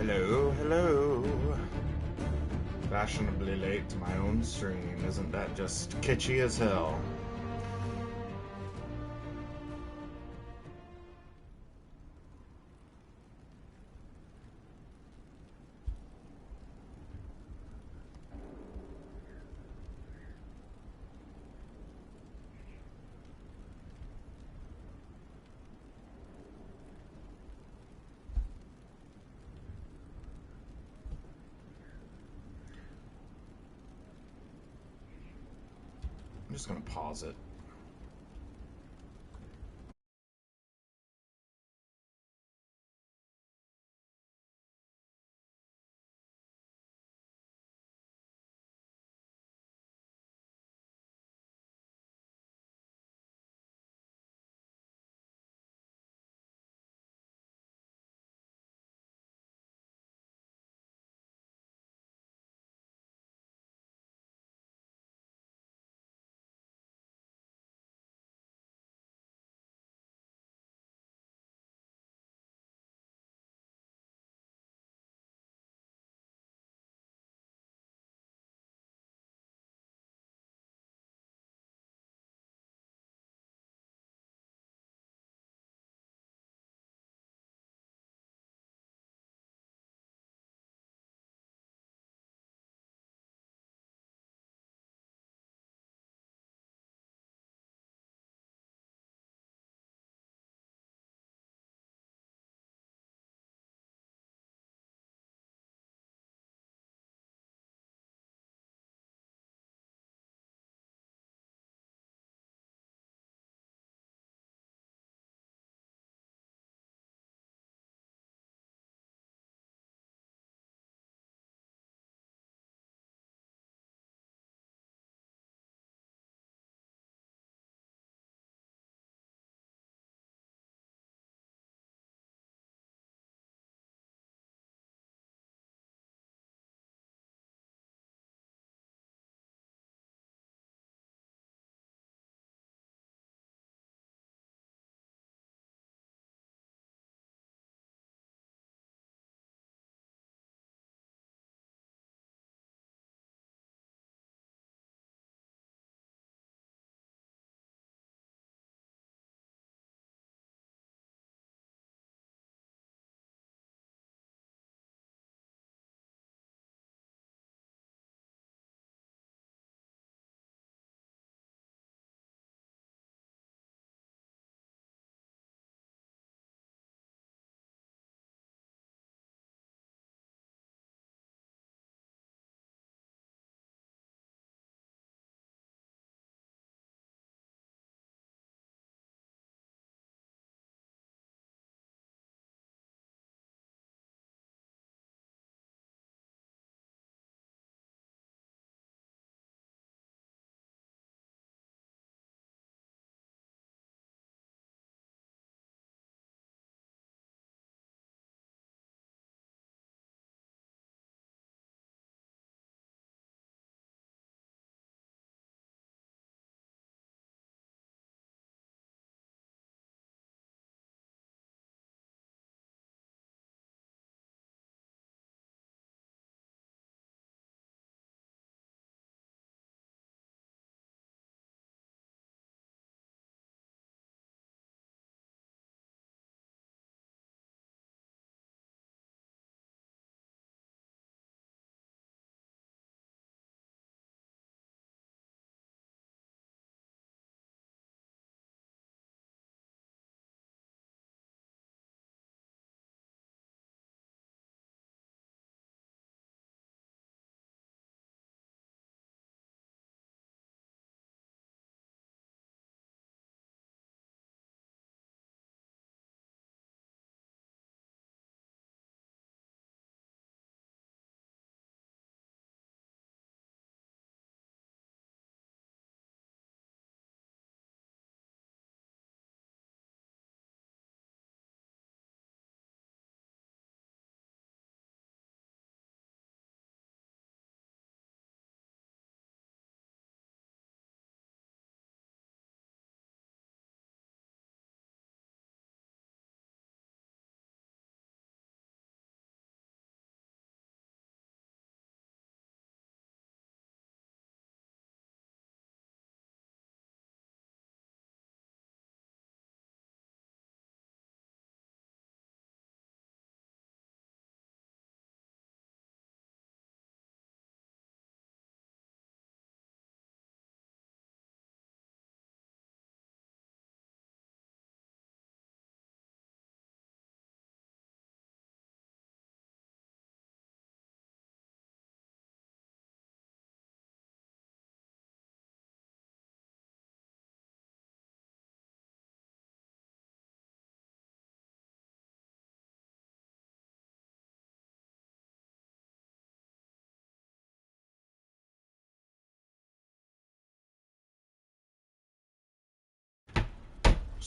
Hello, hello. Fashionably late to my own stream. Isn't that just kitschy as hell? I'm just gonna pause it.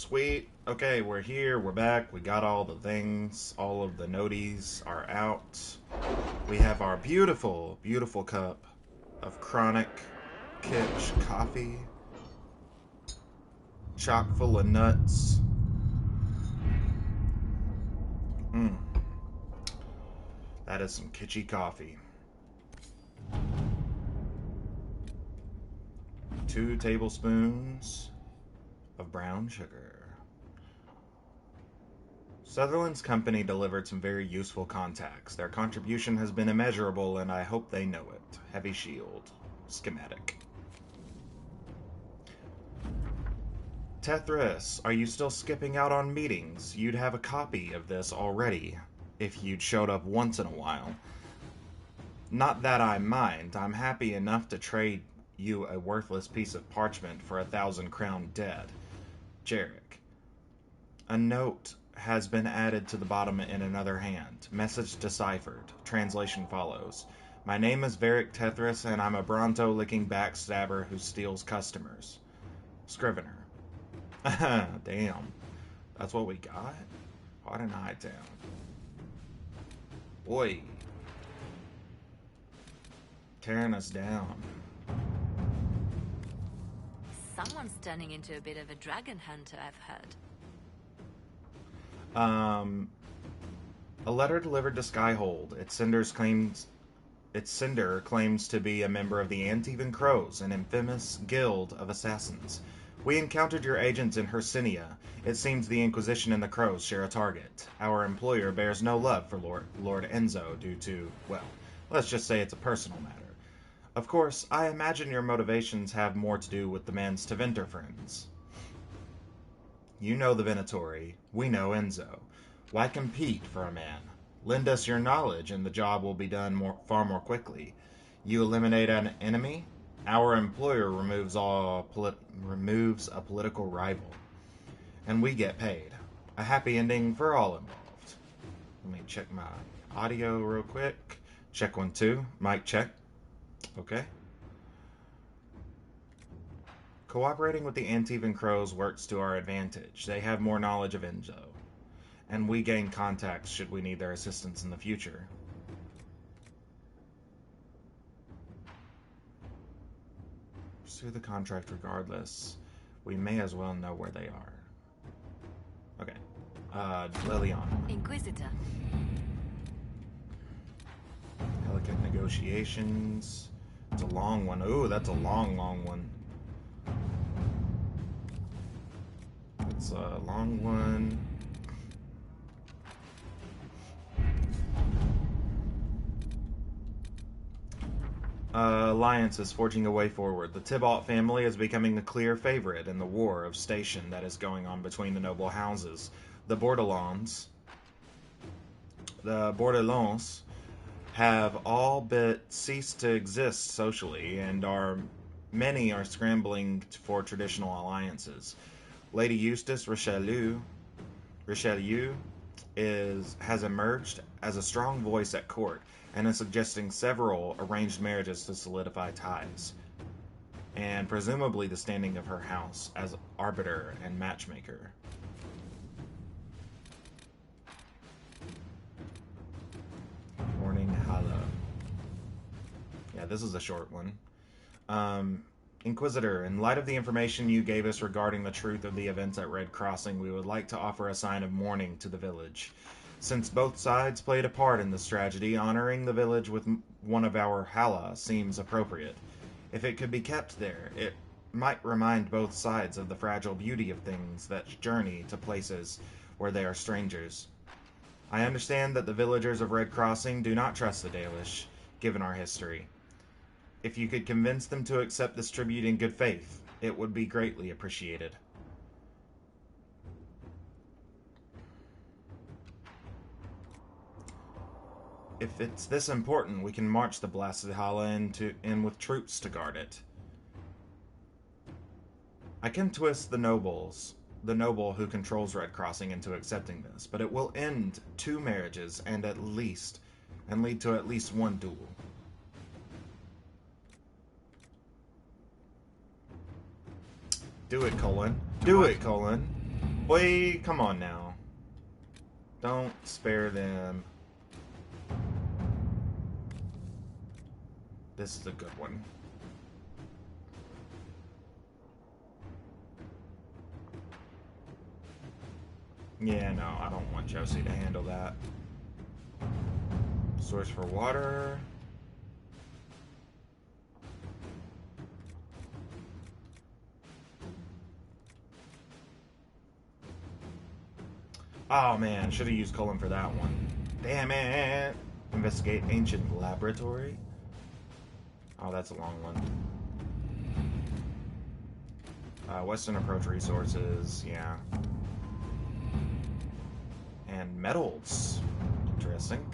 sweet. Okay, we're here, we're back, we got all the things, all of the noties are out. We have our beautiful, beautiful cup of chronic kitsch coffee, chock full of nuts. That is some kitschy coffee. 2 tablespoons of brown sugar. Sutherland's company delivered some very useful contacts. Their contribution has been immeasurable, and I hope they know it. Heavy shield. Schematic. Tethris, are you still skipping out on meetings? You'd have a copy of this already, if you'd showed up once in a while. Not that I mind. I'm happy enough to trade you a worthless piece of parchment for 1,000 crown dead. Jarek. A note has been added to the bottom in another hand. Message deciphered. Translation follows. My name is Varric Tethris, and I'm a Bronto-licking backstabber who steals customers. Scrivener. Damn. That's what we got? What an item. Boy. Tearing us down. Someone's turning into a bit of a dragon hunter, I've heard. A letter delivered to Skyhold. Its sender claims to be a member of the Antivan Crows, an infamous guild of assassins. We encountered your agents in Hercynia. It seems the Inquisition and the Crows share a target. Our employer bears no love for Lord Enzo due to, well, let's just say it's a personal matter. Of course, I imagine your motivations have more to do with the man's Tevinter friends. You know the Venatori. We know Enzo. Why compete for a man? Lend us your knowledge, and the job will be done far more quickly. You eliminate an enemy, our employer removes a political rival, and we get paid. A happy ending for all involved. Let me check my audio real quick. Check 1, 2. Mic check. Okay. Cooperating with the Antivan Crows works to our advantage. They have more knowledge of Enzo, and we gain contacts should we need their assistance in the future. Pursue the contract regardless. We may as well know where they are. Okay. Liliana. Inquisitor. Delicate negotiations. It's a long one. Ooh, that's a long, long one. It's a long one. Alliance is forging a way forward. The Tybalt family is becoming a clear favorite in the war of station that is going on between the noble houses. The Bordelons have all but ceased to exist socially, and many are scrambling for traditional alliances. Lady Eustace Richelieu has emerged as a strong voice at court and is suggesting several arranged marriages to solidify ties, and presumably the standing of her house as arbiter and matchmaker. Morning Hala. Yeah, this is a short one. Inquisitor, in light of the information you gave us regarding the truth of the events at Red Crossing, we would like to offer a sign of mourning to the village. Since both sides played a part in this tragedy, honoring the village with one of our Hala seems appropriate. If it could be kept there, it might remind both sides of the fragile beauty of things that journey to places where they are strangers. I understand that the villagers of Red Crossing do not trust the Dalish, given our history. If you could convince them to accept this tribute in good faith, it would be greatly appreciated. If it's this important, we can march the blasted Hala in with troops to guard it. I can twist the noble who controls Red Crossing into accepting this, but it will end 2 marriages and lead to at least 1 duel. Do it, Colin. Do it, Colin. Boy, come on now. Don't spare them. This is a good one. Yeah, no, I don't want Josie to handle that. Source for water. Oh man, should have used Cullen for that one. Damn it! Investigate ancient laboratory. Oh, that's a long one. Western approach resources, yeah. And metals. Interesting.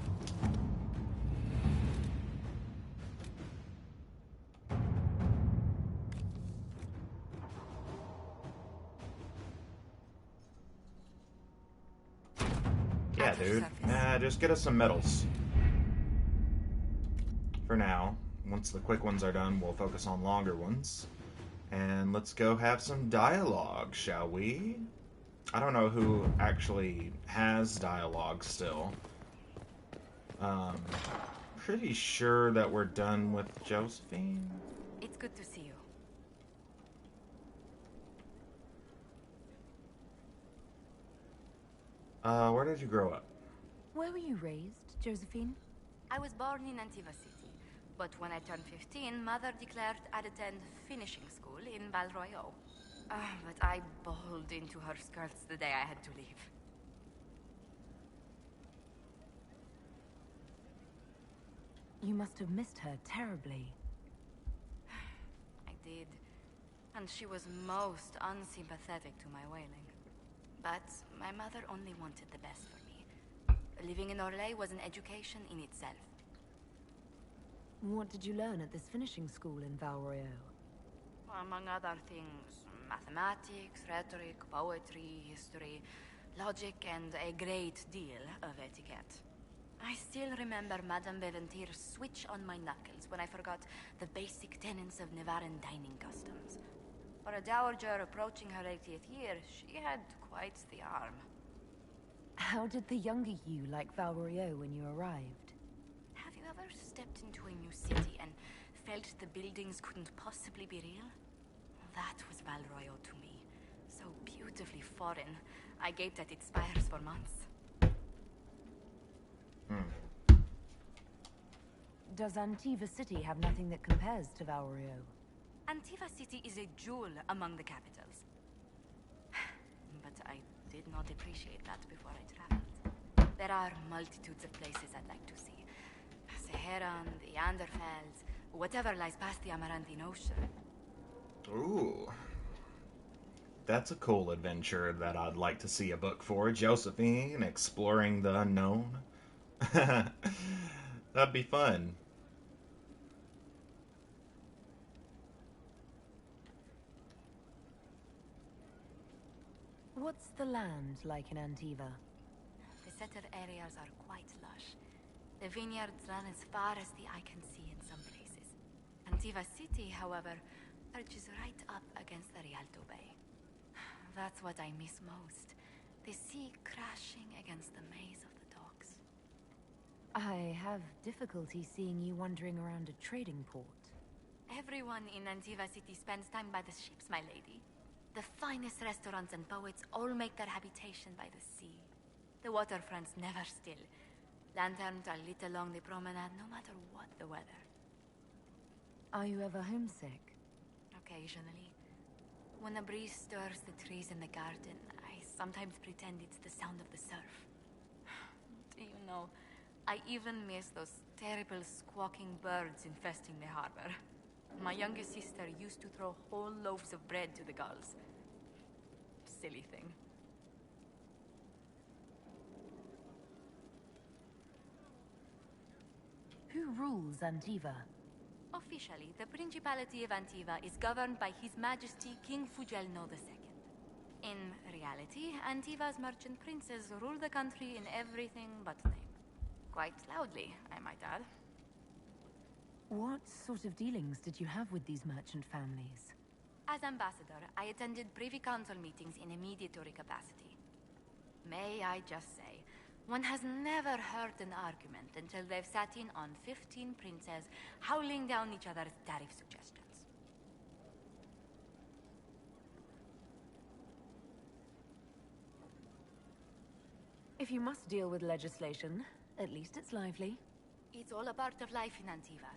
Yeah, dude. Just get us some metals. For now. Once the quick ones are done, we'll focus on longer ones. And let's go have some dialogue, shall we? I don't know who actually has dialogue still. Pretty sure that we're done with Josephine. It's good to see you. Where did you grow up? Where were you raised, Josephine? I was born in Antiva City, but when I turned 15, Mother declared I'd attend finishing school in Val Royeaux. But I bawled into her skirts the day I had to leave. You must have missed her terribly. I did. And she was most unsympathetic to my wailing. But my mother only wanted the best for me. Living in Orlais was an education in itself. What did you learn at this finishing school in Val Royeaux? Among other things, mathematics, rhetoric, poetry, history, logic, and a great deal of etiquette. I still remember Madame Beventir's switch on my knuckles when I forgot the basic tenets of Nevaran dining customs. For a dowager approaching her 80th year, she had quite the arm. How did the younger you like Val Royeaux when you arrived? Have you ever stepped into a new city and felt the buildings couldn't possibly be real? That was Val Royeaux to me. So beautifully foreign. I gaped at its spires for months. Does Antiva City have nothing that compares to Val Royeaux? Antiva City is a jewel among the capitals. But I did not appreciate that before I traveled. There are multitudes of places I'd like to see. Saharan, the Anderfels, whatever lies past the Amarantine Ocean. Ooh. That's a cool adventure that I'd like to see a book for. Josephine exploring the unknown. That'd be fun. What's the land like in Antiva? The setter areas are quite lush. The vineyards run as far as the eye can see in some places. Antiva City, however, perches right up against the Rialto Bay. That's what I miss most. The sea crashing against the maze of the docks. I have difficulty seeing you wandering around a trading port. Everyone in Antiva City spends time by the ships, my lady. The finest restaurants and poets all make their habitation by the sea. The waterfronts never still. Lanterns are lit along the promenade no matter what the weather. Are you ever homesick? Occasionally. When a breeze stirs the trees in the garden, I sometimes pretend it's the sound of the surf. Do you know, I even miss those terrible squawking birds infesting the harbor. My younger sister used to throw whole loaves of bread to the gulls. Silly thing. Who rules Antiva? Officially, the Principality of Antiva is governed by His Majesty King Fugelno II. In reality, Antiva's merchant princes rule the country in everything but name. Quite loudly, I might add. What sort of dealings did you have with these merchant families? As ambassador, I attended Privy Council meetings in a mediatory capacity. May I just say, one has never heard an argument until they've sat in on 15 princes howling down each other's tariff suggestions. If you must deal with legislation, at least it's lively. It's all a part of life in Antiva.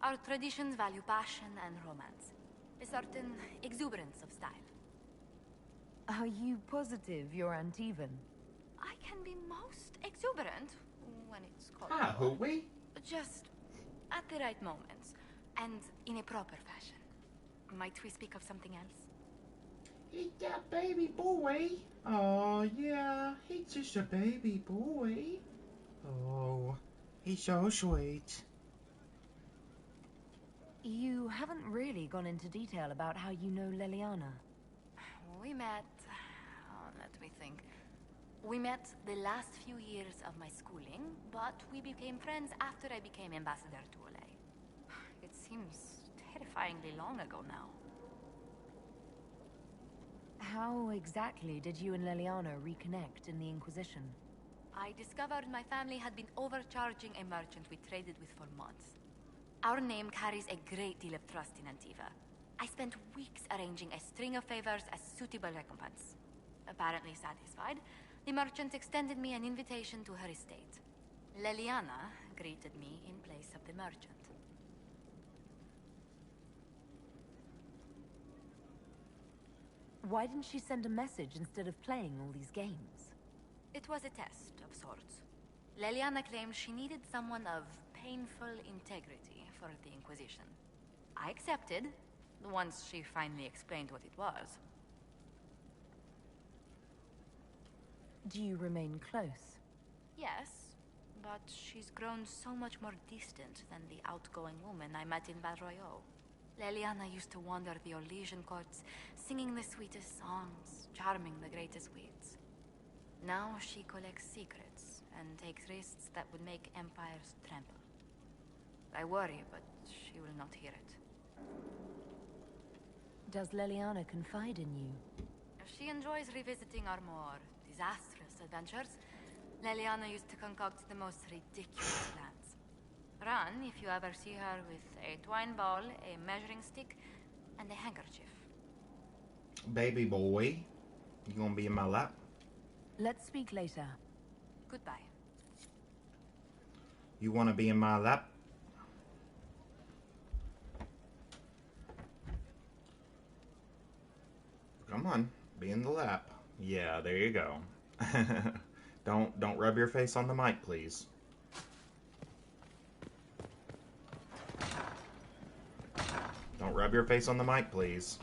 Our traditions value passion and romance. A certain exuberance of style. Are you positive you're Antivan? I can be most exuberant when it's called Who we? just at the right moments, and in a proper fashion. Might we speak of something else? He's that baby boy. Oh, yeah, he's just a baby boy. Oh, he's so sweet. You haven't really gone into detail about how you know Leliana. We met... let me think. We met the last few years of my schooling, but we became friends after I became ambassador to Olay. It seems terrifyingly long ago now. How exactly did you and Leliana reconnect in the Inquisition? I discovered my family had been overcharging a merchant we traded with for months. Our name carries a great deal of trust in Antiva. I spent weeks arranging a string of favors as suitable recompense. Apparently satisfied, the merchant extended me an invitation to her estate. Leliana greeted me in place of the merchant. Why didn't she send a message instead of playing all these games? It was a test of sorts. Leliana claimed she needed someone of painful integrity for the Inquisition. I accepted, once she finally explained what it was. Do you remain close? Yes, but she's grown so much more distant than the outgoing woman I met in Val Royeaux. Leliana used to wander the Orlesian courts, singing the sweetest songs, charming the greatest wits. Now she collects secrets and takes risks that would make empires tremble. I worry, but she will not hear it. Does Leliana confide in you? She enjoys revisiting our more disastrous adventures. Leliana used to concoct the most ridiculous plans. Run if you ever see her with a twine ball, a measuring stick, and a handkerchief. Baby boy, you gonna be in my lap? Let's speak later. Goodbye. You wanna be in my lap? Come on, be in the lap. Yeah, there you go. Don't rub your face on the mic, please. Don't rub your face on the mic, please.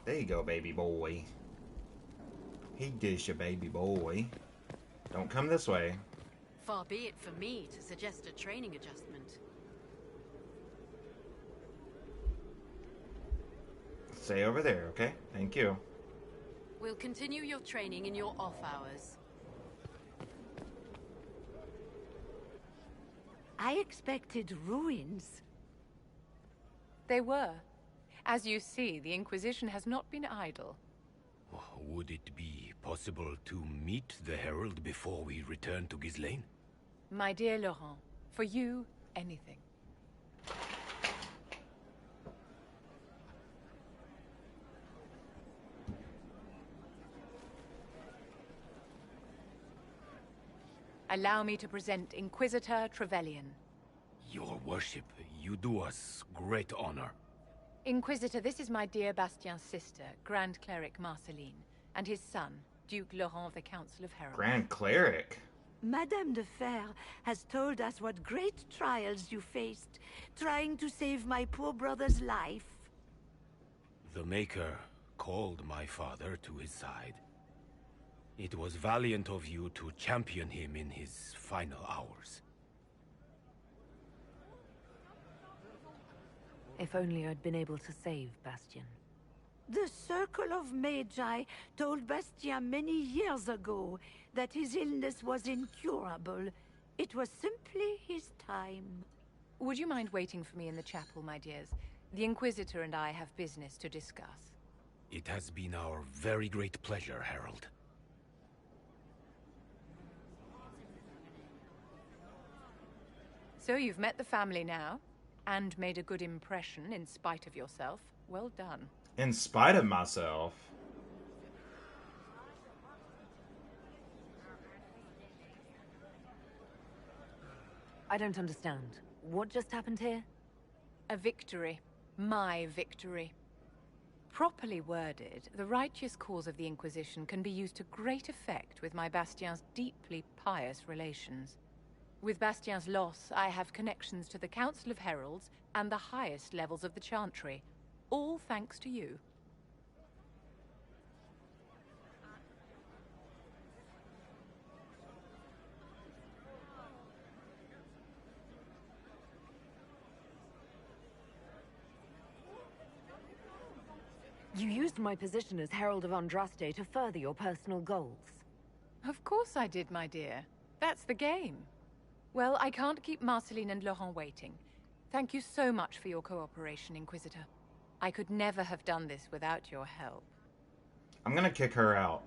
There you go, baby boy. He dish a baby boy. Don't come this way. Far be it for me to suggest a training adjustment. Stay over there, okay? Thank you. We'll continue your training in your off hours. I expected ruins. They were. As you see, the Inquisition has not been idle. Would it be possible to meet the Herald before we return to Ghislaine? My dear Laurent, for you, anything. Allow me to present Inquisitor Trevelyan. Your worship, you do us great honor. Inquisitor, this is my dear Bastien's sister, Grand Cleric Marceline, and his son, Duke Laurent of the Council of Heralds. Grand Cleric? Madame de Fer has told us what great trials you faced, trying to save my poor brother's life. The Maker called my father to his side. It was valiant of you to champion him in his final hours. If only I'd been able to save Bastien. The Circle of Magi told Bastien many years ago that his illness was incurable. It was simply his time. Would you mind waiting for me in the chapel, my dears? The Inquisitor and I have business to discuss. It has been our very great pleasure, Herald. So you've met the family now, and made a good impression in spite of yourself. Well done. In spite of myself? I don't understand. What just happened here? A victory. My victory. Properly worded, the righteous cause of the Inquisition can be used to great effect with my Bastien's deeply pious relations. With Bastien's loss, I have connections to the Council of Heralds and the highest levels of the Chantry. All thanks to you. You used my position as Herald of Andraste to further your personal goals. Of course I did, my dear. That's the game. Well, I can't keep Marceline and Laurent waiting. Thank you so much for your cooperation, Inquisitor. I could never have done this without your help. I'm gonna kick her out.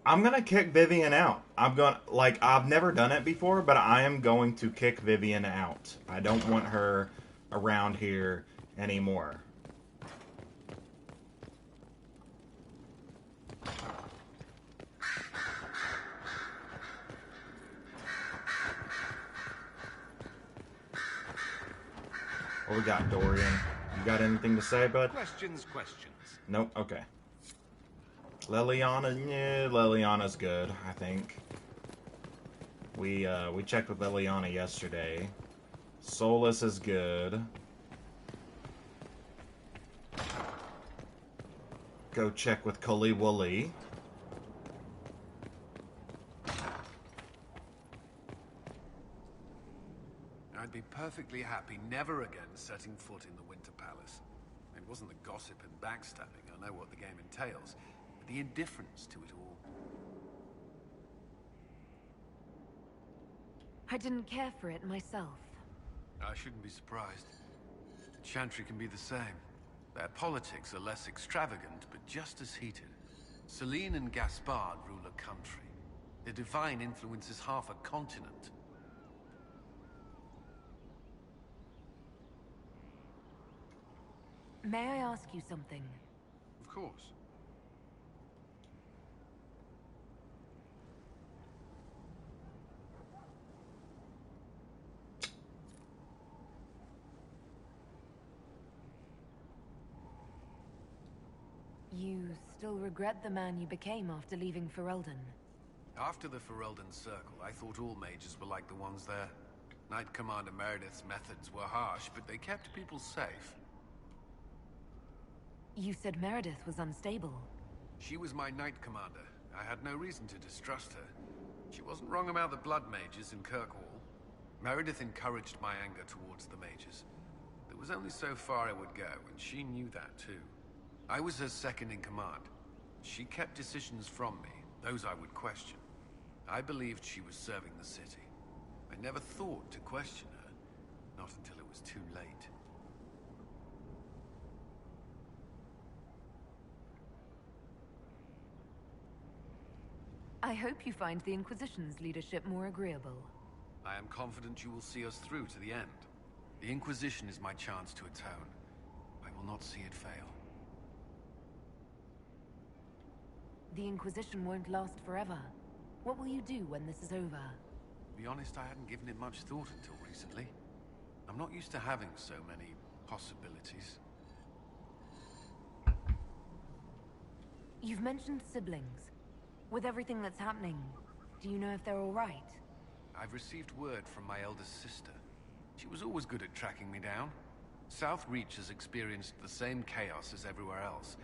I'm gonna kick Vivienne out. I've never done it before, but I am going to kick Vivienne out. I don't want her around here anymore. What we got, Dorian? You got anything to say, bud? Questions. Nope, okay. Liliana, yeah, Liliana's good, I think. We checked with Liliana yesterday. Solus is good. Go check with Cully Wooly. I'd be perfectly happy never again setting foot in the Winter Palace. It wasn't the gossip and backstabbing, I know what the game entails, but the indifference to it all. I didn't care for it myself. I shouldn't be surprised. The Chantry can be the same. Their politics are less extravagant, but just as heated. Celine and Gaspard rule a country. Their divine influences half a continent. May I ask you something? Of course. You still regret the man you became after leaving Ferelden? After the Ferelden Circle, I thought all mages were like the ones there. Knight Commander Meredith's methods were harsh, but they kept people safe. You said Meredith was unstable. She was my Knight Commander. I had no reason to distrust her. She wasn't wrong about the Blood Mages in Kirkwall. Meredith encouraged my anger towards the mages. There was only so far I would go, and she knew that too. I was her second in command. She kept decisions from me, those I would question. I believed she was serving the city. I never thought to question her, not until it was too late. I hope you find the Inquisition's leadership more agreeable. I am confident you will see us through to the end. The Inquisition is my chance to atone. I will not see it fail. The Inquisition won't last forever. What will you do when this is over? To be honest, I hadn't given it much thought until recently. I'm not used to having so many possibilities. You've mentioned siblings. With everything that's happening, do you know if they're all right? I've received word from my eldest sister. She was always good at tracking me down. South Reach has experienced the same chaos as everywhere else.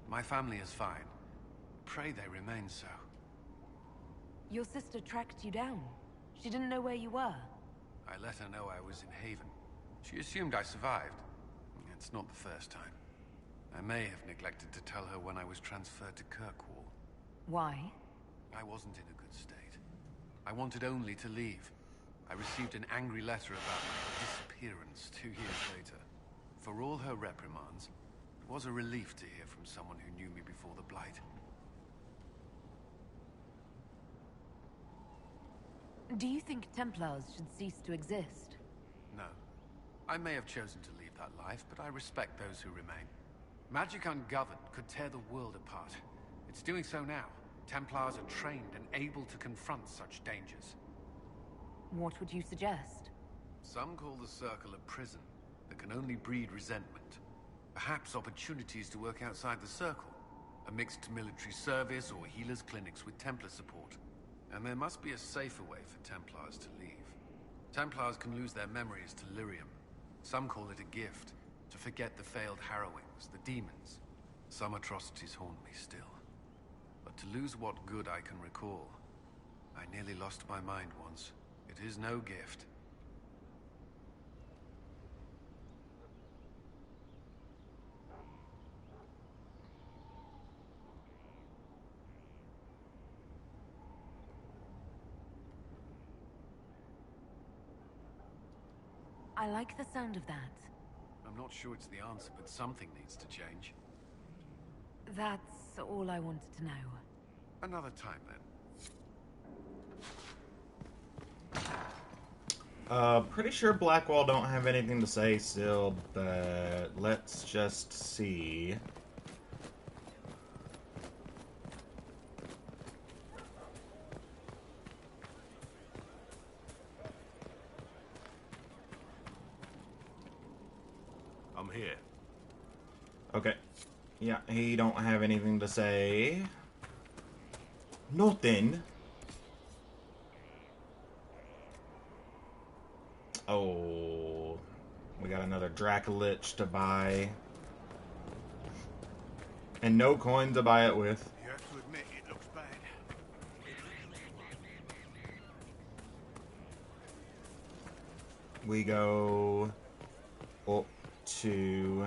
My family is fine. Pray they remain so. Your sister tracked you down. She didn't know where you were. I let her know I was in Haven. She assumed I survived. It's not the first time. I may have neglected to tell her when I was transferred to Kirkwall. Why? I wasn't in a good state. I wanted only to leave. I received an angry letter about my disappearance 2 years later. For all her reprimands, it was a relief to hear from someone who knew me before the Blight. Do you think Templars should cease to exist? No. I may have chosen to leave that life, but I respect those who remain. Magic ungoverned could tear the world apart. It's doing so now. Templars are trained and able to confront such dangers. What would you suggest? Some call the Circle a prison that can only breed resentment. Perhaps opportunities to work outside the Circle. A mixed military service or healers' clinics with Templar support. And there must be a safer way for Templars to leave. Templars can lose their memories to Lyrium. Some call it a gift, to forget the failed harrowings, the demons. Some atrocities haunt me still. But to lose what good I can recall, I nearly lost my mind once. It is no gift. I like the sound of that. I'm not sure it's the answer, but something needs to change. That's all I wanted to know. Another time, then. Pretty sure Blackwall don't have anything to say still, but let's just see. I'm here. Okay. Yeah, he don't have anything to say. Nothing. Oh, we got another Dracolich to buy. And no coin to buy it with. You have to admit, it looks bad. We go up to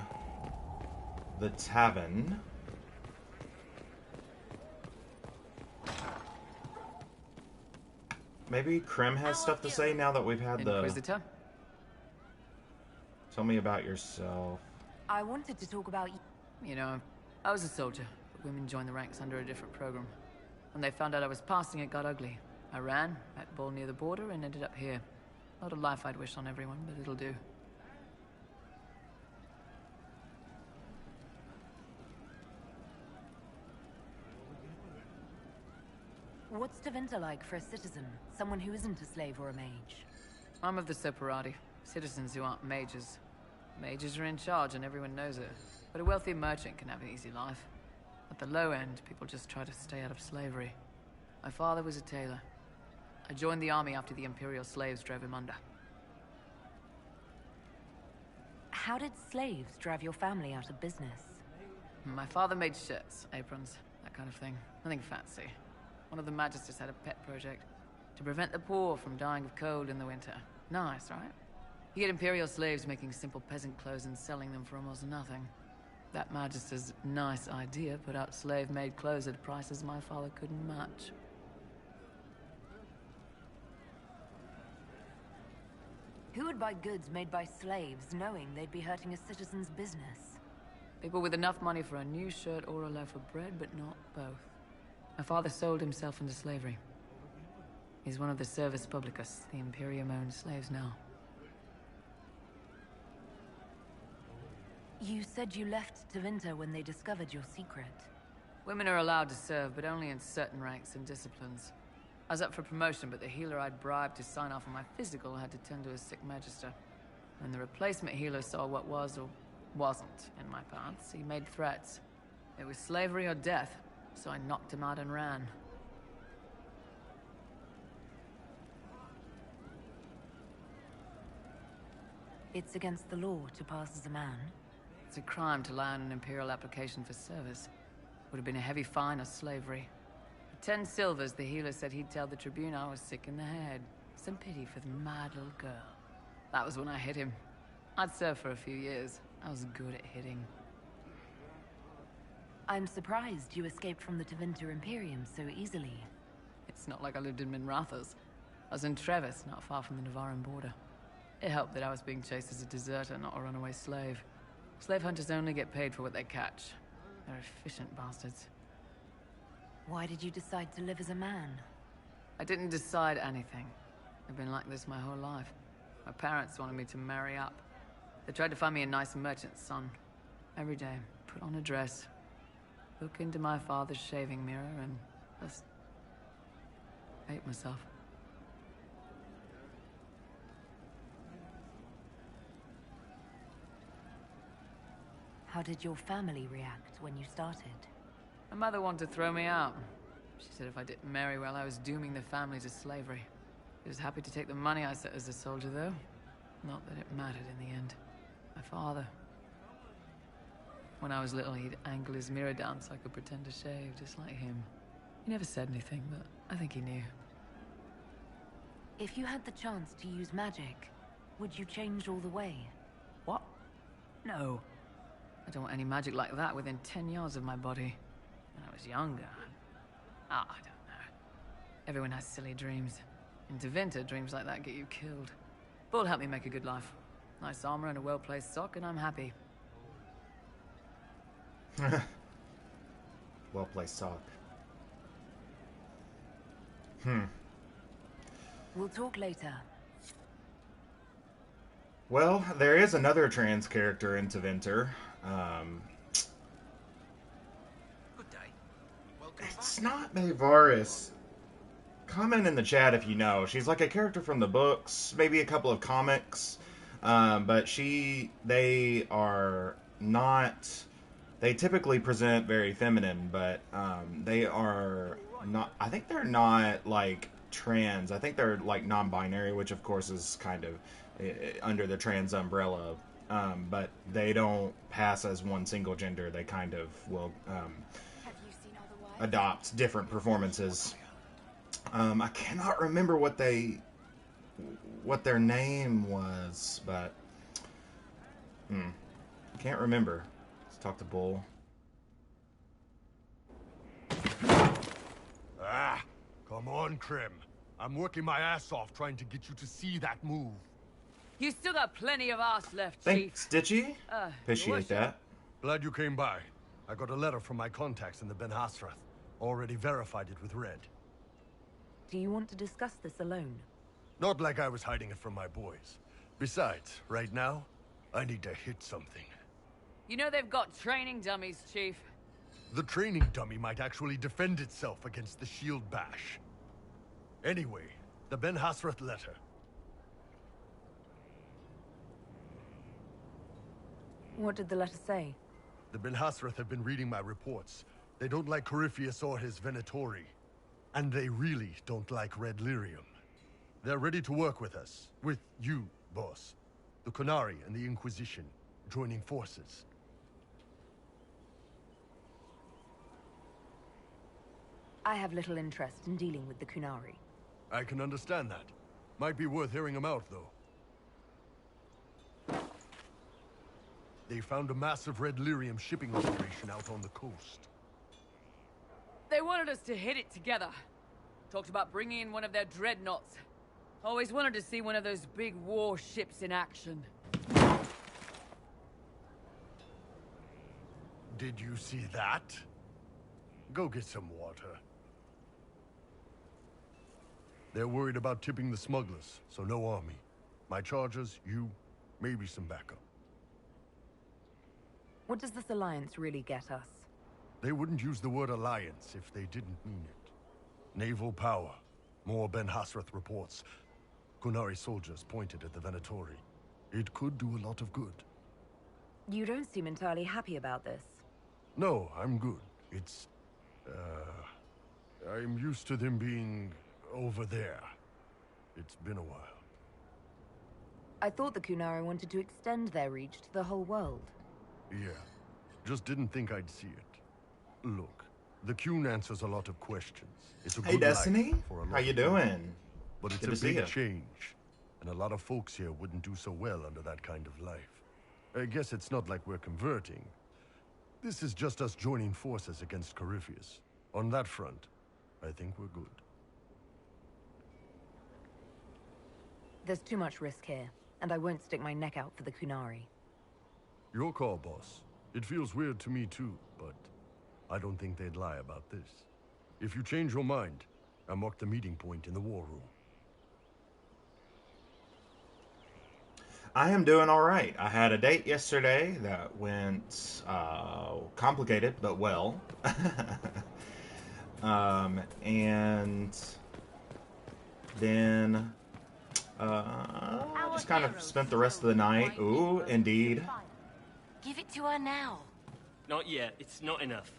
the tavern. Maybe Krem has stuff to say now that we've had the... Inquisitor? Tell me about yourself. I wanted to talk about... You know, I was a soldier, but women joined the ranks under a different program. When they found out I was passing, it got ugly. I ran, met Bull near the border, and ended up here. Not a life I'd wish on everyone, but it'll do. What's Tevinter like for a citizen? Someone who isn't a slave or a mage? I'm of the Separati, citizens who aren't mages. Mages are in charge and everyone knows it. But a wealthy merchant can have an easy life. At the low end, people just try to stay out of slavery. My father was a tailor. I joined the army after the Imperial slaves drove him under. How did slaves drive your family out of business? My father made shirts, aprons, that kind of thing. Nothing fancy. One of the magisters had a pet project to prevent the poor from dying of cold in the winter. Nice, right? You get Imperial slaves making simple peasant clothes and selling them for almost nothing. That magister's nice idea put out slave-made clothes at prices my father couldn't match. Who would buy goods made by slaves knowing they'd be hurting a citizen's business? People with enough money for a new shirt or a loaf of bread, but not both. My father sold himself into slavery. He's one of the Servus Publicus, the Imperium-owned slaves now. You said you left Tevinter when they discovered your secret. Women are allowed to serve, but only in certain ranks and disciplines. I was up for promotion, but the healer I'd bribed to sign off on my physical had to tend to a sick magister. When the replacement healer saw what was or wasn't in my paths, he made threats. It was slavery or death, so I knocked him out and ran. It's against the law to pass as a man. It's a crime to lie on an Imperial application for service. Would have been a heavy fine or slavery. For 10 silvers, the healer said he'd tell the Tribune I was sick in the head. Some pity for the mad little girl. That was when I hit him. I'd served for a few years. I was good at hitting. I'm surprised you escaped from the Tevinter Imperium so easily. It's not like I lived in Minrathos. I was in Trevis, not far from the Navarran border. It helped that I was being chased as a deserter, not a runaway slave. Slave hunters only get paid for what they catch. They're efficient bastards. Why did you decide to live as a man? I didn't decide anything. I've been like this my whole life. My parents wanted me to marry up. They tried to find me a nice merchant's son. Every day, put on a dress, look into my father's shaving mirror, and just hate myself. How did your family react when you started? My mother wanted to throw me out. She said if I didn't marry well, I was dooming the family to slavery. She was happy to take the money I set as a soldier, though. Not that it mattered in the end. My father. When I was little, he'd angle his mirror down so I could pretend to shave, just like him. He never said anything, but I think he knew. If you had the chance to use magic, would you change all the way? What? No. I don't want any magic like that within 10 yards of my body. When I was younger... I don't know. Everyone has silly dreams. In Tevinter, dreams like that get you killed. Bull helped me make a good life. Nice armor and a well-placed sock, and I'm happy. Well-placed sock. We'll talk later. Well, there is another trans character in Tevinter. Good day. Welcome It's not Mayvaris. Comment in the chat if you know. She's like a character from the books, maybe a couple of comics, but they are not. They typically present very feminine, but they are not. I think they're not like trans. I think they're like non-binary, which of course is kind of under the trans umbrella. But they don't pass as one single gender. They kind of will adopt different performances. I cannot remember what their name was, but can't remember. Let's talk to Bull. Come on, Krim. I'm working my ass off trying to get you to see that move. You still got plenty of ass left, Thanks, Chief. Stitchy. Appreciate that. Glad you came by. I got a letter from my contacts in the Ben Hasrath. Already verified it with Red. Do you want to discuss this alone? Not like I was hiding it from my boys. Besides, right now, I need to hit something. You know they've got training dummies, Chief. The training dummy might actually defend itself against the shield bash. Anyway, the Ben Hasrath letter. What did the letter say? The Ben Hasrath have been reading my reports. They don't like Corypheus or his Venatori. And they really don't like Red Lyrium. They're ready to work with us. With you, boss. The Qunari and the Inquisition, joining forces. I have little interest in dealing with the Qunari. I can understand that. Might be worth hearing them out, though. They found a massive Red Lyrium shipping operation out on the coast. They wanted us to hit it together. Talked about bringing in one of their dreadnoughts. Always wanted to see one of those big warships in action. Did you see that? Go get some water. They're worried about tipping the smugglers, so no army. My charges, you, maybe some backup. What does this alliance really get us? They wouldn't use the word alliance if they didn't mean it. Naval power. More Ben Hasrath reports. Qunari soldiers pointed at the Venatori. It could do a lot of good. You don't seem entirely happy about this. No, I'm good. It's... I'm used to them being over there. It's been a while. I thought the Qunari wanted to extend their reach to the whole world. Yeah. Just didn't think I'd see it. Look, the Qun answers a lot of questions. It's a Hey, good Destiny. life for a lot How you of people. doing? But Good to it's a see big ya. change. And a lot of folks here wouldn't do so well under that kind of life. I guess it's not like we're converting. This is just us joining forces against Corypheus. On that front, I think we're good. There's too much risk here, and I won't stick my neck out for the Kunari. Your call, boss. It feels weird to me too, but I don't think they'd lie about this. If you change your mind, I mark the meeting point in the war room. I am doing all right. I had a date yesterday that went complicated, but well. And then just kind of spent the rest of the night. Ooh, indeed. Give it to her now. Not yet. It's not enough.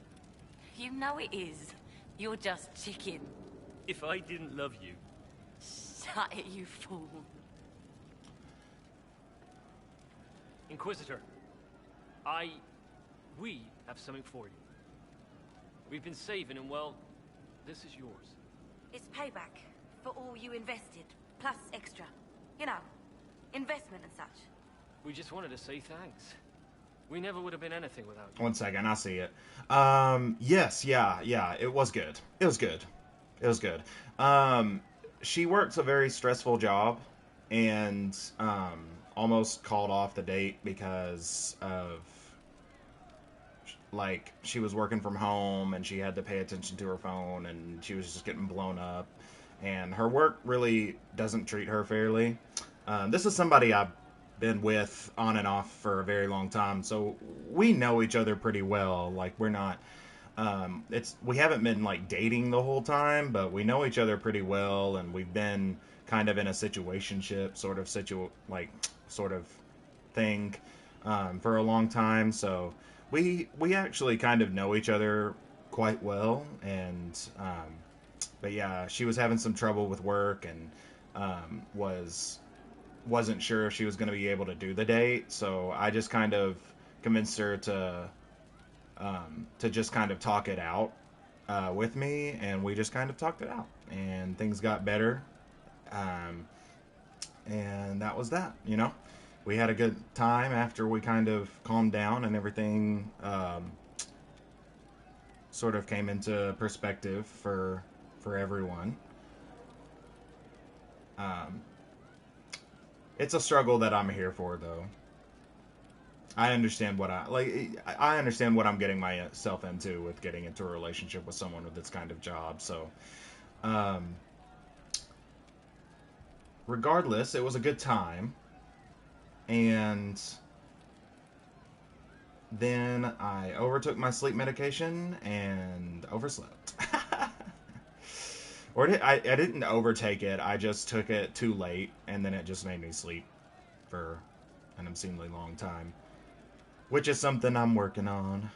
You know it is. You're just chicken. If I didn't love you... Shut it, you fool. Inquisitor, we have something for you. We've been saving and, well, this is yours. It's payback for all you invested, plus extra. You know, investment and such. We just wanted to say thanks. We never would have been anything without you. One second, I see it. Yes, yeah, it was good. It was good. She works a very stressful job, and almost called off the date because of, like, she was working from home and she had to pay attention to her phone and she was just getting blown up, and her work really doesn't treat her fairly. This is somebody I've been with on and off for a very long time, so we know each other pretty well. Like, we're not we haven't been like dating the whole time, but we know each other pretty well, and we've been kind of in a situationship sort of thing for a long time, so we actually kind of know each other quite well. And but yeah, she was having some trouble with work and wasn't sure if she was going to be able to do the date, so I just kind of convinced her to just kind of talk it out with me, and we just kind of talked it out, and things got better. And that was that, you know. We had a good time after we kind of calmed down and everything sort of came into perspective for everyone. It's a struggle that I'm here for, though. I understand what I understand what I'm getting myself into with getting into a relationship with someone with this kind of job. So, regardless, it was a good time. And then I overtook my sleep medication and overslept. Or I didn't overtake it. I just took it too late, and then it just made me sleep for an obscenely long time, which is something I'm working on.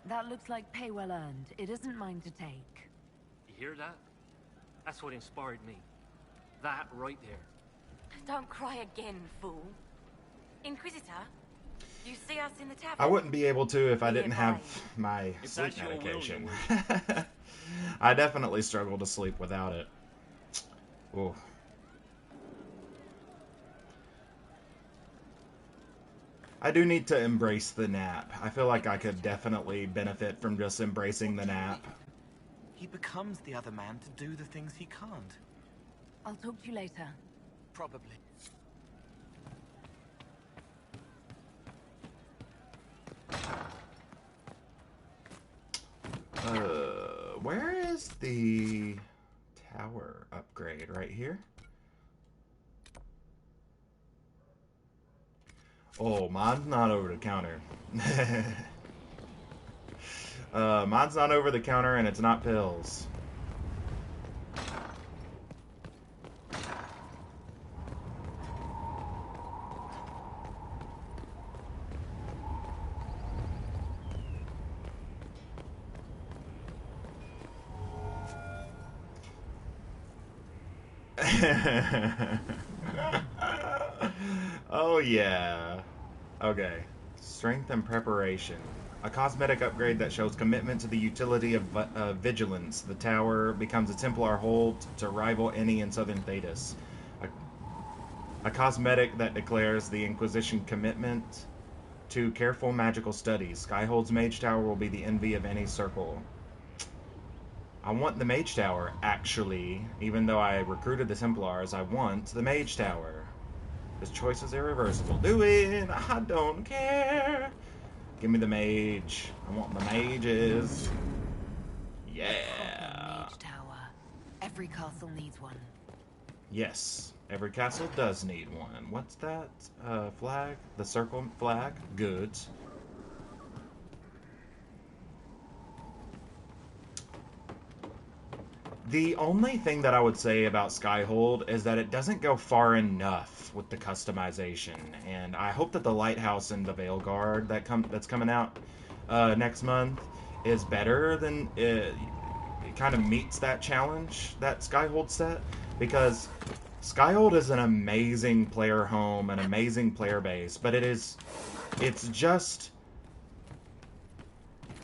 That looks like pay well earned. It isn't mine to take. You hear that? That's what inspired me. That right there. Don't cry again, fool. Inquisitor, you see us in the tavern? I wouldn't be able to if I didn't have my If sleep that's your will, medication. you I definitely struggle to sleep without it. Ooh. I do need to embrace the nap. I feel like I could definitely benefit from just embracing the nap. He becomes the other man to do the things he can't. I'll talk to you later. Probably. Where is the tower upgrade? Right here? Oh, mine's not over the counter. Mine's not over the counter, and it's not pills. Oh yeah. Okay. Strength and preparation. A cosmetic upgrade that shows commitment to the utility of vigilance. The tower becomes a Templar hold to rival any in Southern Thedas. A cosmetic that declares the Inquisition commitment to careful magical studies. Skyhold's Mage Tower will be the envy of any circle. I want the Mage Tower, actually. Even though I recruited the Templars, I want the Mage Tower. This choice is irreversible. Do it! I don't care! Give me the mage. I want the mages. Yeah! Mage Tower. Every castle needs one. Yes, every castle does need one. What's that? Flag? The circle flag? Good. The only thing that I would say about Skyhold is that it doesn't go far enough with the customization, and I hope that the Lighthouse and the Veilguard that's coming out next month is better than it kind of meets that challenge, that Skyhold set, because Skyhold is an amazing player home, an amazing player base, but it's just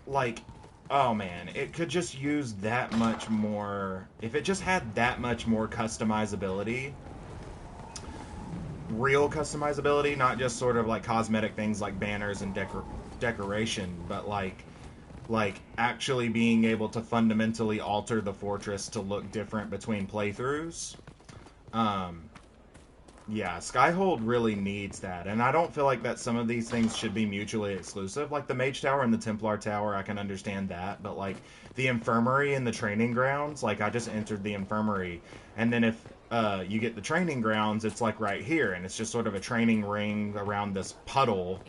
like, oh man, it could just use that much more. If it just had that much more customizability, real customizability, not just sort of like cosmetic things like banners and decoration, but like actually being able to fundamentally alter the fortress to look different between playthroughs. Yeah, Skyhold really needs that, and I don't feel like that some of these things should be mutually exclusive. Like the Mage Tower and the Templar Tower, I can understand that, but like the Infirmary and the Training Grounds, like I just entered the Infirmary, and then if you get the Training Grounds, it's like right here, and it's just sort of a training ring around this puddle,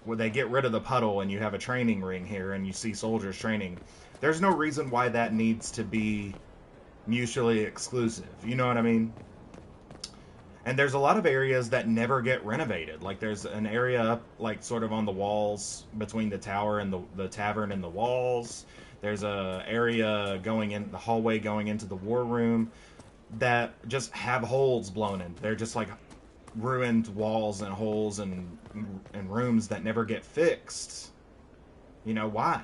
where they get rid of the puddle and you have a training ring here, and you see soldiers training. There's no reason why that needs to be mutually exclusive, you know what I mean? And there's a lot of areas that never get renovated. Like there's an area up, like sort of on the walls between the tower and the tavern and the walls. There's a area going in the hallway going into the war room that just have holes blown in. They're just like ruined walls and holes and rooms that never get fixed. You know, why?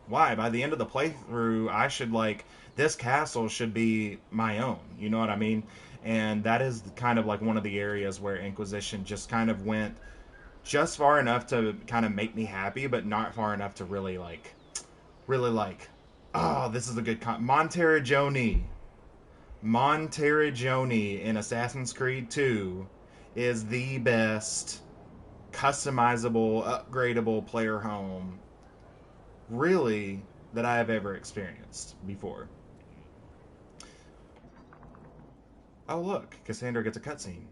Why? By the end of the playthrough, I should like, this castle should be my own. You know what I mean? And that is kind of like one of the areas where Inquisition just kind of went just far enough to kind of make me happy, but not far enough to really like, oh, this is a good Monteriggioni in Assassin's Creed 2 is the best customizable, upgradable player home, really, that I have ever experienced before. Oh look, Cassandra gets a cutscene.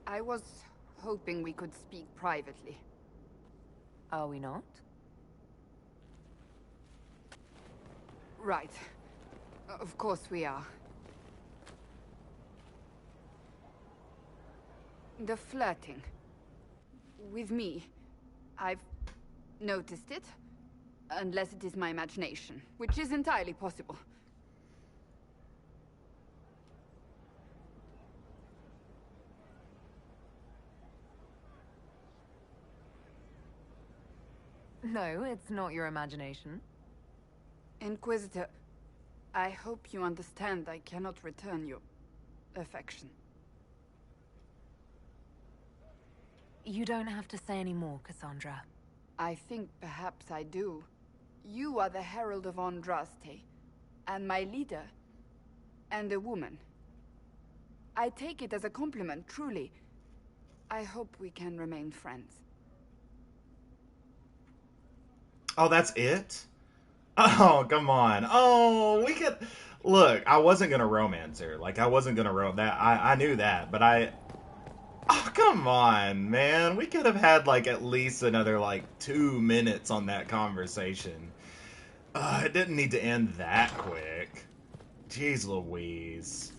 I was hoping we could speak privately. Are we not? Right. Of course we are. The flirting. With me. I've noticed it. Unless it is my imagination, which is entirely possible. No, it's not your imagination. Inquisitor, I hope you understand I cannot return your affection. You don't have to say any more, Cassandra. I think perhaps I do. You are the Herald of Andraste, and my leader, and a woman. I take it as a compliment, truly. I hope we can remain friends. Oh, that's it? Oh, come on. Oh, we could... Look, I wasn't going to romance her. Like, I wasn't going to that. I knew that, but Oh, come on, man. We could have had, like, at least another, like, 2 minutes on that conversation. It didn't need to end that quick. Jeez Louise.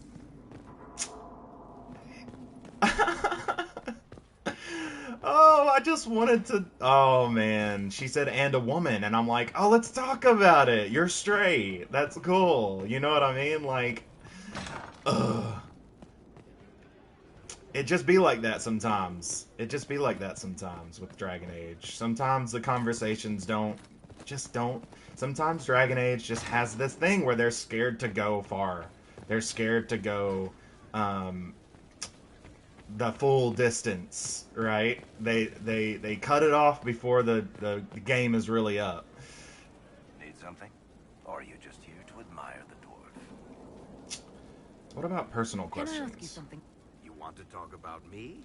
Oh, I just wanted to... Oh, man. She said, and a woman. And I'm like, oh, let's talk about it. You're straight. That's cool. You know what I mean? Like, ugh. It just be like that sometimes. It just be like that sometimes with Dragon Age. Sometimes the conversations don't... Sometimes Dragon Age just has this thing where they're scared to go far. They're scared to go... the full distance, right? They cut it off before the game is really up. Need something? Or are you just here to admire the dwarf? What about personal Can questions? I ask you something? You want to talk about me?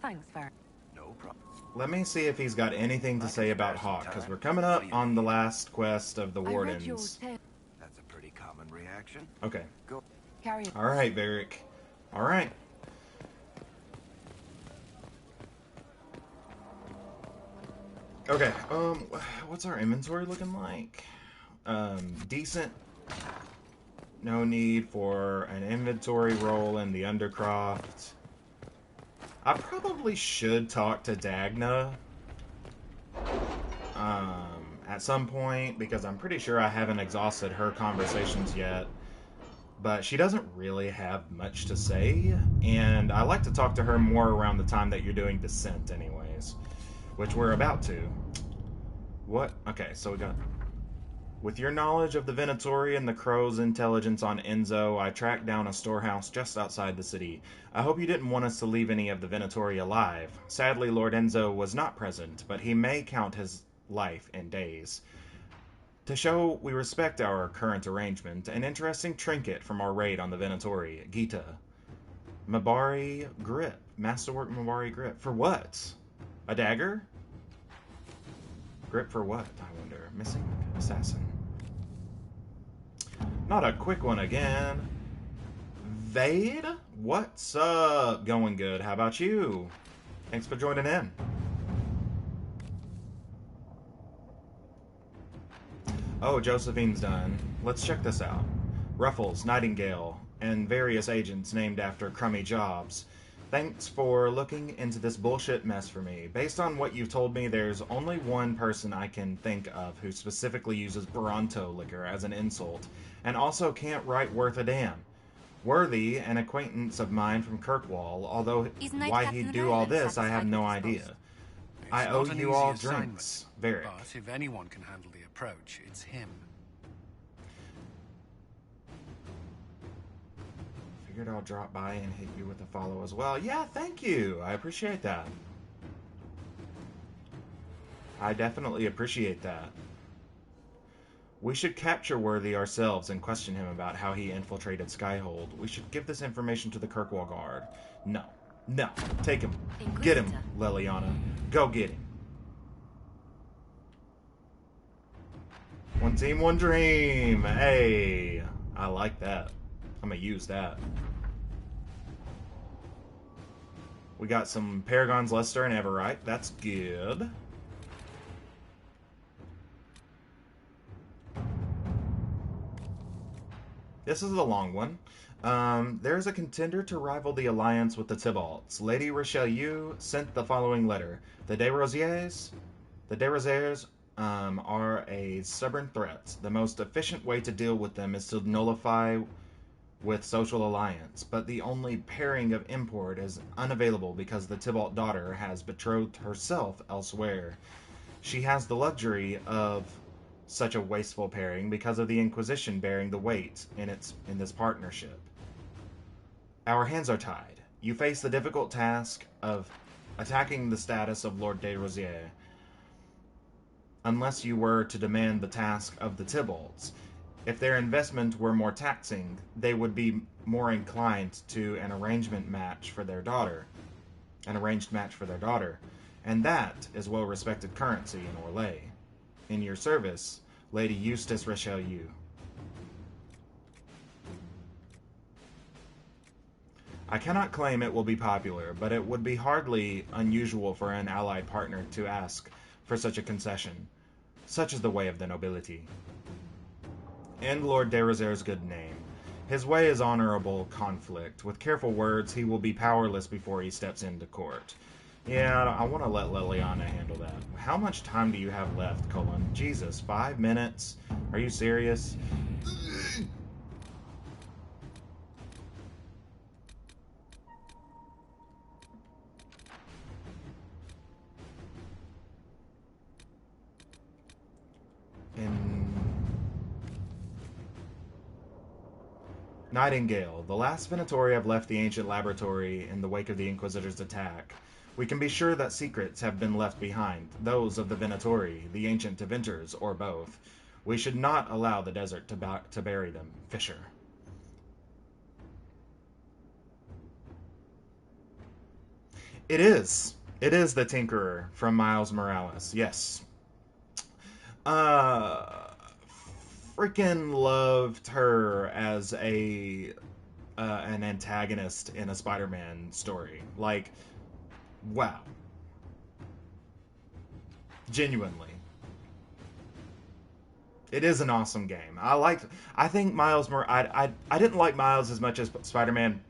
Thanks, Farron. No problem. Let me see if he's got anything to say about Hawk, because we're coming up on the last quest of the Wardens. That's a pretty common reaction. Okay. Go. Carry on. Alright, Varric. Alright. Okay, what's our inventory looking like? Decent. No need for an inventory roll in the Undercroft. I probably should talk to Dagna at some point, because I'm pretty sure I haven't exhausted her conversations yet. But she doesn't really have much to say, and I like to talk to her more around the time that you're doing Descent anyways. Which we're about to. What? Okay, so we got... With your knowledge of the Venatori and the Crow's intelligence on Enzo, I tracked down a storehouse just outside the city. I hope you didn't want us to leave any of the Venatori alive. Sadly, Lord Enzo was not present, but he may count his life in days. To show we respect our current arrangement, an interesting trinket from our raid on the Venatori, Gita. Mabari grip. Masterwork Mabari grip. For what? A dagger? Grip for what, I wonder? Missing assassin. Not a quick one again. Vade? What's up? Going good. How about you? Thanks for joining in. Oh, Josephine's done. Let's check this out. Ruffles, Nightingale, and various agents named after crummy jobs. Thanks for looking into this bullshit mess for me. Based on what you've told me, there's only one person I can think of who specifically uses Bronto liquor as an insult, and also can't write worth a damn. Worthy, an acquaintance of mine from Kirkwall, although why he'd do all this, I have no idea. I owe you all drinks. Varric. But if anyone can handle the approach, it's him. Figured I'll drop by and hit you with a follow as well. Yeah, thank you. I appreciate that. I definitely appreciate that. We should capture Worthy ourselves and question him about how he infiltrated Skyhold. We should give this information to the Kirkwall Guard. No. No. Take him. Get him, Liliana. Go get him. One team, one dream. Hey. I like that. I'm gonna use that. We got some Paragons, Lester, and Everite. That's good. This is a long one. There's a contender to rival the alliance with the Tybalts. Lady Richelieu sent the following letter. The De Rosiers are a stubborn threat. The most efficient way to deal with them is to nullify with social alliance, but the only pairing of import is unavailable because the Tybalt daughter has betrothed herself elsewhere. She has the luxury of such a wasteful pairing because of the Inquisition bearing the weight in this partnership. Our hands are tied. You face the difficult task of attacking the status of Lord de Rosier, unless you were to demand the task of the Tybalts. If their investment were more taxing, they would be more inclined to an arranged match for their daughter. And that is well-respected currency in Orlais. In your service, Lady Eustace Richelieu. I cannot claim it will be popular, but it would be hardly unusual for an allied partner to ask for such a concession. Such is the way of the nobility. And Lord de Rosier's good name. His way is honorable conflict. With careful words, he will be powerless before he steps into court. Yeah, I want to let Liliana handle that. How much time do you have left, Cullen? Jesus, 5 minutes? Are you serious? Nightingale, the last Venatori have left the ancient laboratory in the wake of the Inquisitor's attack. We can be sure that secrets have been left behind, those of the Venatori, the ancient Tevinters, or both. We should not allow the desert to bury them. Fisher. It is. It is the Tinkerer from Miles Morales. Yes. Freaking loved her as an antagonist in a Spider-Man story. Like, wow. Genuinely. It is an awesome game. I think Miles I didn't like Miles as much as Spider-Man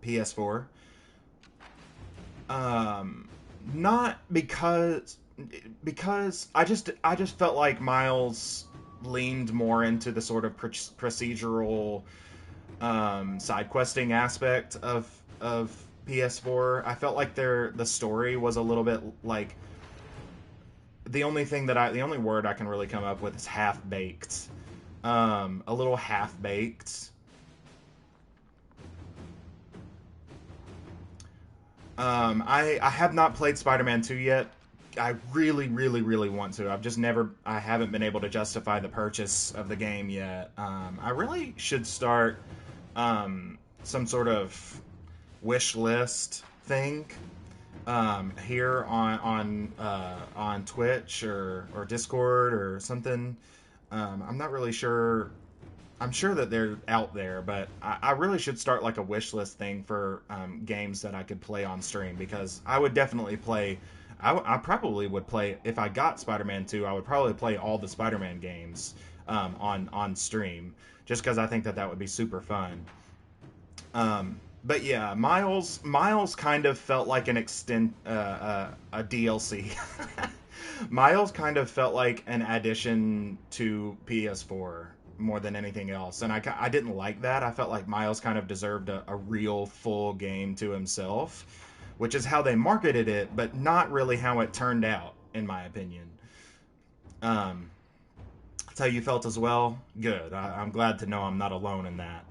PS4. Not because I just felt like Miles leaned more into the sort of procedural side questing aspect of PS4. I felt like the story was a little bit like the only word I can really come up with is half baked. A little half baked. I have not played Spider-Man 2 yet. I really, really, really want to. I haven't been able to justify the purchase of the game yet. I really should start some sort of wish list thing here on Twitch or Discord or something. I'm not really sure. I'm sure that they're out there, but I really should start like a wish list thing for games that I could play on stream, because I would definitely play. I probably would play, if I got Spider-Man 2, I would probably play all the Spider-Man games on stream, just because I think that would be super fun. But yeah, Miles kind of felt like a DLC. Miles kind of felt like an addition to PS4 more than anything else, and I didn't like that. I felt like Miles kind of deserved a real full game to himself, which is how they marketed it, but not really how it turned out, in my opinion. That's how you felt as well? Good. I'm glad to know I'm not alone in that.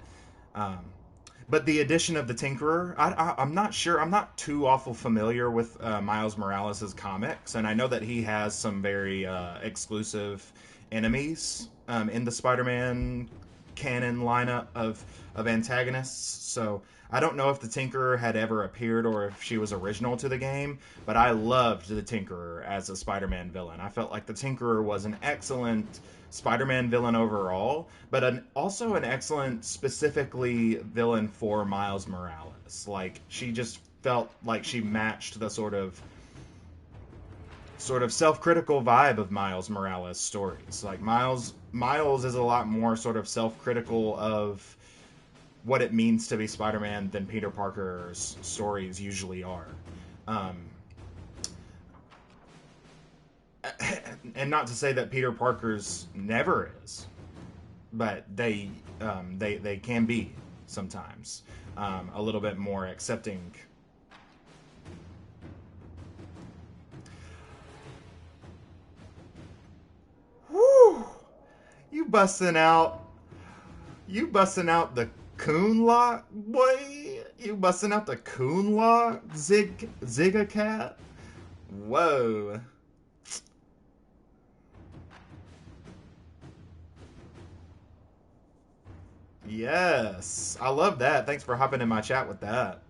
But the addition of the Tinkerer, I'm not sure. I'm not too awful familiar with Miles Morales' comics, and I know that he has some very exclusive enemies in the Spider-Man canon lineup of antagonists. So I don't know if the Tinkerer had ever appeared or if she was original to the game, but I loved the Tinkerer as a Spider-Man villain. I felt like the Tinkerer was an excellent Spider-Man villain overall, but also an excellent specifically villain for Miles Morales. Like, she just felt like she matched the sort of self-critical vibe of Miles Morales stories. Like, Miles is a lot more sort of self-critical of what it means to be Spider-Man than Peter Parker's stories usually are. And not to say that Peter Parker's never is, but they can be sometimes a little bit more accepting. Woo! You busting out the coon lock, boy. You busting out the coon lock, Zigacat. Whoa. Yes, I love that. Thanks for hopping in my chat with that.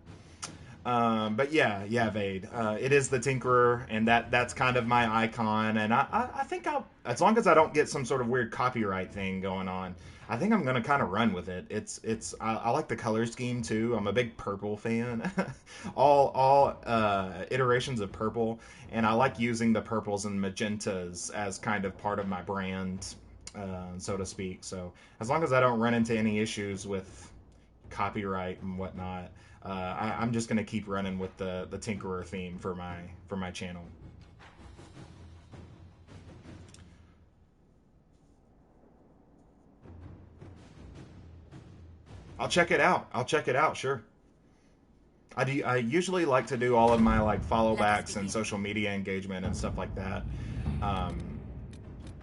But yeah, Vade. It is the Tinkerer, and that's kind of my icon. And I think as long as I don't get some sort of weird copyright thing going on, I think I'm gonna kind of run with it. I like the color scheme too. I'm a big purple fan. all iterations of purple, and I like using the purples and magentas as kind of part of my brand, so to speak. So as long as I don't run into any issues with copyright and whatnot. I'm just gonna keep running with the Tinkerer theme for my channel. I'll check it out. I'll check it out. Sure. I usually like to do all of my like follow backs and social media engagement and stuff like that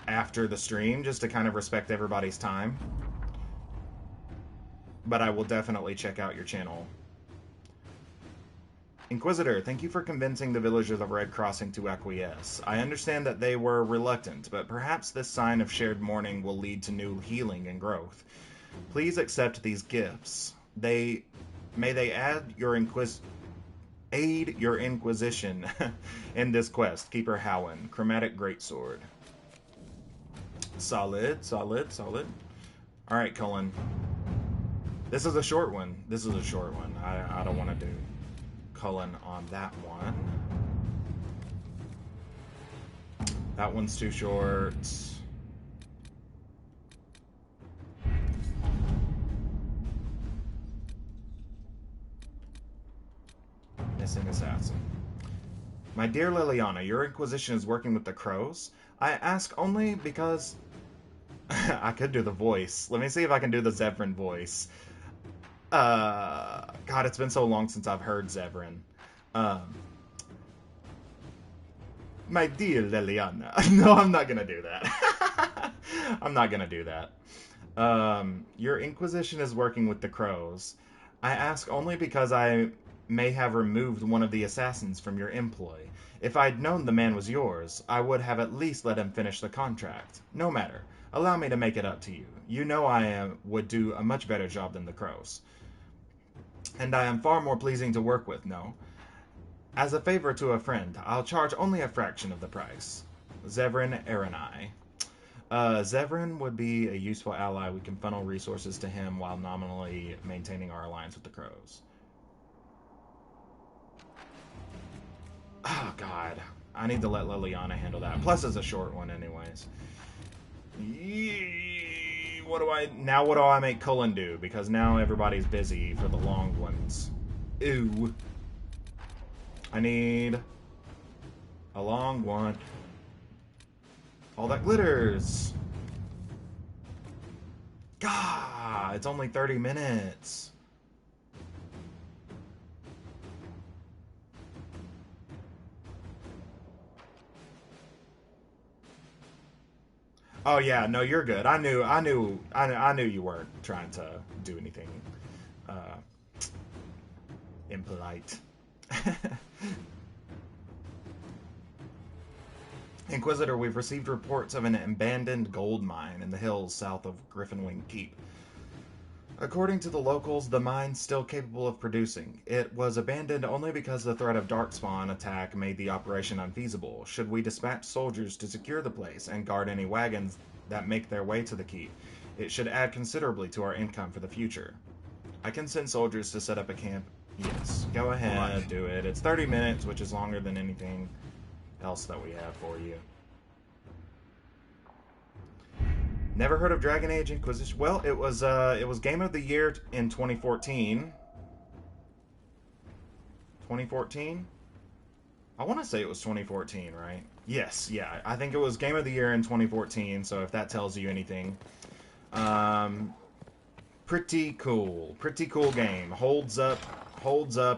after the stream, just to kind of respect everybody's time. But I will definitely check out your channel. Inquisitor, thank you for convincing the villagers of Red Crossing to acquiesce. I understand that they were reluctant, but perhaps this sign of shared mourning will lead to new healing and growth. Please accept these gifts. May they aid your Inquisition in this quest. Keeper Howen, Chromatic Greatsword. Solid, solid, solid. All right, Cullen. This is a short one. This is a short one. I don't want to do Cullen on that one. That one's too short. Missing assassin. My dear Liliana, your Inquisition is working with the crows. I ask only because I could do the voice. Let me see if I can do the Zevran voice. God, it's been so long since I've heard Zevran. My dear Liliana. No, I'm not gonna do that. I'm not gonna do that. Your Inquisition is working with the crows. I ask only because I may have removed one of the assassins from your employ. If I'd known the man was yours, I would have at least let him finish the contract. No matter. Allow me to make it up to you. You know I would do a much better job than the crows. And I am far more pleasing to work with, no? As a favor to a friend, I'll charge only a fraction of the price. Zevran Aranai. Zevran would be a useful ally. We can funnel resources to him while nominally maintaining our alliance with the crows. Oh, God. I need to let Liliana handle that. Plus, it's a short one anyways. What do I make Cullen do? Because now everybody's busy for the long ones. Ooh. I need a long one. All that glitters. God, it's only 30 minutes. Oh yeah, no, you're good. I knew you weren't trying to do anything impolite. Inquisitor, we've received reports of an abandoned gold mine in the hills south of Griffinwing Keep. According to the locals, the mine's still capable of producing. It was abandoned only because the threat of Darkspawn attack made the operation unfeasible. Should we dispatch soldiers to secure the place and guard any wagons that make their way to the keep? It should add considerably to our income for the future. I can send soldiers to set up a camp. Yes, go ahead, do it. It's 30 minutes, which is longer than anything else that we have for you. Never heard of Dragon Age Inquisition. Well, it was Game of the Year in 2014. 2014? I want to say it was 2014, right? Yes, yeah. I think it was Game of the Year in 2014, so if that tells you anything. Pretty cool. Pretty cool game. Holds up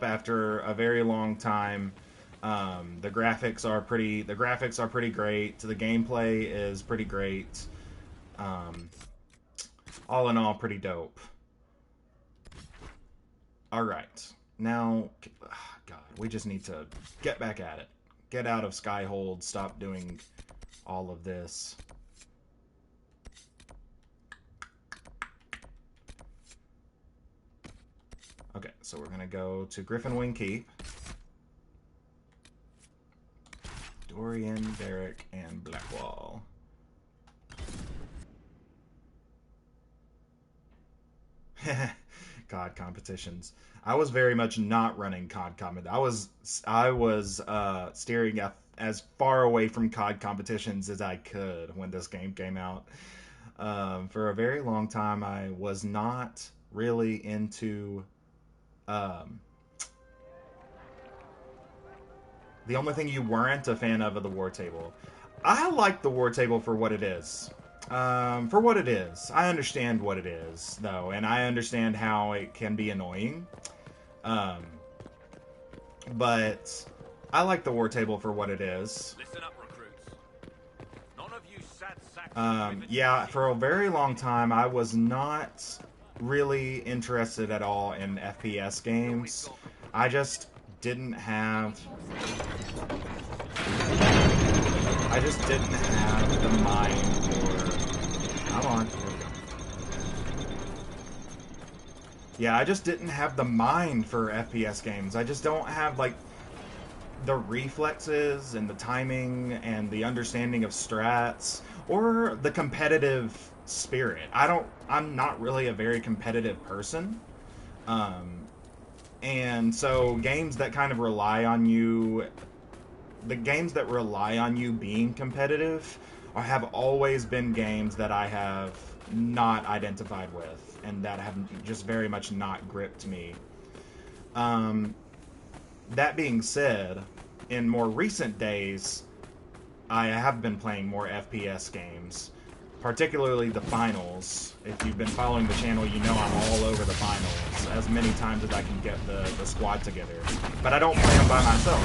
after a very long time. The graphics are pretty great. The gameplay is pretty great. All in all, pretty dope. Alright. Now, God, we just need to get back at it. Get out of Skyhold. Stop doing all of this. Okay, so we're going to go to Griffinwing Keep. Dorian, Barrack, and Blackwall. COD competitions. I was very much not running COD competitions. I was steering as far away from COD competitions as I could when this game came out. For a very long time, I was not really into the only thing you weren't a fan of the war table. I like the war table for what it is. For what it is. I understand what it is, though, and I understand how it can be annoying. But I like the war table for what it is. Listen up, recruits. None of you Yeah, for a very long time, I was not really interested at all in FPS games. I just didn't have... the mind for... Come on. There we go. Yeah, I just didn't have the mind for FPS games. I just don't have, like, the reflexes and the timing and the understanding of strats or the competitive spirit. I'm not really a very competitive person. And so games that kind of rely on you, the games that rely on you being competitive have always been games that I have not identified with and that have just very much not gripped me. That being said, in more recent days, I have been playing more FPS games, particularly the finals. If you've been following the channel, you know I'm all over the finals, as many times as I can get the squad together. But I don't play them by myself,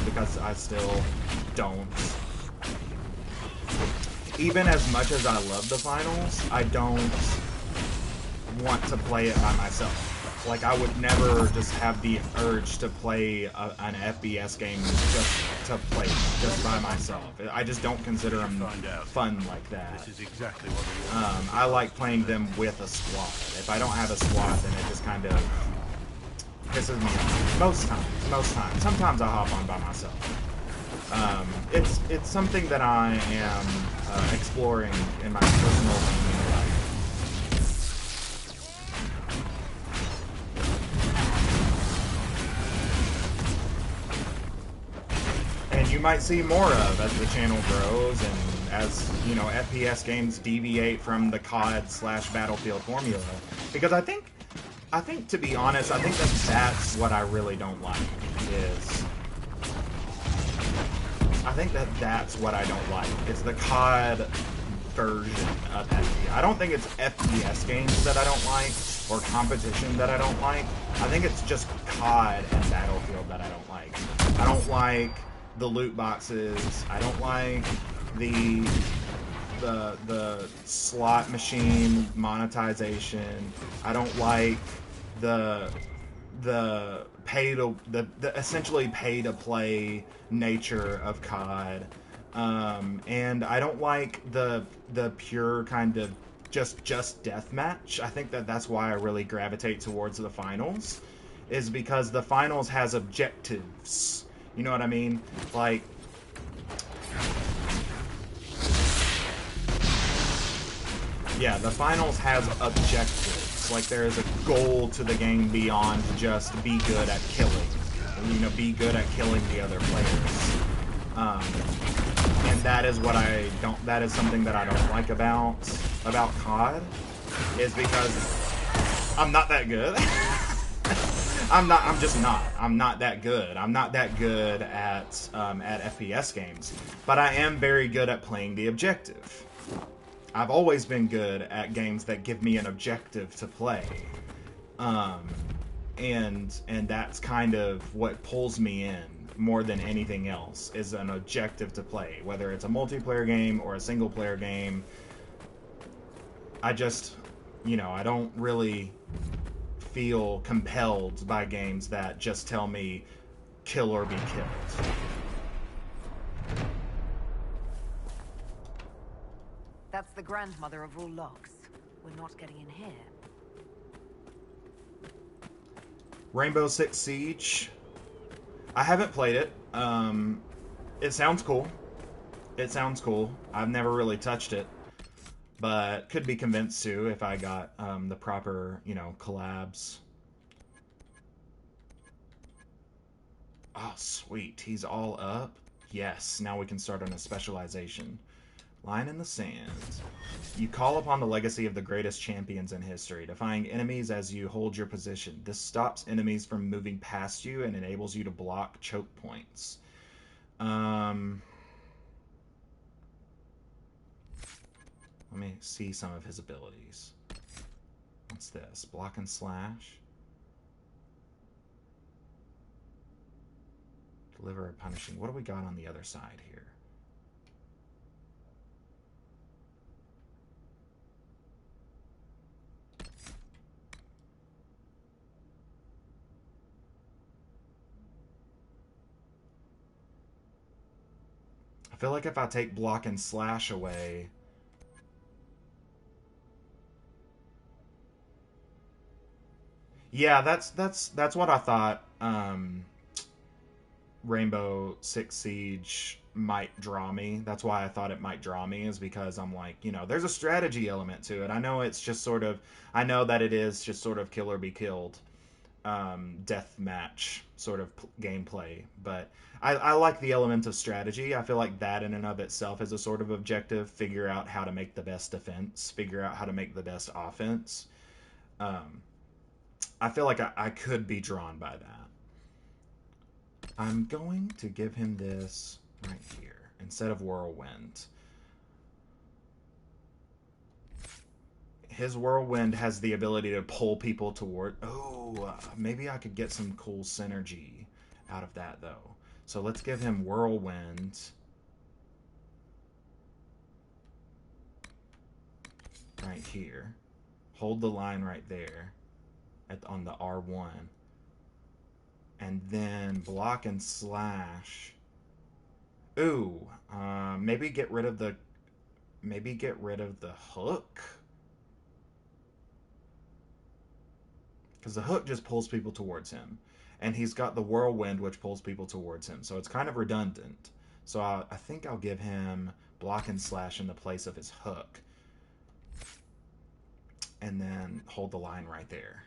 because I still don't. Even as much as I love the finals, I don't want to play it by myself. Like, I would never just have the urge to play an FPS game just to play just by myself. I just don't consider them fun like that. This is exactly what I like playing them with a squad. If I don't have a squad, then it just kind of pisses me off. Most times. Sometimes I hop on by myself. It's something that I am exploring in my personal gaming life. And you might see more of as the channel grows and as, you know, FPS games deviate from the COD/Battlefield formula. Because I think, to be honest, I think that's what I really don't like, is... I think that's what I don't like. It's the COD version of FPS. I don't think it's FPS games that I don't like, or competition that I don't like. I think it's just COD and Battlefield that I don't like. I don't like the loot boxes. I don't like the slot machine monetization. I don't like the essentially pay to play nature of COD, and I don't like the pure kind of just deathmatch. I think that's why I really gravitate towards the finals, is because the finals has objectives. You know what I mean? Like, yeah, the finals has objectives. Like, there is a goal to the game beyond just be good at killing. You know, be good at killing the other players. And that is what that is something that I don't like about COD, is because I'm not that good. I'm just not. I'm not that good. I'm not that good at FPS games. But I am very good at playing the objective. I've always been good at games that give me an objective to play. And that's kind of what pulls me in more than anything else, is an objective to play. Whether it's a multiplayer game or a single player game, I just, you know, I don't really feel compelled by games that just tell me kill or be killed. That's the grandmother of all locks. We're not getting in here. Rainbow Six Siege. I haven't played it. It sounds cool. It sounds cool. I've never really touched it, but could be convinced to if I got the proper, you know, collabs. Oh, sweet. He's all up. Yes. Now we can start on a specialization. Line in the sand. You call upon the legacy of the greatest champions in history, defying enemies as you hold your position. This stops enemies from moving past you and enables you to block choke points. Let me see some of his abilities. What's this? Block and slash. Deliver a punishing. What do we got on the other side here? I feel like if I take block and slash away, yeah, that's what I thought. Rainbow Six Siege might draw me. That's why I thought it might draw me, is because I'm like, you know, there's a strategy element to it. I know it's just sort of, I know that it is just sort of kill or be killed, death match sort of gameplay, but I like the element of strategy. I feel like that in and of itself is a sort of objective. Figure out how to make the best defense, figure out how to make the best offense. I feel like I could be drawn by that. I'm going to give him this right here instead of Whirlwind. His Whirlwind has the ability to pull people toward... Oh, maybe I could get some cool synergy out of that, though. So let's give him Whirlwind. Right here. Hold the line right there on the R1. And then block and slash. Ooh, maybe get rid of the hook. Because the hook just pulls people towards him. And he's got the whirlwind, which pulls people towards him. So it's kind of redundant. So I think I'll give him block and slash in the place of his hook. And then hold the line right there.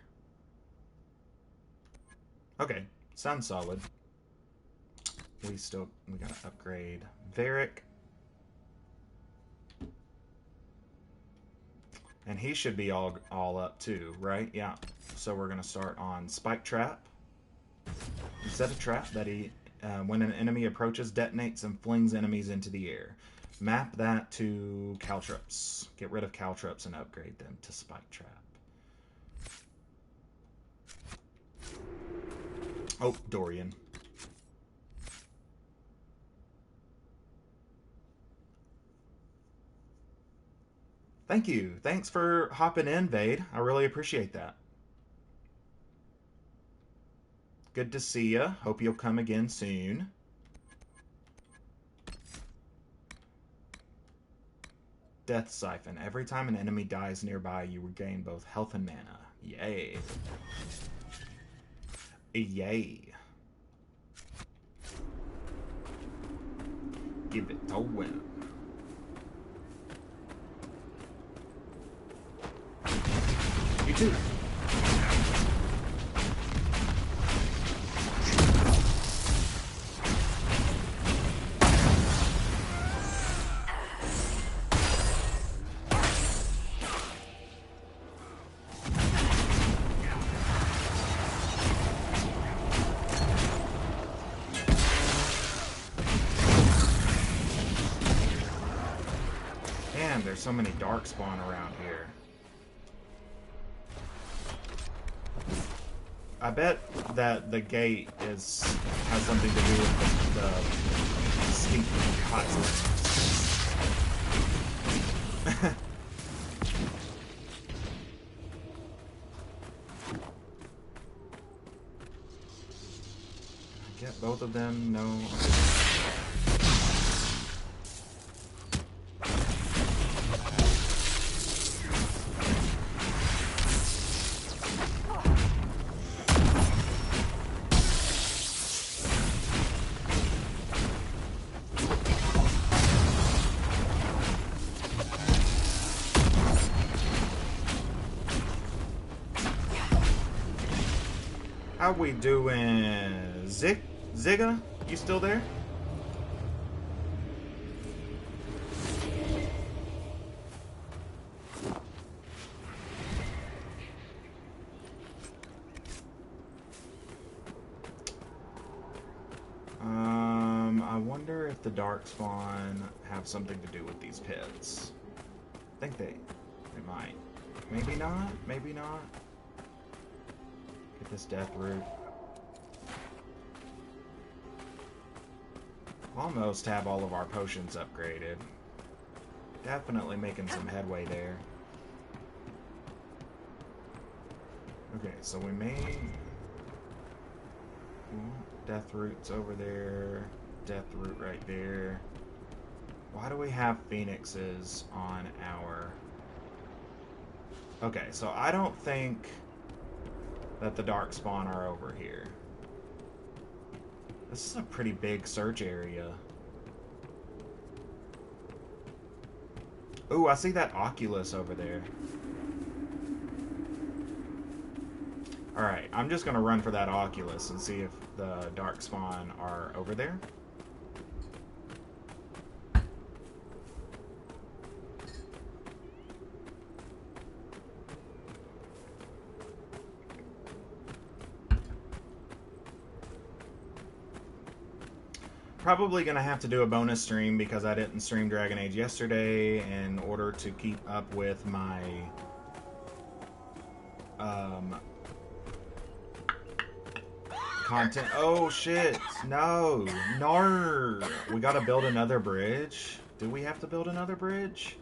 Okay, sounds solid. We gotta upgrade Varric. And he should be all up too, right? Yeah. So we're gonna start on Spike Trap. Set a trap that when an enemy approaches, detonates and flings enemies into the air. Map that to Caltrops. Get rid of Caltrops and upgrade them to Spike Trap. Oh, Dorian. Thank you. Thanks for hopping in, Vade. I really appreciate that. Good to see you. Hope you'll come again soon. Death Siphon. Every time an enemy dies nearby, you regain both health and mana. Yay. Yay. Give it a win. You too. Man, there's so many darkspawn around here. I bet that the gate has something to do with the stinky hot Get both of them? No. How we doing? Zigga? You still there? if the Darkspawn have something to do with these pits. I think they might. Maybe not. Maybe not. Get this death root. Almost have all of our potions upgraded. Definitely making some headway there. Okay, so we made death roots over there, death root right there. Why do we have phoenixes on our... Okay, so I don't think that the Darkspawn are over here. This is a pretty big search area. Ooh, I see that Oculus over there. Alright, I'm just going to run for that Oculus and see if the Darkspawn are over there. Probably going to have to do a bonus stream because I didn't stream Dragon Age yesterday in order to keep up with my content. Oh shit, no, we gotta build another bridge. Do we have to build another bridge?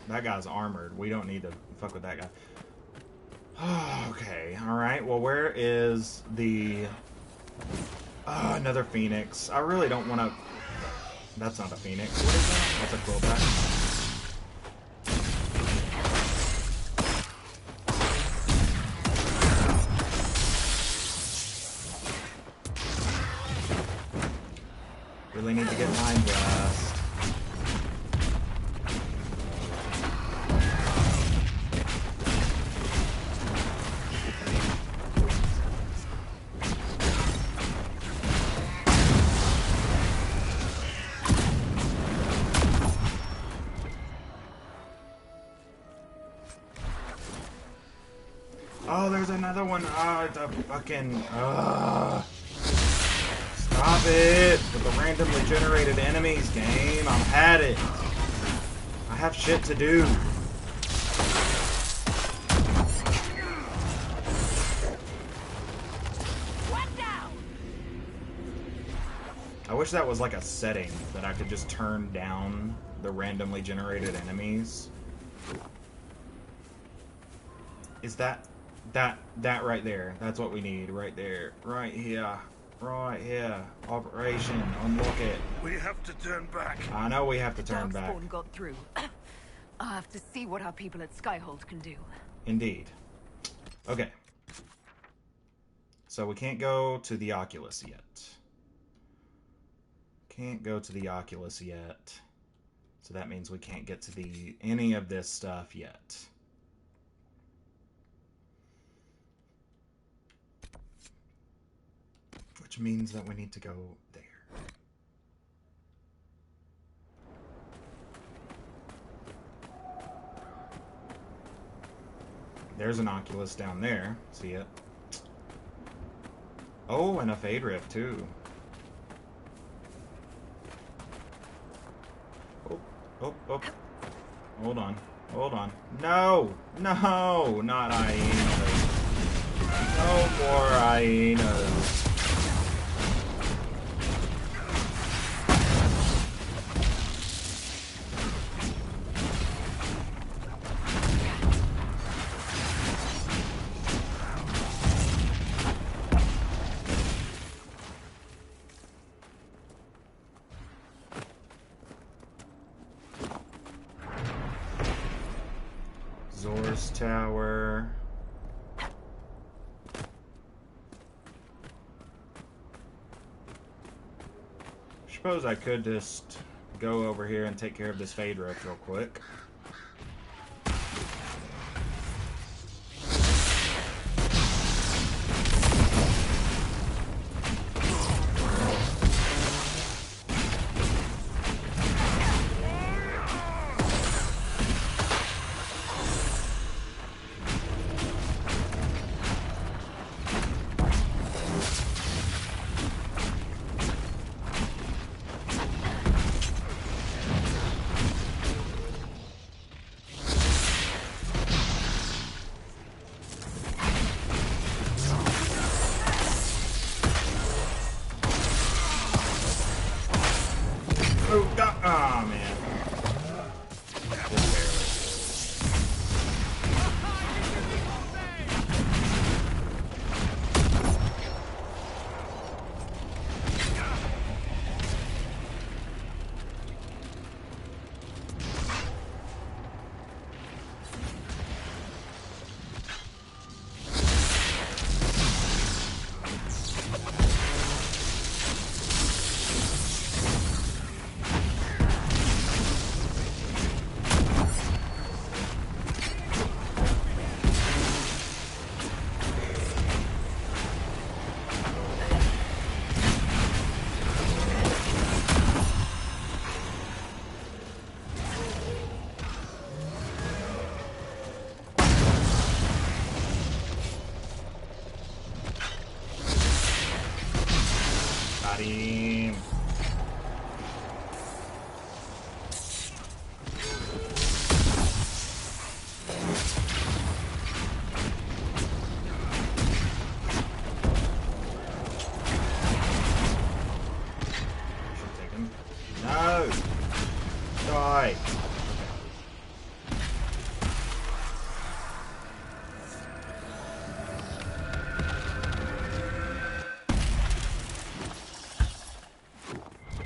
That guy's armored. We don't need to fuck with that guy. Okay, alright. Well, where is the... another phoenix. I really don't want to... That's not a phoenix. What is that? That's a quillback. Really need to get Mind Blast. Oh, there's another one. Oh, the fucking... Stop it with the randomly generated enemies, game. I've had it. I have shit to do. I wish that was like a setting that I could just turn down the randomly generated enemies. Is that right there? That's what we need right there. Right here. Right here. Operation. Unlock it. We have to turn back. I know we have to turn back. Darkspawn got through. I'll have to see what our people at Skyhold can do. Indeed. Okay. So we can't go to the Oculus yet. Can't go to the Oculus yet. So that means we can't get to any of this stuff yet. Which means that we need to go there. There's an Oculus down there. See it? Oh, and a Fade Rift too. Oh. Hold on. No! No! Not hyenas. No more hyenas. Tower. I suppose I could just go over here and take care of this Fade Rift real quick. fight.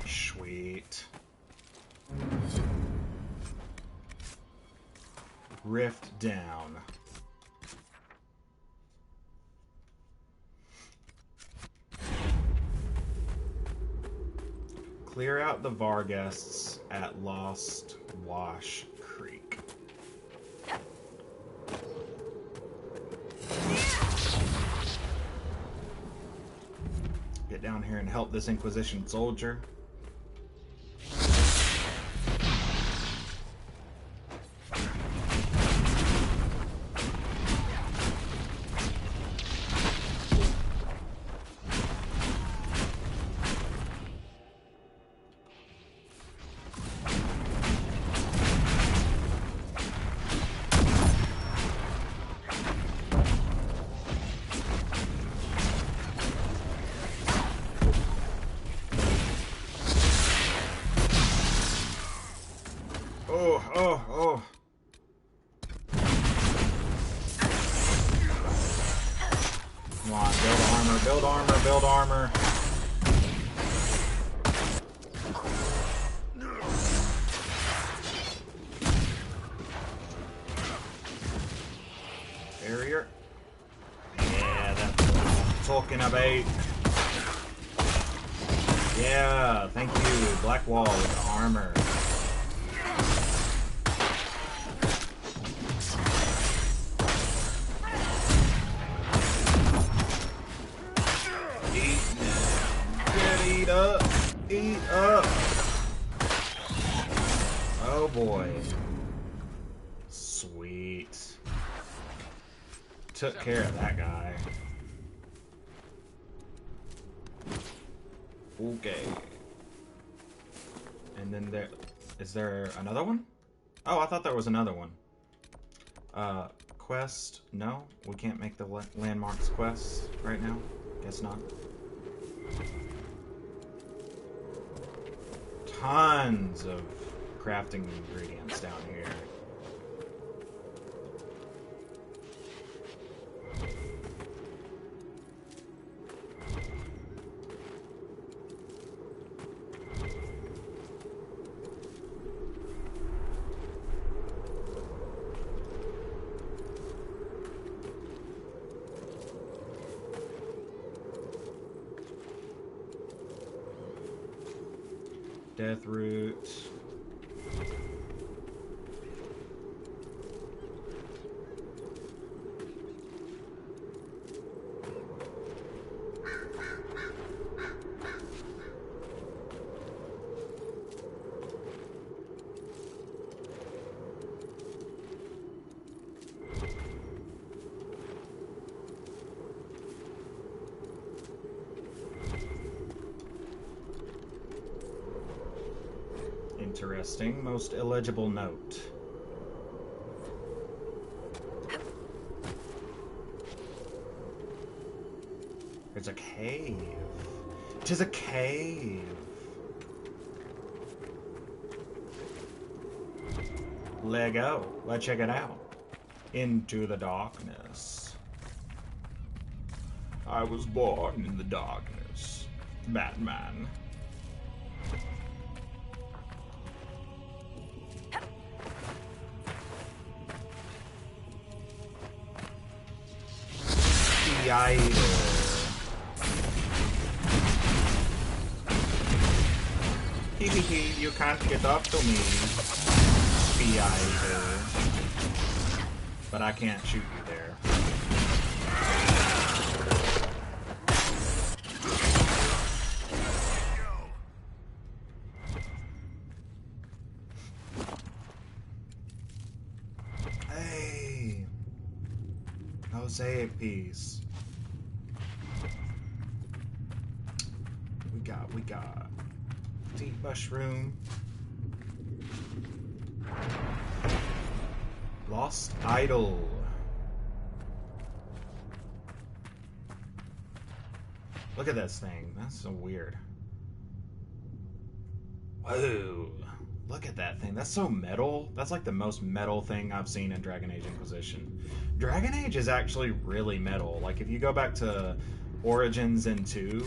Sweet. Rift down. Clear out the Varguests at Lost Wash Creek. Get down here and help this Inquisition soldier. Oh. Come on, build armor, build armor, build armor. Barrier. Yeah, that's what I'm talking about. Yeah, thank you. Black wall with the armor. Eat up. Eat up. Oh boy. Sweet. Took care of that guy. Okay. And then is there another one? Oh, I thought there was another one. Quest? No, we can't make the landmarks quests right now. Guess not. Tons of crafting ingredients down here. Death root. Interesting. Most illegible note. There's a cave. 'Tis a cave. Lego. Let's check it out. Into the darkness. I was born in the darkness. Batman. You can't get up to me, Spider. But I can't shoot you there. Hey, mosaic piece. We got deep mushroom. Lost idol. Look at this thing. That's so weird. Whoa. Look at that thing. That's so metal. That's like the most metal thing I've seen in Dragon Age Inquisition. Dragon Age is actually really metal. Like, if you go back to Origins and 2,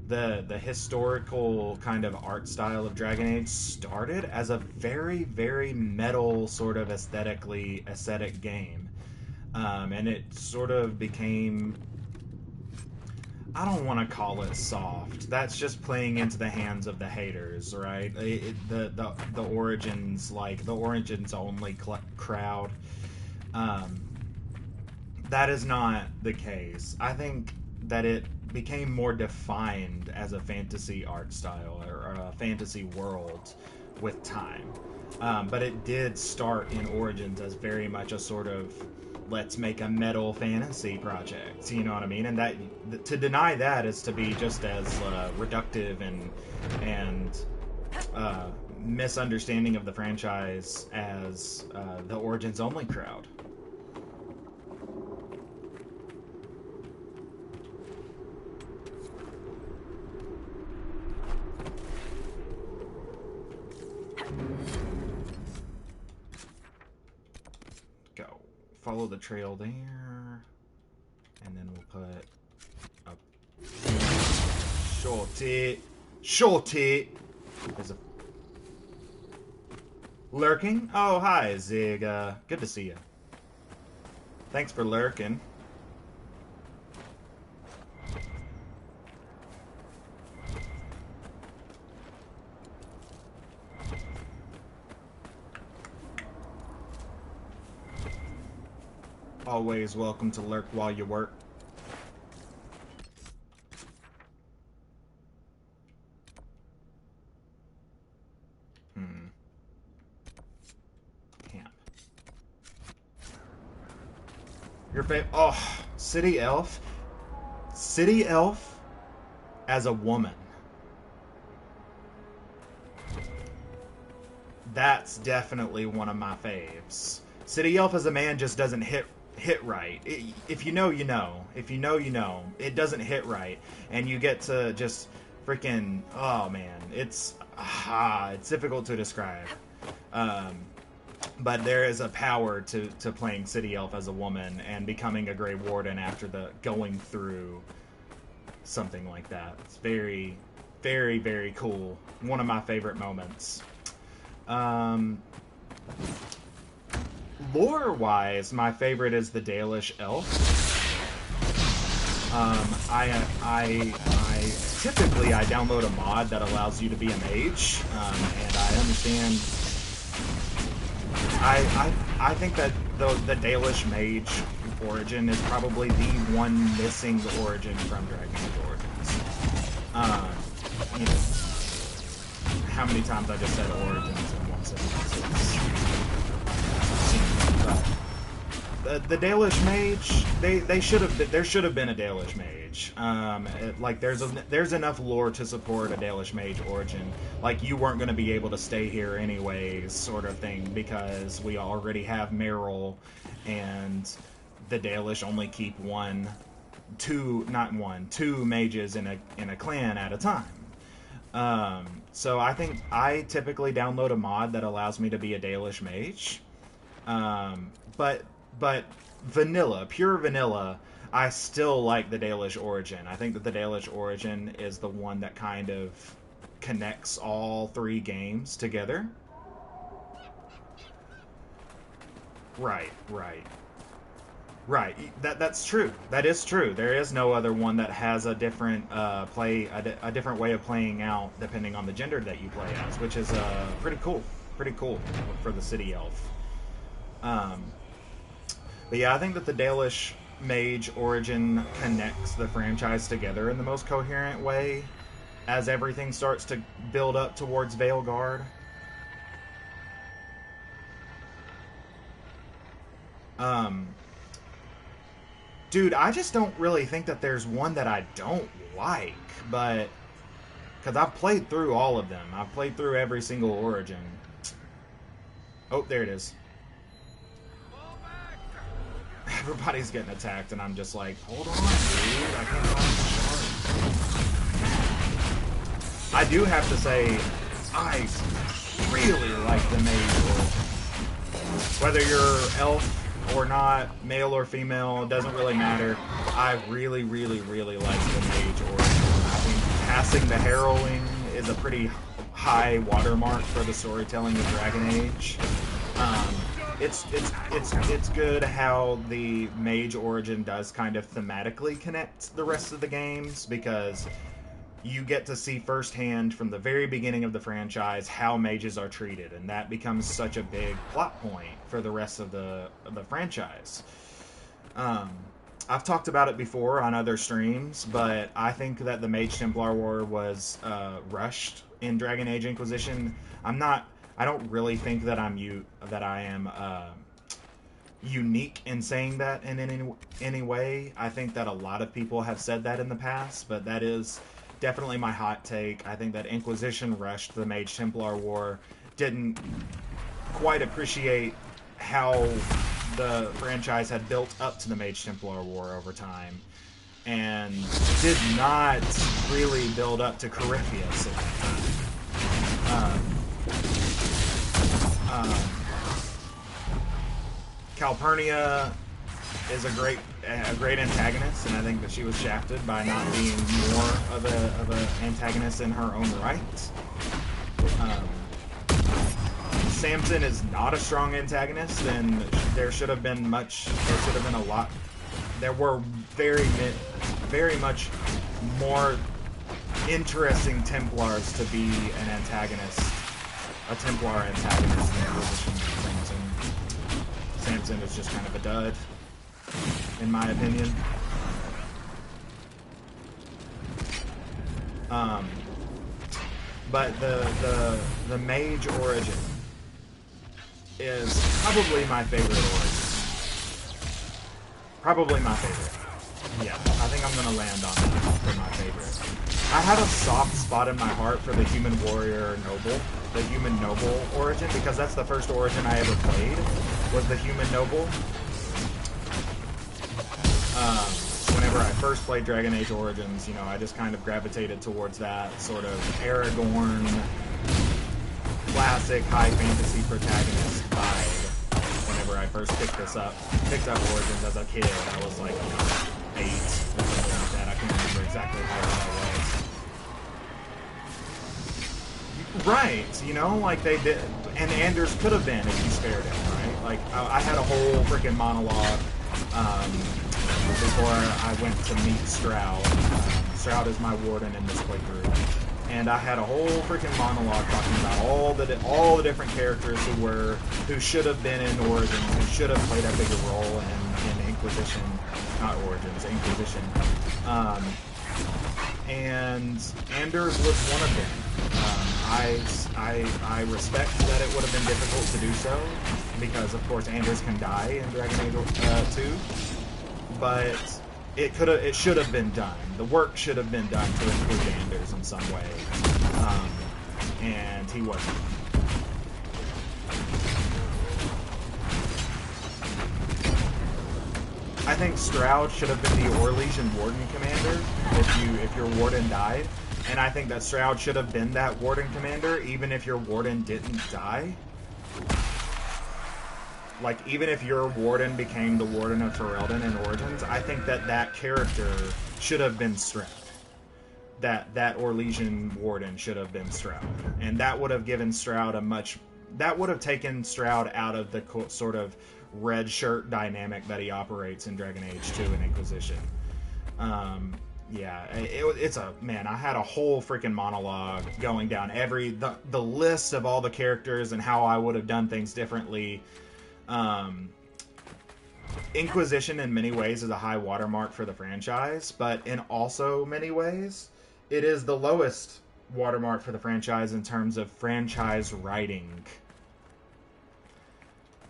the historical kind of art style of Dragon Age started as a very, very metal sort of aesthetic game. And it sort of became... I don't want to call it soft. That's just playing into the hands of the haters, right? The Origins, like the Origins only crowd. That is not the case. I think that it became more defined as a fantasy art style or a fantasy world with time. But it did start in Origins as very much a sort of, let's make a metal fantasy project, you know what I mean? And that to deny that is to be just as reductive and misunderstanding of the franchise as the Origins only crowd. Follow the trail there, and then we'll put a shorty. There's a lurking. Oh, hi, Zig. Good to see you. Thanks for lurking. Always welcome to lurk while you work. Camp. Your favorite? Oh, City Elf. City Elf as a woman. That's definitely one of my faves. City Elf as a man just doesn't hit right. If you know, you know. If you know, you know. It doesn't hit right, and you get to just freaking. Oh man, it's difficult to describe. But there is a power to playing City Elf as a woman and becoming a Grey Warden after going through something like that. It's very, very, very cool. One of my favorite moments. Lore-wise, my favorite is the Dalish Elf. Typically I download a mod that allows you to be a mage, and I understand. I think that the Dalish mage origin is probably the one missing origin from Dragon Age Origins. You know, how many times I just said origins in one sentence? The Dalish mage, there should have been a Dalish mage. Like there's enough lore to support a Dalish mage origin. Like you weren't going to be able to stay here anyways, sort of thing, because we already have Meryl, and the Dalish only keep two mages in a clan at a time. So I think I typically download a mod that allows me to be a Dalish mage. But pure vanilla, I still like the Dalish origin. I think that the Dalish origin is the one that kind of connects all three games together. Right. That's true. That is true. There is no other one that has a different a different way of playing out depending on the gender that you play as, which is pretty cool. Pretty cool for the City Elf. But yeah, I think that the Dalish mage origin connects the franchise together in the most coherent way as everything starts to build up towards Veilguard. Dude, I just don't really think that there's one that I don't like, but because I've played through all of them. I've played through every single origin. Oh, there it is. Everybody's getting attacked, and I'm just like, hold on, dude. I can't find the shard. I do have to say, really like the mage origin. Whether you're elf or not, male or female, doesn't really matter. I really, really, really like the mage origin. I think passing the harrowing is a pretty high watermark for the storytelling of Dragon Age. It's good how the mage origin does kind of thematically connect the rest of the games, because you get to see firsthand from the very beginning of the franchise how mages are treated, and that becomes such a big plot point for the rest of the franchise. I've talked about it before on other streams, but I think that the Mage Templar War was rushed in Dragon Age Inquisition. I don't really think that I am unique in saying that in any way. I think that a lot of people have said that in the past, but that is definitely my hot take. I think that Inquisition rushed the Mage Templar War, didn't quite appreciate how the franchise had built up to the Mage Templar War over time, and did not really build up to Corypheus at that time. Calpurnia is a great antagonist, and I think that she was shafted by not being more of an antagonist in her own right. Samson is not a strong antagonist, and there should have been a lot. There were very much more interesting Templars to be an antagonist, a Templar antagonist in Inquisition than Samson. Samson is just kind of a dud, in my opinion. But the mage origin is probably my favorite origin. Probably my favorite. Yeah, I think I'm gonna land on that for my favorite. I have a soft spot in my heart for the human warrior noble, the human noble origin, because that's the first origin I ever played, was the human noble. Whenever I first played Dragon Age Origins, I just kind of gravitated towards that sort of Aragorn, classic high fantasy protagonist vibe. Whenever I first picked up Origins as a kid, I was like, 8 or something like that. I can't remember exactly how old I was. Right, like they did, and Anders could have been if you spared him, right? Like, I had a whole freaking monologue before I went to meet Stroud. Stroud is my warden in this playthrough, and I had a whole freaking monologue talking about all the different characters who should have been in Origins, who should have played a bigger role in Inquisition, not Origins, Inquisition. And Anders was one of them. I respect that it would have been difficult to do so, because of course Anders can die in Dragon Age 2, but it should have been done. The work should have been done to include Anders in some way, and he wasn't. I think Stroud should have been the Orlesian Warden Commander if your Warden died. And I think that Stroud should have been that Warden Commander even if your Warden didn't die. Like, even if your Warden became the Warden of Ferelden in Origins, I think that character should have been Stroud. That Orlesian Warden should have been Stroud. And that would have given Stroud that would have taken Stroud out of the sort of red shirt dynamic that he operates in Dragon Age 2 and Inquisition. Yeah, I had a whole freaking monologue going down the list of all the characters and how I would have done things differently. Inquisition in many ways is a high watermark for the franchise, but in also many ways, it is the lowest watermark for the franchise in terms of franchise writing.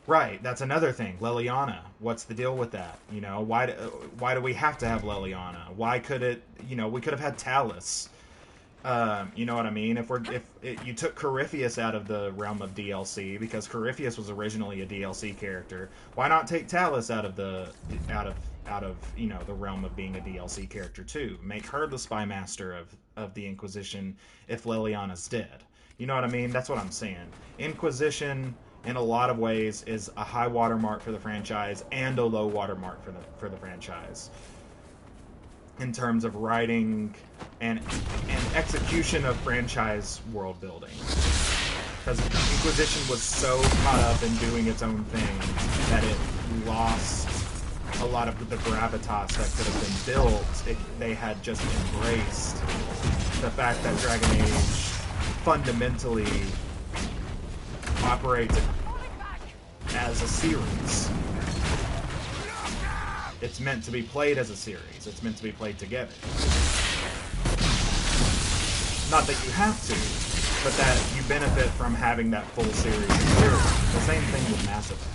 Right, that's another thing. Leliana, what's the deal with that? Why do we have to have Leliana? Why could it? We could have had Talus. You know what I mean? If you took Corypheus out of the realm of DLC, because Corypheus was originally a DLC character, why not take Talus out of the realm of being a DLC character too? Make her the spy master of the Inquisition if Leliana's dead. You know what I mean? That's what I'm saying. Inquisition, in a lot of ways, is a high watermark for the franchise and a low watermark for the franchise in terms of writing and execution of franchise world building. Because Inquisition was so caught up in doing its own thing that it lost a lot of the gravitas that could have been built if they had just embraced the fact that Dragon Age fundamentally operates as a series. It's meant to be played as a series. It's meant to be played together. Not that you have to, but that you benefit from having that full series experience. The same thing with Mass Effect.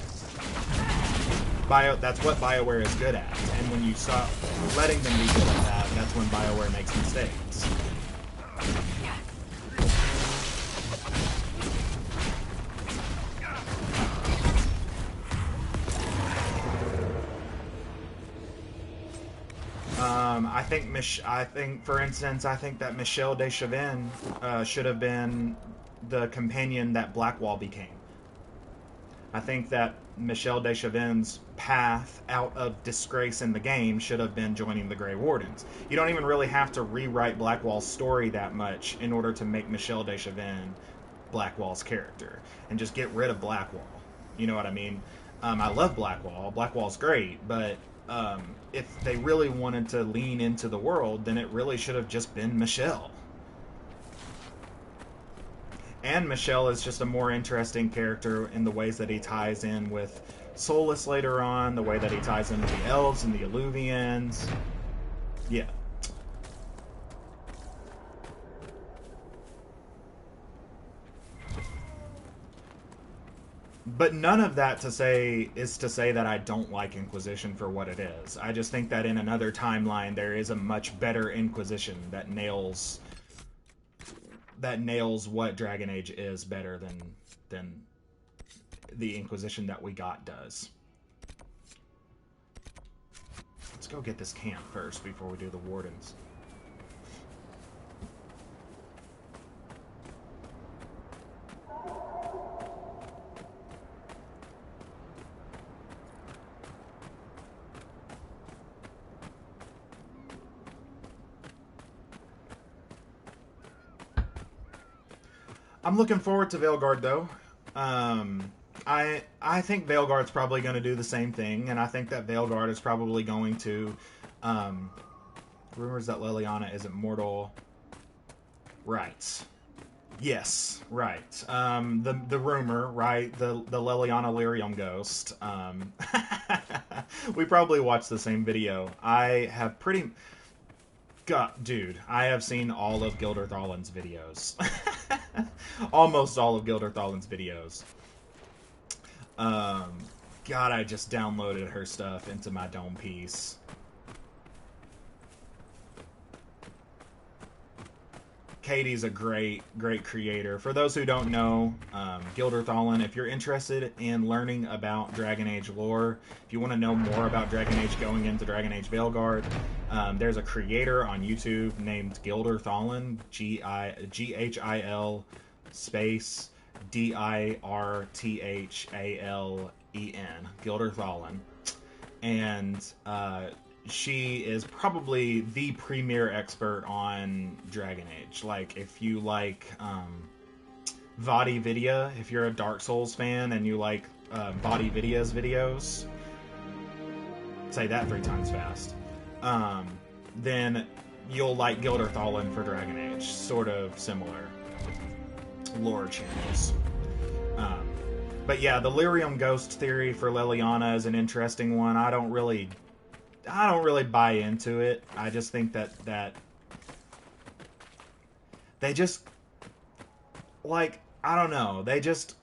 That's what BioWare is good at, and when you stop letting them be good at that, that's when BioWare makes mistakes. For instance, I think that Michelle de Chavannes should have been the companion that Blackwall became. I think that Michelle de Chavannes' path out of disgrace in the game should have been joining the Grey Wardens. You don't even really have to rewrite Blackwall's story that much in order to make Michelle de Chavannes Blackwall's character, and just get rid of Blackwall. You know what I mean? I love Blackwall. Blackwall's great, but if they really wanted to lean into the world, then it really should have just been Michelle. And Michelle is just a more interesting character in the ways that he ties in with Solus later on, the way that he ties in with the elves and the Illuvians. Yeah. But none of that is to say that I don't like Inquisition for what it is. I just think that in another timeline there is a much better Inquisition that nails what Dragon Age is better than the Inquisition that we got does. Let's go get this camp first before we do the Wardens. I'm looking forward to Veilguard, though. I think Veilguard's probably going to do the same thing, and I think that Veilguard is probably going to... rumors that Leliana isn't mortal. Right. Yes, right. The rumor, right? The Leliana Lyrium ghost. We probably watched the same video. I have pretty... God, dude, I have seen all of Gilder Thalin's videos. Almost all of Gilder Thalin's videos. God, I just downloaded her stuff into my dome piece. Katie's a great creator. For those who don't know, Gilder Thalin, if you're interested in learning about Dragon Age lore, if you want to know more about Dragon Age going into Dragon Age Veilguard, there's a creator on YouTube named Gilder Thalin, G-H-I-L space D-I-R-T-H-A-L-E-N, Gilder Thalin. And she is probably the premier expert on Dragon Age. Like, if you like Vadi Vidya, if you're a Dark Souls fan and you like Vadi Vidya's videos, say that 3 times fast, then you'll like Gilder Thalin for Dragon Age. Sort of similar lore channels. But yeah, the Lyrium ghost theory for Leliana is an interesting one. I don't really buy into it. I just think that they just, like, I don't know. They just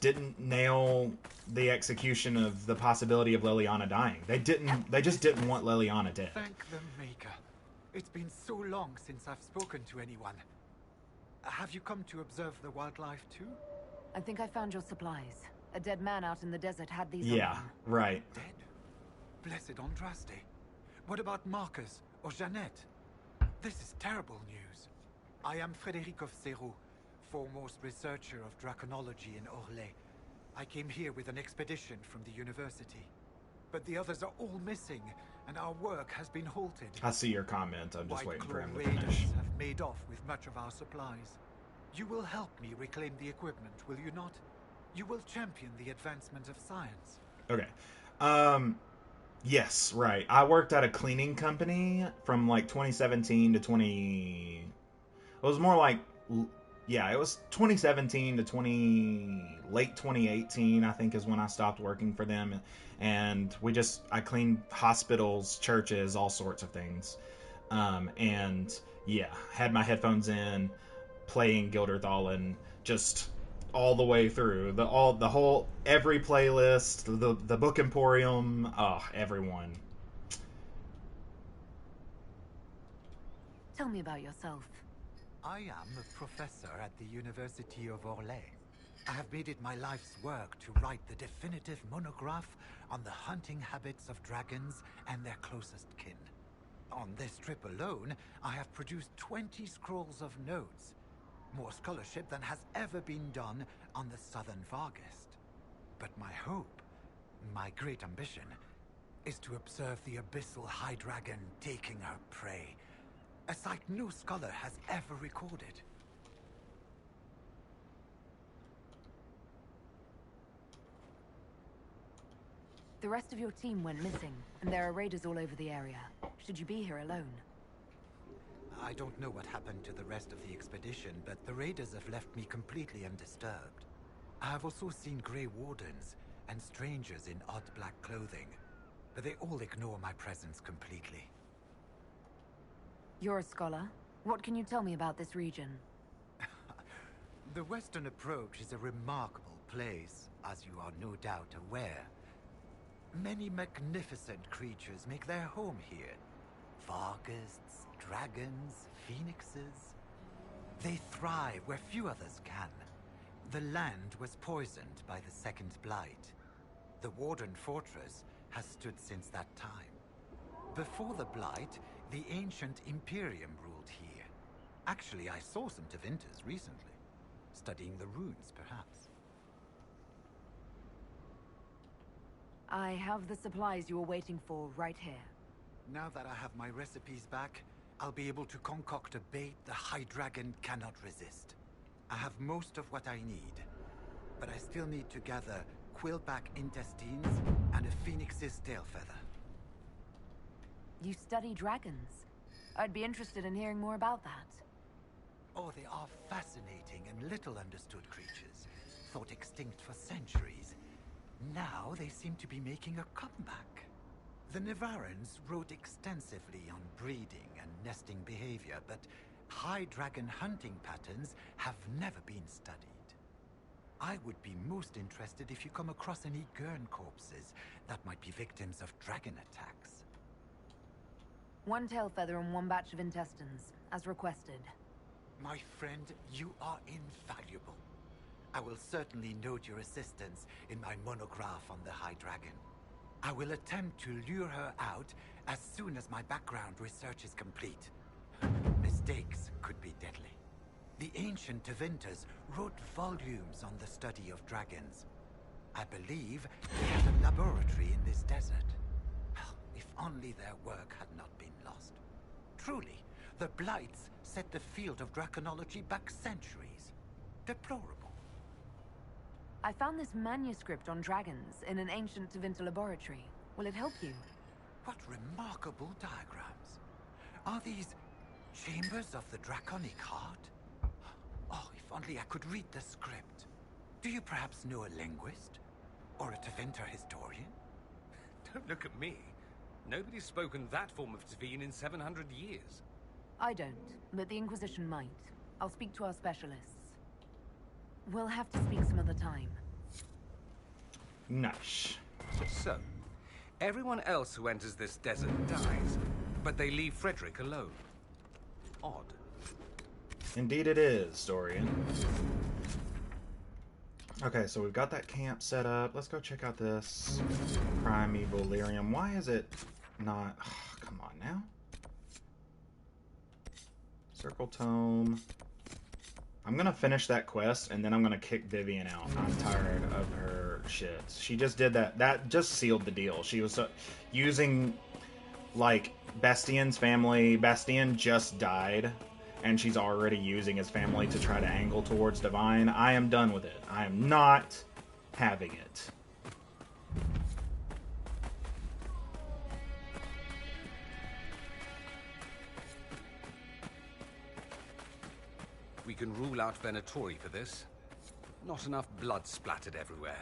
didn't nail the execution of the possibility of Leliana dying. They just didn't want Leliana dead. Thank the Maker. It's been so long since I've spoken to anyone. Have you come to observe the wildlife too? I think I found your supplies. A dead man out in the desert had these. Yeah, right. Dead? Blessed Andraste. What about Marcus or Jeanette? This is terrible news. I am Frédéric of Serrault, foremost researcher of draconology in Orlais. I came here with an expedition from the university. But the others are all missing, and our work has been halted. I see your comment. I'm just waiting for him to White-claw finish. raiders have made off with much of our supplies. You will help me reclaim the equipment, will you not? You will champion the advancement of science. Okay. Yes, right. I worked at a cleaning company from like 2017 to 20... It was more like... Yeah, it was 2017 to late 2018, I think, is when I stopped working for them. And I cleaned hospitals, churches, all sorts of things. And yeah, had my headphones in, playing Gilderthallen, just all the way through every playlist, the Book Emporium, everyone. Tell me about yourself. I am a professor at the University of Orlais. I have made it my life's work to write the definitive monograph on the hunting habits of dragons and their closest kin. On this trip alone, I have produced 20 scrolls of notes, more scholarship than has ever been done on the southern Vargest. But my hope, my great ambition, is to observe the abyssal high dragon taking her prey, a sight no scholar has ever recorded. The rest of your team went missing, and there are raiders all over the area. Should you be here alone? I don't know what happened to the rest of the expedition, but the raiders have left me completely undisturbed. I have also seen Grey Wardens and strangers in odd black clothing, but they all ignore my presence completely. You're a scholar. What can you tell me about this region? The Western Approach is a remarkable place, as you are no doubt aware. Many magnificent creatures make their home here. Vargests, dragons, phoenixes. They thrive where few others can. The land was poisoned by the Second Blight. The Warden Fortress has stood since that time. Before the Blight, the ancient Imperium ruled here. Actually, I saw some Tevinters recently. Studying the runes, perhaps. I have the supplies you were waiting for right here. Now that I have my recipes back, I'll be able to concoct a bait the High Dragon cannot resist. I have most of what I need, but I still need to gather quillback intestines and a phoenix's tail feather. You study dragons. I'd be interested in hearing more about that. Oh, they are fascinating and little understood creatures, thought extinct for centuries. Now they seem to be making a comeback. The Nevarrans wrote extensively on breeding and nesting behavior, but high dragon hunting patterns have never been studied. I would be most interested if you come across any Gurn corpses that might be victims of dragon attacks. 1 tail feather and 1 batch of intestines, as requested. My friend, you are invaluable. I will certainly note your assistance in my monograph on the High Dragon. I will attempt to lure her out as soon as my background research is complete. Mistakes could be deadly. The ancient Tevinters wrote volumes on the study of dragons. I believe they had a laboratory in this desert. If only their work had not been lost. Truly, the Blights set the field of draconology back centuries. Deplorable. I found this manuscript on dragons in an ancient Tevinter laboratory. Will it help you? What remarkable diagrams. Are these chambers of the draconic heart? Oh, if only I could read the script. Do you perhaps know a linguist? Or a Tevinter historian? Don't look at me. Nobody's spoken that form of Tevin in 700 years. I don't, but the Inquisition might. I'll speak to our specialists. We'll have to speak some other time. Nice. So, everyone else who enters this desert dies, but they leave Frederick alone. Odd. Indeed it is, Dorian. Okay, so we've got that camp set up. Let's go check out this primeval lyrium. Why is it not... Oh, come on now. Circle Tome. I'm gonna finish that quest, and then I'm gonna kick Vivienne out. I'm tired of her shit. She just did that. That just sealed the deal. She was using, like, Bastien's family. Bastien just died, and she's already using his family to try to angle towards Divine. I am done with it. I am not having it. We can rule out Venatori for this. Not enough blood splattered everywhere.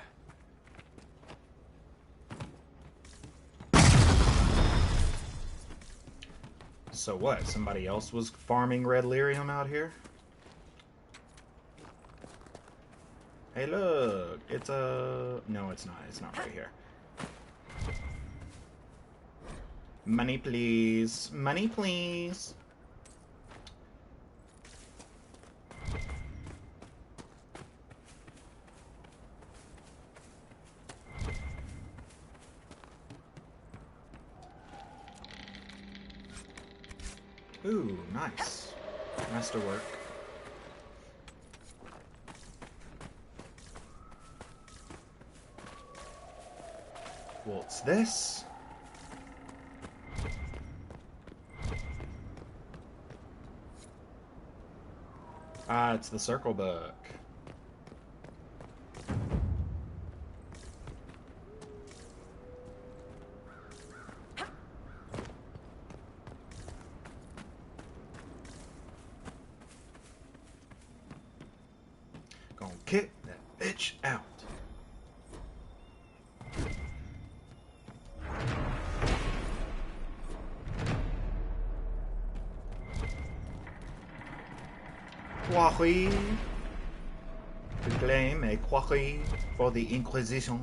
So what? Somebody else was farming red lyrium out here? Hey, look! It's a... No, it's not. It's not right here. Money, please. Money, please. Ooh, nice. Masterwork. What's this? Ah, it's the circle book. Gonna kick that bitch out. Quarry. To claim a quarry for the Inquisition.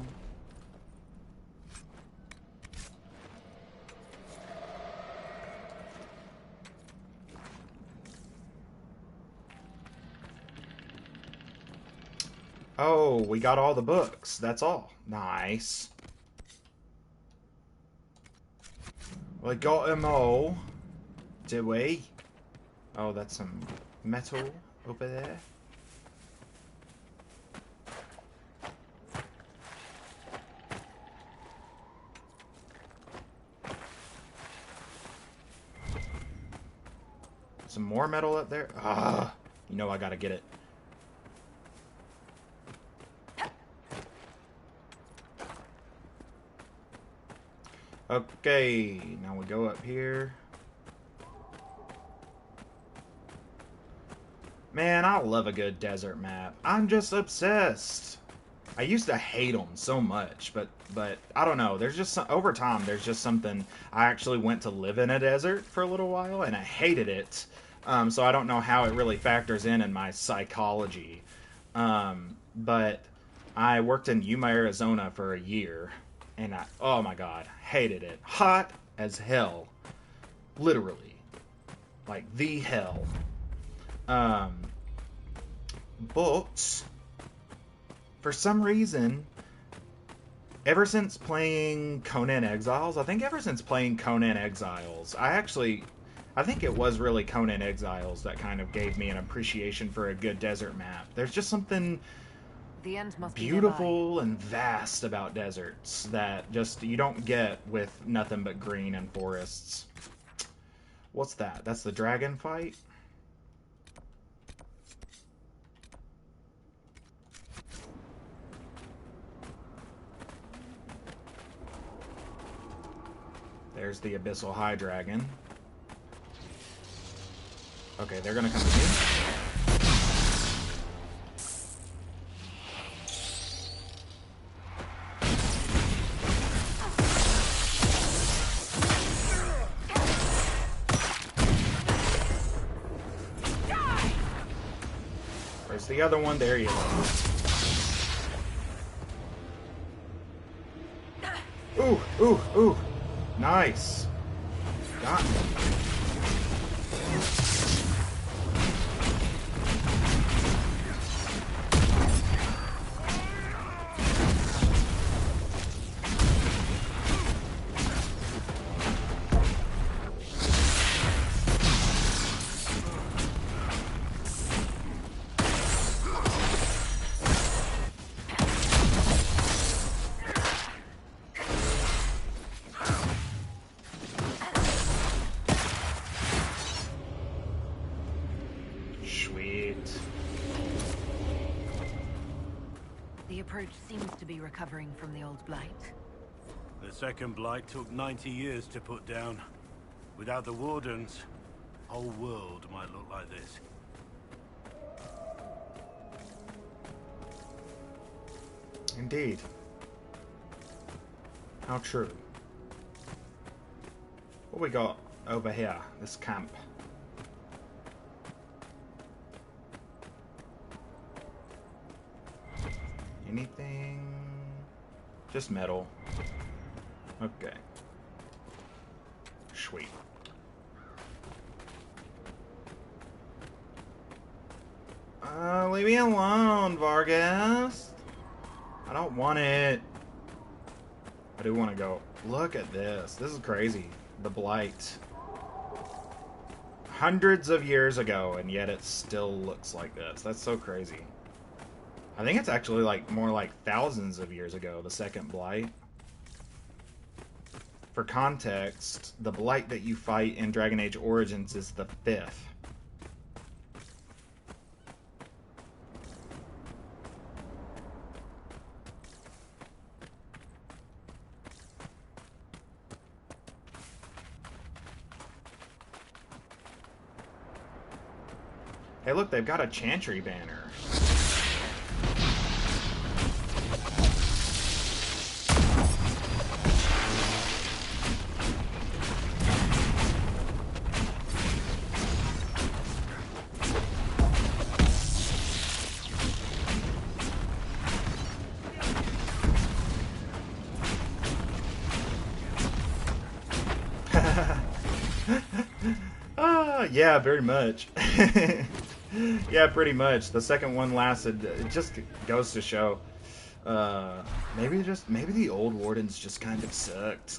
Oh, we got all the books. That's all. Nice. We got them all. Did we? Oh, that's some metal over there. Some more metal up there. Ah, you know I gotta get it. Okay, now we go up here. Man, I love a good desert map. I'm just obsessed. I used to hate them so much, but I don't know. There's just over time, there's just something. I actually went to live in a desert for a little while, and I hated it. So I don't know how it really factors in my psychology. But I worked in Yuma, Arizona for a year, and oh my god, hated it. Hot as hell. Literally. Like the hell. But for some reason, ever since playing Conan Exiles, I think it was really Conan Exiles that kind of gave me an appreciation for a good desert map. There's just something beautiful and vast about deserts that just you don't get with nothing but green and forests. What's that? That's the dragon fight? There's the Abyssal High Dragon. Okay, they're gonna come to me. Where's the other one? There you go. Ooh, ooh, ooh. Nice. Got me. Approach seems to be recovering from the old blight. The second blight took 90 years to put down. Without the Wardens, whole world might look like this. Indeed. How true. What we got over here? This camp. Anything? Just metal. Okay. Sweet. Leave me alone, Vargas. I don't want it. I do want to go. Look at this. This is crazy. The Blight. Hundreds of years ago, and yet it still looks like this. That's so crazy. I think it's actually like more like thousands of years ago, the second Blight. For context, the Blight that you fight in Dragon Age Origins is the 5th. Hey, look, they've got a Chantry banner. Yeah, very much. Yeah, pretty much. The second one lasted. It just goes to show. Maybe the old Wardens just kind of sucked.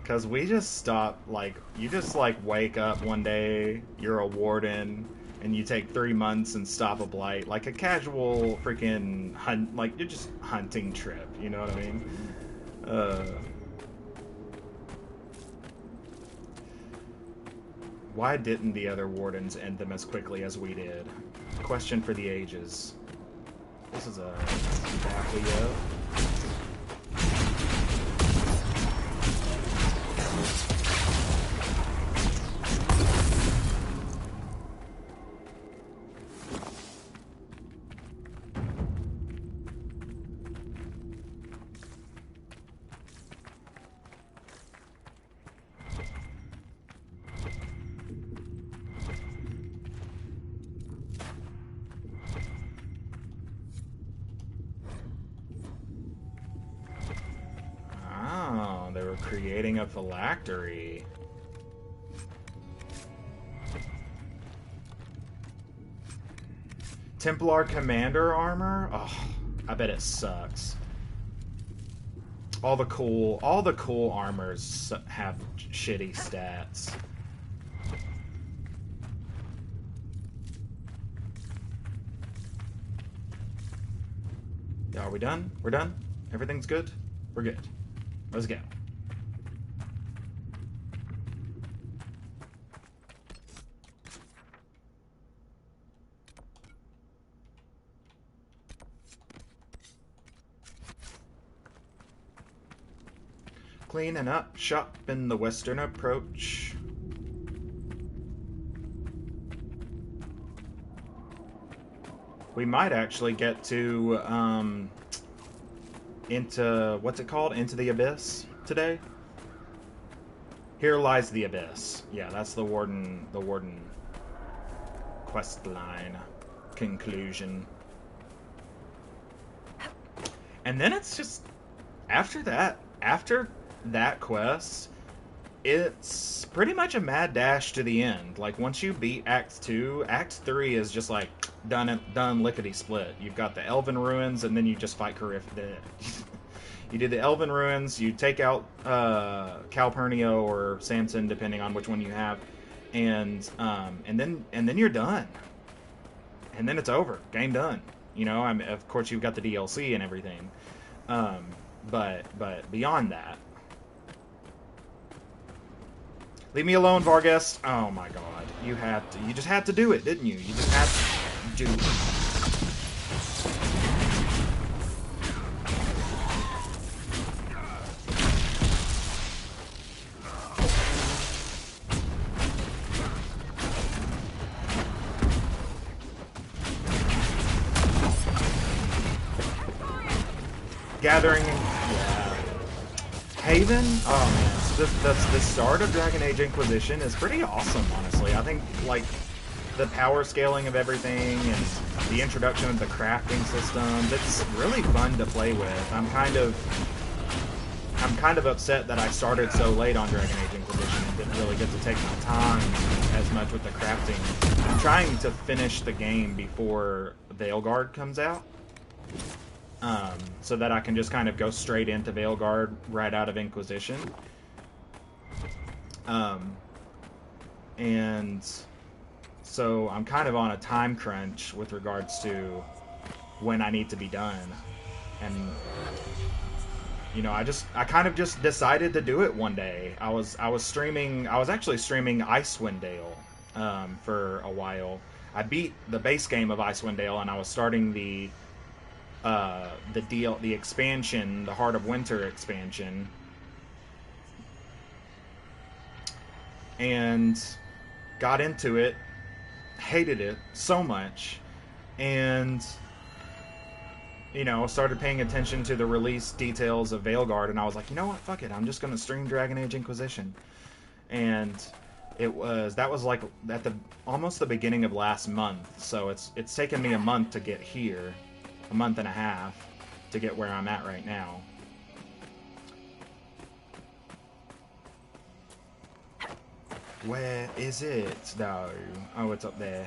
Cause we just stopped. Like, you just like wake up one day, you're a Warden, and you take 3 months and stop a Blight, like a casual freaking hunt. Like, you're just hunting trip. You know what I mean? Why didn't the other Wardens end them as quickly as we did? Question for the ages. This is a Baffleo. Creating a phylactery. Templar Commander armor? Oh, I bet it sucks. All the cool armors have shitty stats. Yeah, are we done? We're done? Everything's good? We're good. Let's go. Cleaning up shop in the western approach. We might actually get to into what's it called? Into the Abyss today. Here lies the Abyss. Yeah, that's the Warden quest line conclusion. And then it's just after that quest, it's pretty much a mad dash to the end. Like, once you beat Act 2, Act 3 is just like done lickety-split. You've got the Elven Ruins, and then you just fight Corypheus. You did the Elven Ruins, you take out Calpurnio or Samson, depending on which one you have, and then you're done. And then it's over. Game done. You know, of course you've got the DLC and everything. But beyond that, leave me alone, Vargas. Oh my God, you just had to do it, didn't you? You just had to do it. Gathering, yeah. Haven, oh man, the start of Dragon Age Inquisition is pretty awesome, honestly. I think, like, the power scaling of everything and the introduction of the crafting systems, it's really fun to play with. I'm kind of upset that I started so late on Dragon Age Inquisition and didn't really get to take my time as much with the crafting. I'm trying to finish the game before Veilguard comes out, so that I can just kind of go straight into Veilguard right out of Inquisition. And so I'm kind of on a time crunch with regards to when I need to be done. And you know, I kind of just decided to do it one day. I was actually streaming Icewind Dale for a while. I beat the base game of Icewind Dale, and I was starting the expansion, the Heart of Winter expansion. And got into it, hated it so much, and you know, started paying attention to the release details of Veilguard, and I was like, you know what, fuck it, I'm just gonna stream Dragon Age Inquisition. And that was like at almost the beginning of last month, so it's taken me a month to get here, a month and a half to get where I'm at right now. Where is it though? Oh, it's up there.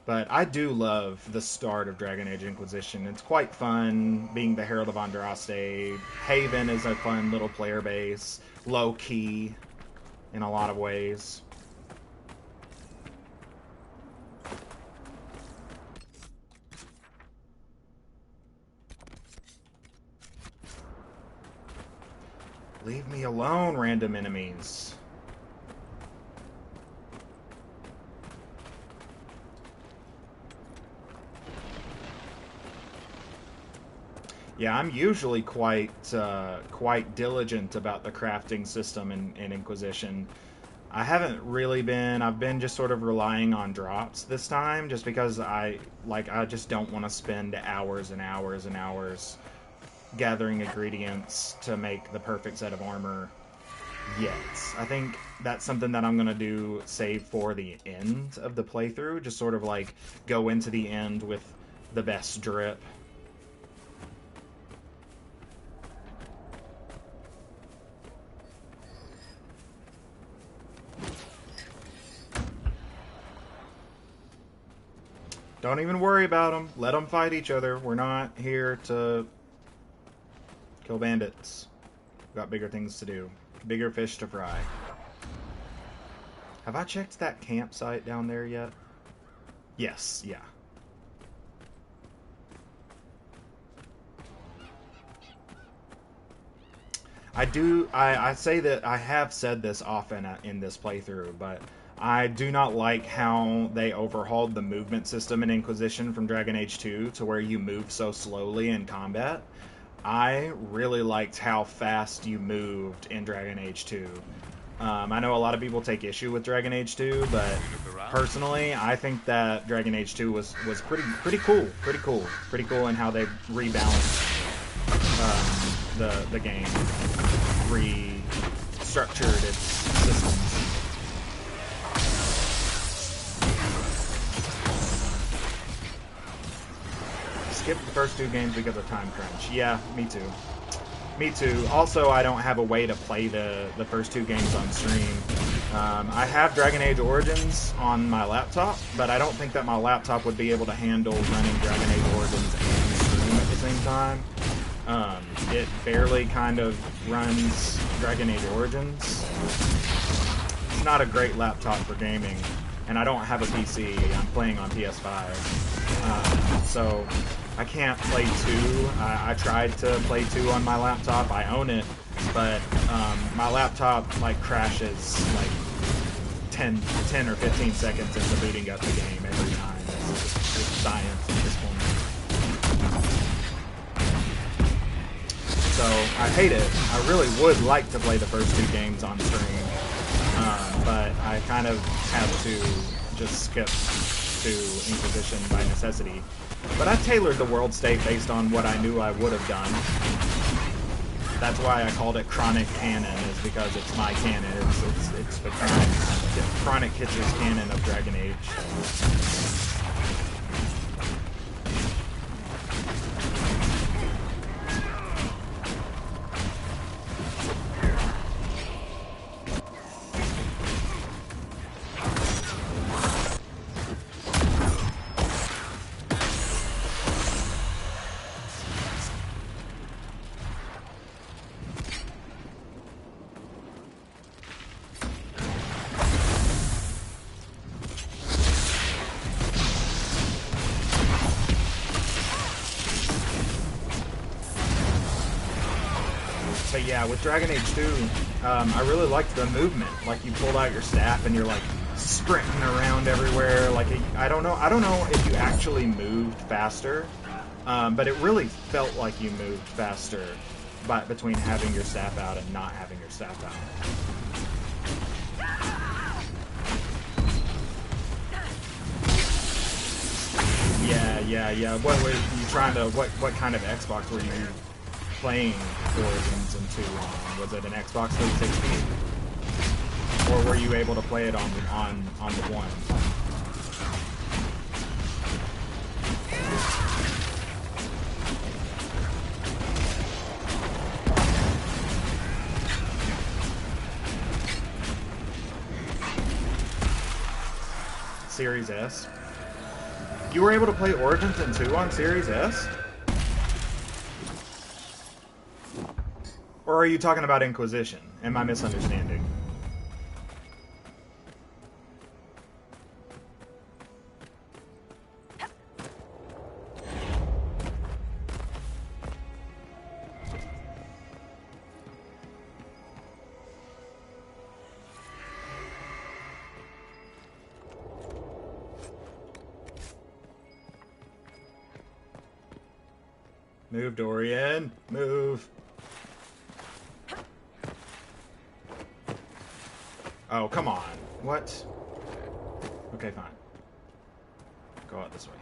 But I do love the start of Dragon Age Inquisition. It's quite fun, being the Herald of Andraste. Haven is a fun little player base, low-key in a lot of ways. Leave me alone, random enemies. Yeah, I'm usually quite diligent about the crafting system in Inquisition. I haven't really been. I've been just sort of relying on drops this time, just because I just don't want to spend hours and hours and hours gathering ingredients to make the perfect set of armor yet. I think that's something that I'm gonna do, save for the end of the playthrough. Just sort of like go into the end with the best drip. Don't even worry about them. Let them fight each other. We're not here to kill bandits. We've got bigger things to do. Bigger fish to fry. Have I checked that campsite down there yet? Yes, yeah. I say that I have said this often in this playthrough, but I do not like how they overhauled the movement system in Inquisition from Dragon Age 2 to where you move so slowly in combat. I really liked how fast you moved in Dragon Age 2. I know a lot of people take issue with Dragon Age 2, but personally, I think that Dragon Age 2 was pretty cool in how they rebalanced the game, restructured its systems. Skipped the first 2 games because of time crunch. Yeah, me too. Me too. Also, I don't have a way to play the first 2 games on stream. I have Dragon Age Origins on my laptop, but I don't think that my laptop would be able to handle running Dragon Age Origins and stream at the same time. It barely kind of runs Dragon Age Origins. It's not a great laptop for gaming, and I don't have a PC. I'm playing on PS5. So I can't play 2. I tried to play 2 on my laptop. I own it, but my laptop like crashes like 10 or 15 seconds into booting up the game every time. It's science at this point. So I hate it. I really would like to play the first 2 games on stream, but I kind of have to just skip to Inquisition by necessity. But I tailored the world state based on what I knew I would have done. That's why I called it ChroniCanon, is because it's my canon. It's the Chronic Hitch's canon of Dragon Age. Yeah, with Dragon Age 2, I really liked the movement. Like, you pulled out your staff and you're like sprinting around everywhere. Like, I don't know if you actually moved faster, but it really felt like you moved faster between having your staff out and not having your staff out. Yeah. What were you trying to? What kind of Xbox were you playing Origins and 2 on? Was it an Xbox 360? Or were you able to play it on the one? Series S? You were able to play Origins and 2 on Series S? Or are you talking about Inquisition? Am I misunderstanding? Move, Dorian. Move. Oh, come on. What? Okay, fine. Go out this way.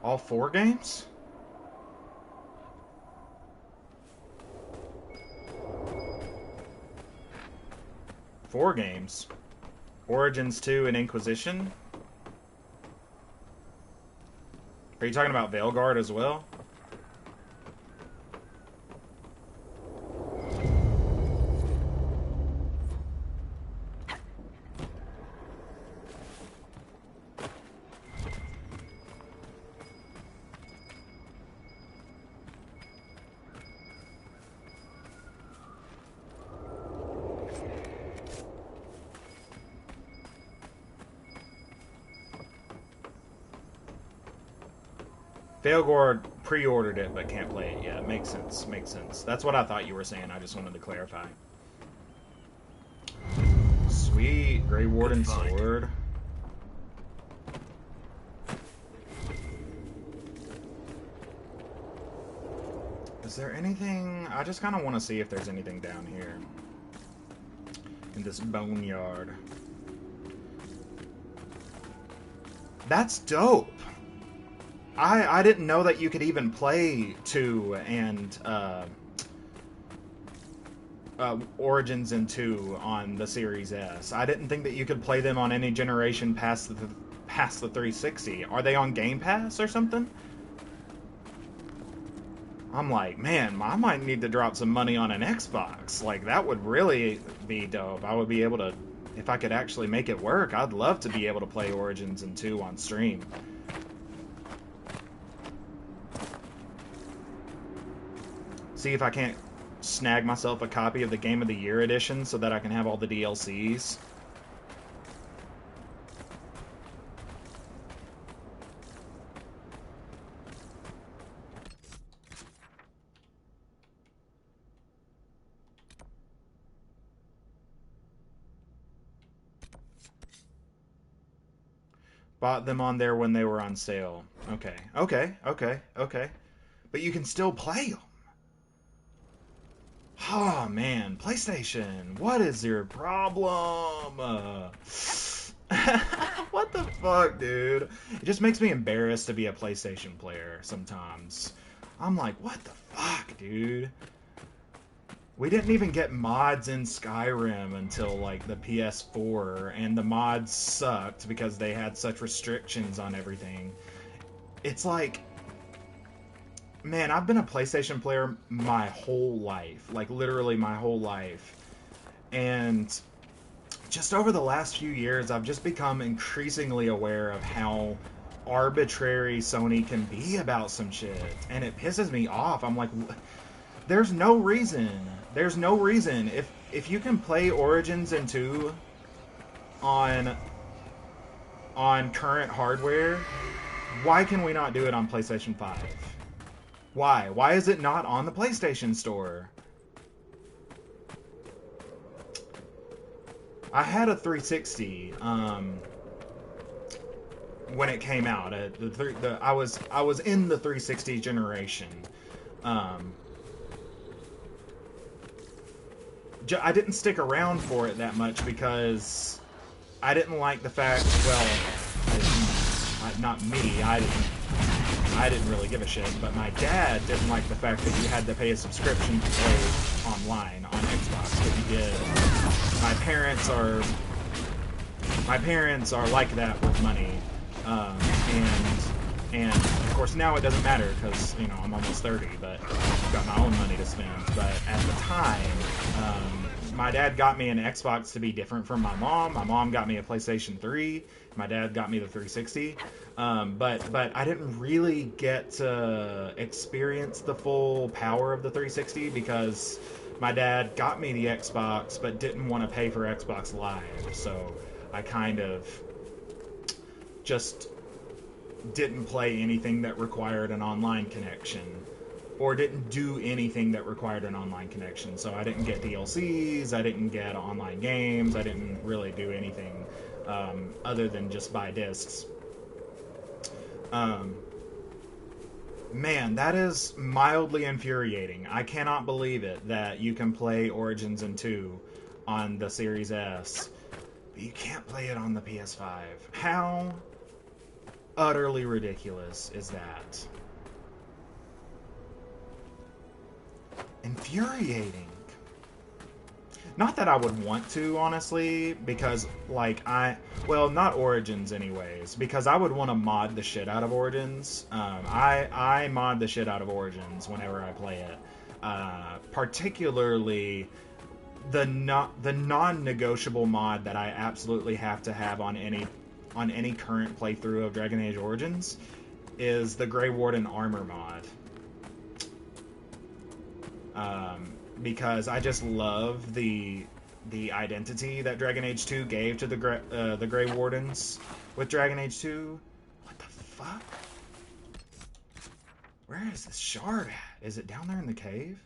All 4 games? Four games? Origins 2 and Inquisition? Are you talking about Veilguard as well? Veilguard pre-ordered it, but can't play it yet. Makes sense. Makes sense. That's what I thought you were saying. I just wanted to clarify. Sweet. Grey Warden sword. Is there anything... I just kind of want to see if there's anything down here. In this boneyard. That's dope! I didn't know that you could even play 2 and Origins and 2 on the Series S. I didn't think that you could play them on any generation past the 360. Are they on Game Pass or something? I'm like, man, I might need to drop some money on an Xbox. Like, that would really be dope. I would be able to, if I could actually make it work, I'd love to be able to play Origins and 2 on stream. See if I can't snag myself a copy of the Game of the Year edition so that I can have all the DLCs. Bought them on there when they were on sale. Okay. But you can still play them. Oh man, PlayStation, what is your problem? What the fuck, dude? It just makes me embarrassed to be a PlayStation player sometimes. I'm like, what the fuck, dude? We didn't even get mods in Skyrim until, like, the PS4, and the mods sucked because they had such restrictions on everything. It's like, man, I've been a PlayStation player my whole life. Like, literally my whole life. And just over the last few years, I've just become increasingly aware of how arbitrary Sony can be about some shit. And it pisses me off. I'm like, there's no reason. There's no reason. If you can play Origins and 2 on current hardware, why can we not do it on PlayStation 5? Why? Why is it not on the PlayStation Store? I had a 360 when it came out. I was in the 360 generation. I didn't stick around for it that much because I didn't like the fact. Well, not me. I didn't really give a shit. But my dad didn't like the fact that you had to pay a subscription to play online on Xbox. But you did. My parents are like that with money, and of course now it doesn't matter because, you know, I'm almost 30, but I've got my own money to spend. But at the time, my dad got me an Xbox to be different from my mom. My mom got me a PlayStation 3. My dad got me the 360. But I didn't really get to experience the full power of the 360 because my dad got me the Xbox but didn't want to pay for Xbox Live. So I kind of just didn't play anything that required an online connection, or didn't do anything that required an online connection. So I didn't get DLCs, I didn't get online games, I didn't really do anything other than just buy discs. Man, that is mildly infuriating. I cannot believe it that you can play Origins and 2 on the Series S, but you can't play it on the PS5. How utterly ridiculous is that? Infuriating. Not that I would want to, honestly, because, like, well, not Origins anyways, because I would want to mod the shit out of Origins. I mod the shit out of Origins whenever I play it. Particularly the non-negotiable mod that I absolutely have to have on any current playthrough of Dragon Age Origins is the Grey Warden armor mod. Because I just love the identity that Dragon Age 2 gave to the Grey Wardens with Dragon Age 2. What the fuck? Where is this shard at? Is it down there in the cave?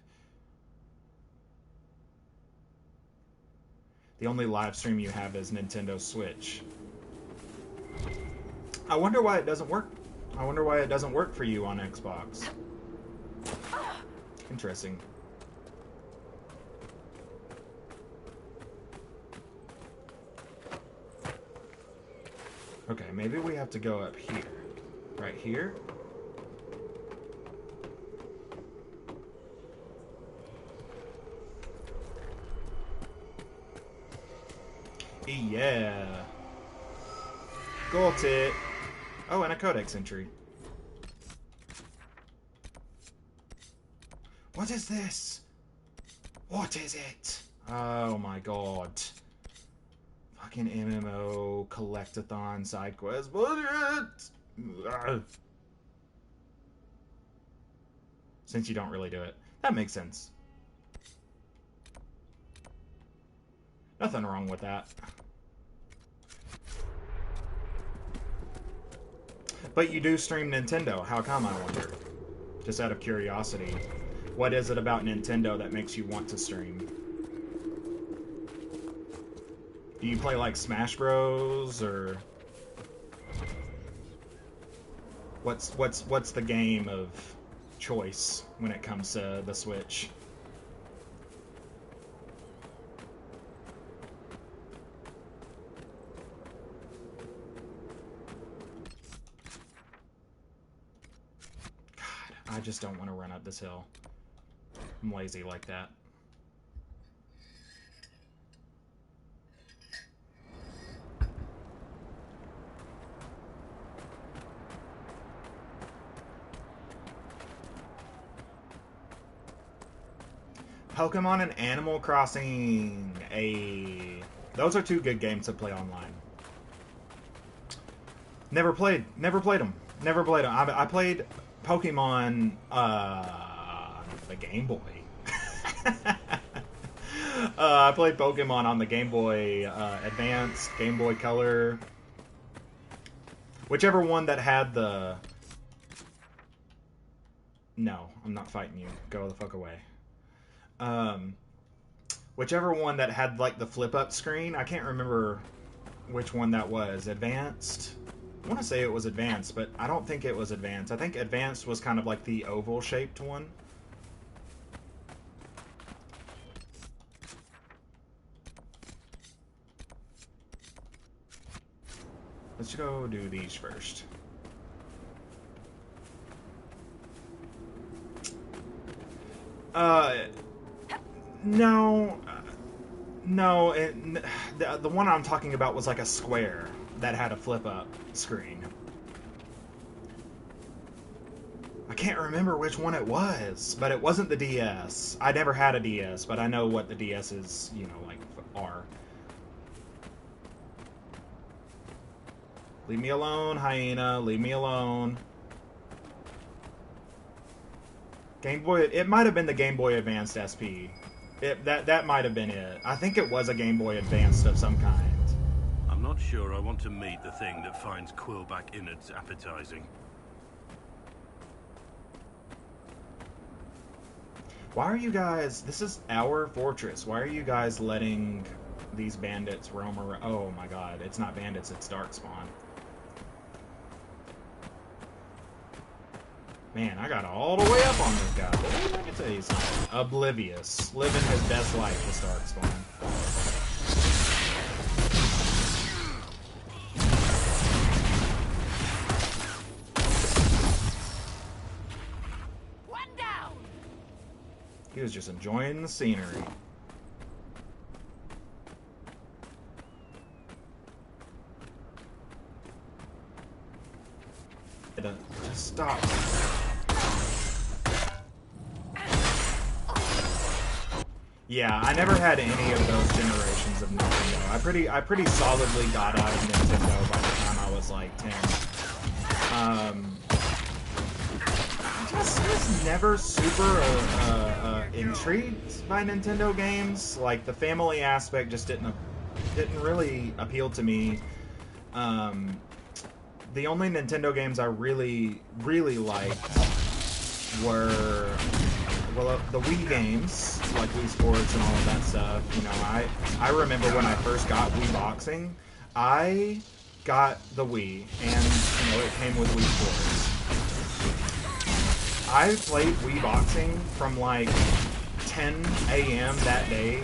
The only live stream you have is Nintendo Switch. I wonder why it doesn't work. I wonder why it doesn't work for you on Xbox. Interesting. Okay, maybe we have to go up here. Right here? Yeah. Got it. Oh, and a codex entry. What is this? What is it? Oh my god. Fucking MMO collectathon side quest bullshit. Since you don't really do it. That makes sense. Nothing wrong with that. But you do stream Nintendo. How come, I wonder? Just out of curiosity. What is it about Nintendo that makes you want to stream? Do you play like Smash Bros, or what's the game of choice when it comes to the Switch? I just don't want to run up this hill. I'm lazy like that. Pokemon and Animal Crossing. Those are two good games to play online. Never played them. I played Pokemon the Game Boy. I played Pokemon on the Game Boy Advance, Game Boy Color, whichever one that had the. No, I'm not fighting you. Go the fuck away. Whichever one that had like the flip up screen. I can't remember which one that was. Advanced. I want to say it was Advanced, but I don't think it was Advanced. I think Advanced was kind of like the oval shaped one. Let's go do these first. No, the one I'm talking about was like a square that had a flip-up screen. I can't remember which one it was, but it wasn't the DS. I never had a DS, but I know what the DS's, you know, like, are. Leave me alone, hyena. Leave me alone. Game Boy. It might have been the Game Boy Advanced SP. That might have been it. I think it was a Game Boy Advanced of some kind. I'm not sure I want to meet the thing that finds Quillback innards appetizing. Why are you guys... This is our fortress. Why are you guys letting these bandits roam around? Oh my god. It's not bandits, it's Darkspawn. Man, I got all the way up on this guy. Let me tell you something. Oblivious. Living his best life with Darkspawn. One down. He was just enjoying the scenery. Just stop. Yeah, I never had any of those generations of Nintendo. I pretty solidly got out of Nintendo by the time I was like 10. I just was never super intrigued by Nintendo games. Like the family aspect just didn't really appeal to me. The only Nintendo games I really liked were, well, the Wii games, like Wii Sports and all of that stuff. You know, I remember when I first got Wii Boxing, I got the Wii, and, you know, it came with Wii Sports. I played Wii Boxing from, like, 10 a.m. that day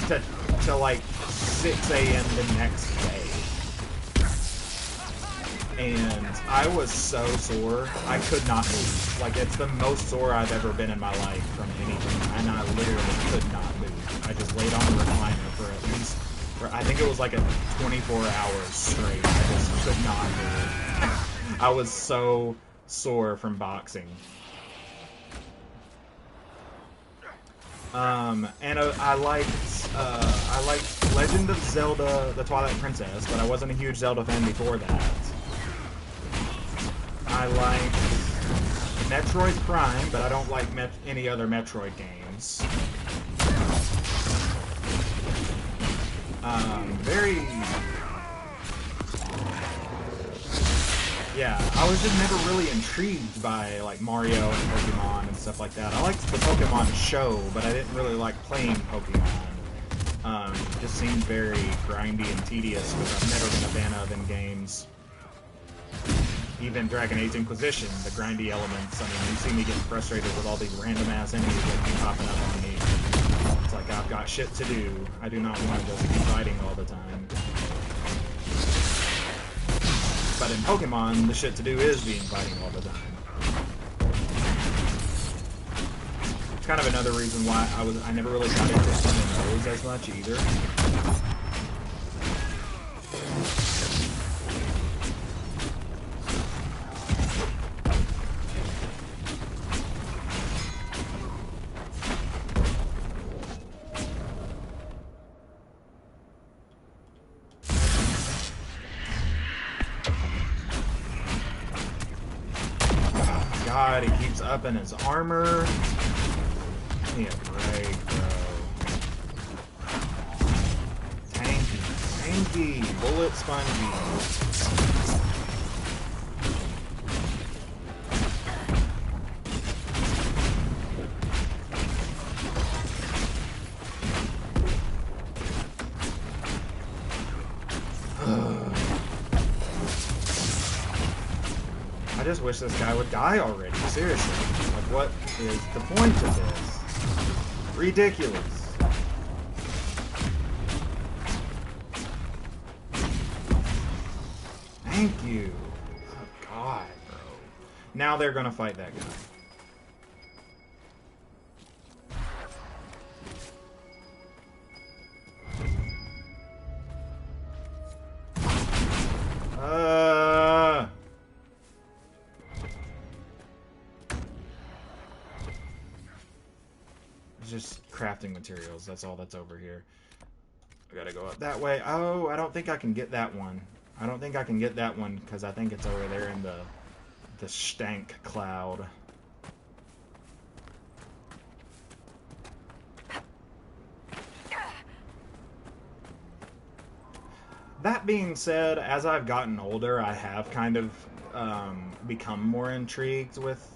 to like, 6 a.m. the next day. And I was so sore, I could not move. Like, it's the most sore I've ever been in my life from anything, and I literally could not move. I just laid on the recliner for at least, I think it was like a 24 hours straight. I just could not move. I was so sore from boxing. And I liked Legend of Zelda: The Twilight Princess, but I wasn't a huge Zelda fan before that. I like Metroid Prime, but I don't like any other Metroid games. Yeah, I was just never really intrigued by like Mario and Pokemon and stuff like that. I liked the Pokemon show, but I didn't really like playing Pokemon. It just seemed very grindy and tedious, which I've never been a fan of in games. Even Dragon Age Inquisition, the grindy elements. I mean, you see me getting frustrated with all these random-ass enemies that keep popping up on me. It's like, I've got shit to do. I do not want to just keep fighting all the time. But in Pokemon, the shit to do is being fighting all the time. kind of another reason why I never really got interested in those as much either. God, he keeps upping his armor. Give me a break, bro. Tanky, bullet spongy. I just wish this guy would die already, seriously. Like, what is the point of this? Ridiculous. Thank you. Oh, God, bro. Now they're gonna fight that guy. Just crafting materials. That's all that's over here. I gotta go up that way. Oh, I don't think I can get that one. I don't think I can get that one because I think it's over there in the stank cloud. That being said, as I've gotten older, I have kind of become more intrigued with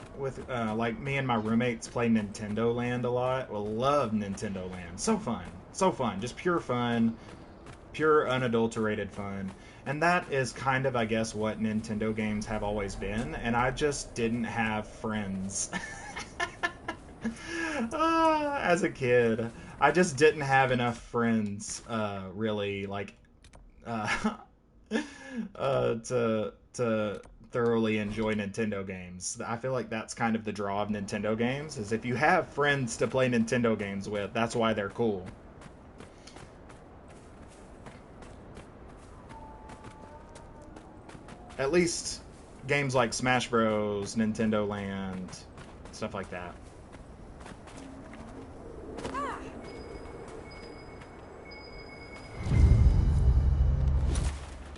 like, me and my roommates play Nintendo Land a lot. Well, love Nintendo Land. So fun, just pure fun, pure unadulterated fun. And that is kind of, I guess, what Nintendo games have always been, and I just didn't have friends. As a kid, I just didn't have enough friends, really, like, to thoroughly enjoy Nintendo games. I feel like that's kind of the draw of Nintendo games, is if you have friends to play Nintendo games with, that's why they're cool. At least games like Smash Bros, Nintendo Land, stuff like that.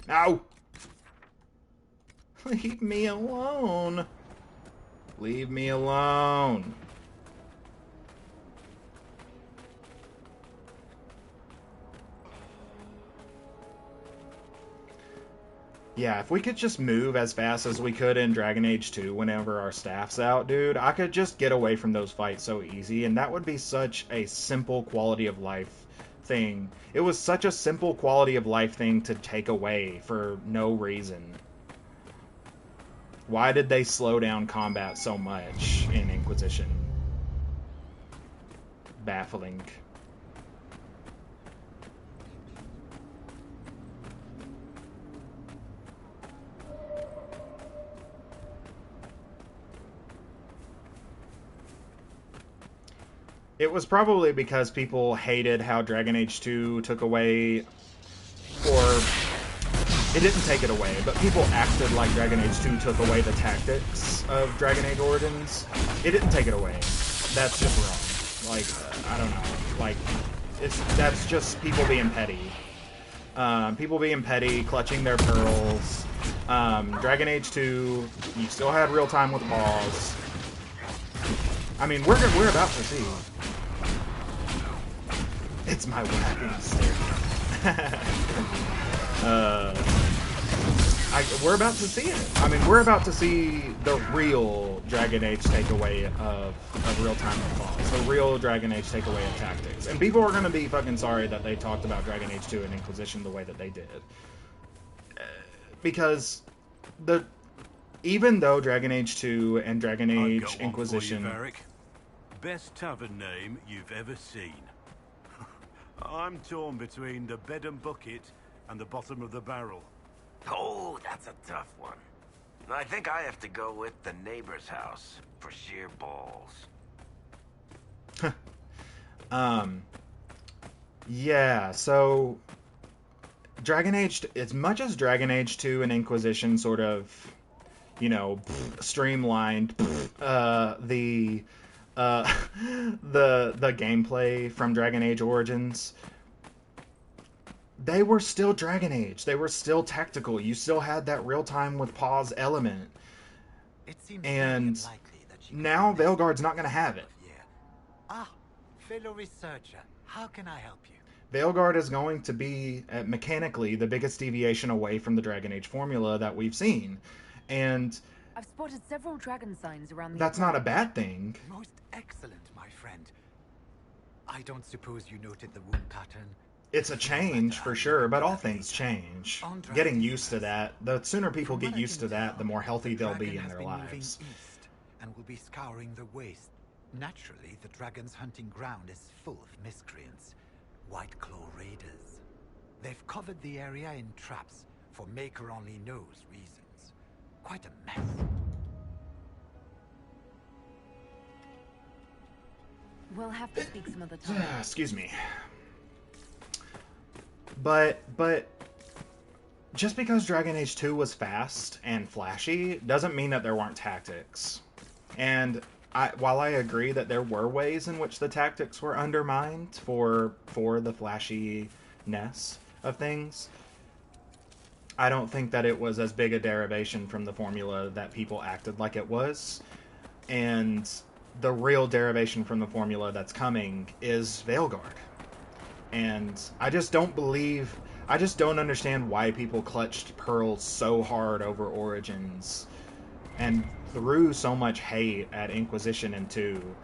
No! Leave me alone. Leave me alone. Yeah, if we could just move as fast as we could in Dragon Age 2 whenever our staff's out, dude, I could just get away from those fights so easy, and that would be such a simple quality of life thing. It was such a simple quality of life thing to take away for no reason. Why did they slow down combat so much in Inquisition? Baffling. It was probably because people hated how Dragon Age 2 took away, or it didn't take it away, but people acted like Dragon Age 2 took away the tactics of Dragon Age Origins. It didn't take it away. That's just wrong. Like, I don't know. Like, that's just people being petty. People being petty, clutching their pearls. Dragon Age 2, you still had real time with the boss. I mean, we're about to see. It's my whacking stick. We're about to see it. I mean, we're about to see the real Dragon Age takeaway of real-time with boss. The real Dragon Age takeaway of tactics. And people are going to be fucking sorry that they talked about Dragon Age 2 and Inquisition the way that they did. Because even though Dragon Age 2 and Dragon Age Inquisition... You, Varric. Best tavern name you've ever seen. I'm torn between the bed and bucket and the bottom of the barrel. Oh, that's a tough one. I think I have to go with the neighbor's house for sheer balls. Yeah, so Dragon Age, as much as Dragon Age 2 and Inquisition sort of, you know, streamlined the the gameplay from Dragon Age Origins, they were still Dragon Age. They were still tactical. You still had that real-time with pause element. And now Veilguard's not going to have it. Ah, fellow researcher, how can I help you? Veilguard is going to be, mechanically, the biggest deviation away from the Dragon Age formula that we've seen. And I've spotted several dragon signs around the that's not a bad thing. Most excellent, my friend. I don't suppose you noted the wound pattern? It's a change, for sure, but all things change. Getting used to that, the sooner people get used to that, the more healthy they'll be in their lives. East and will be scouring the waste. Naturally, the dragon's hunting ground is full of miscreants. White Claw raiders. They've covered the area in traps for Maker only knows reasons. Quite a mess. We'll have to speak some other time. Excuse me. But just because Dragon Age 2 was fast and flashy doesn't mean that there weren't tactics. And while I agree that there were ways in which the tactics were undermined for the flashiness of things, I don't think that it was as big a derivation from the formula that people acted like it was. And the real derivation from the formula that's coming is Veilguard. And I just don't understand why people clutched Pearl so hard over Origins and threw so much hate at Inquisition and 2.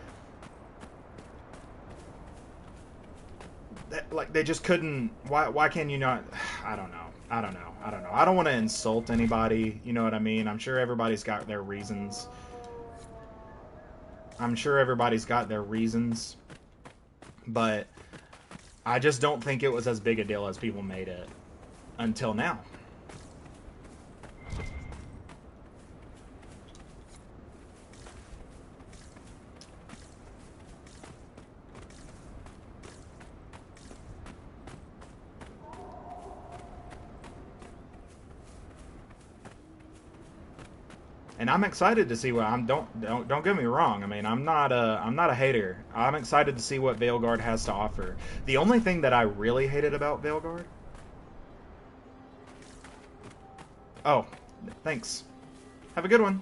Like, they just couldn't... Why can you not... I don't know. I don't want to insult anybody, you know what I mean? I'm sure everybody's got their reasons. But I just don't think it was as big a deal as people made it until now. And I'm excited to see what don't get me wrong. I mean, I'm not a hater. I'm excited to see what Veilguard has to offer. The only thing that I really hated about Veilguard... Oh, thanks. Have a good one.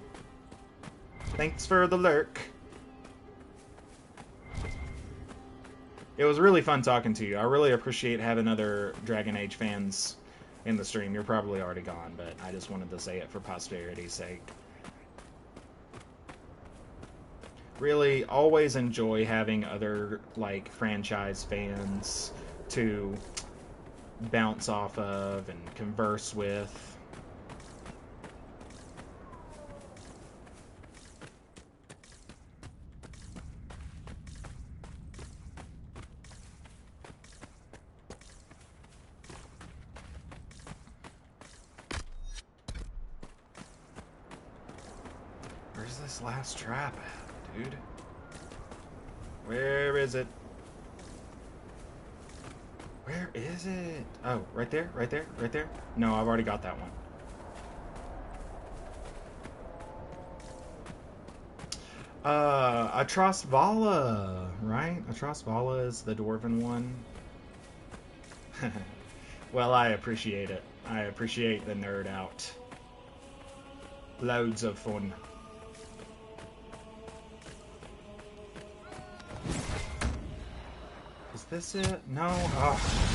Thanks for the lurk. It was really fun talking to you. I really appreciate having other Dragon Age fans in the stream. You're probably already gone, but I just wanted to say it for posterity's sake. Really always enjoy having other, like, franchise fans to bounce off of and converse with. Where's this last trap at? Dude. Where is it? Where is it? Oh, right there, right there, right there. No, I've already got that one. Atros Vala, right? Atros Vala is the dwarven one. Well, I appreciate it. I appreciate the nerd out. Loads of fun. Is this it? No? Oh.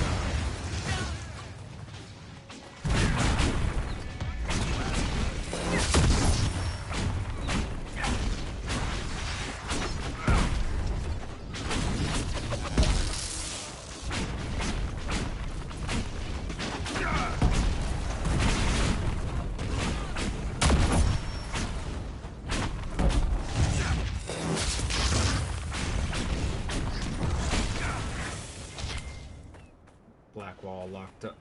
Black wall locked up.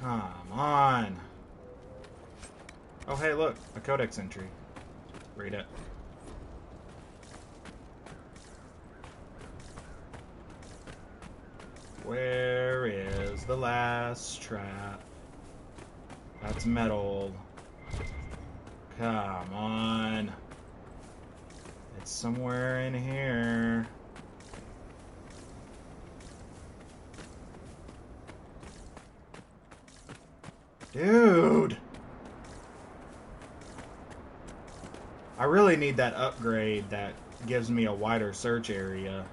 Come on. Oh, hey, look, a codex entry. Read it. Where is the last trap? That's metal. Come on. It's somewhere in here. Dude! I really need that upgrade that gives me a wider search area.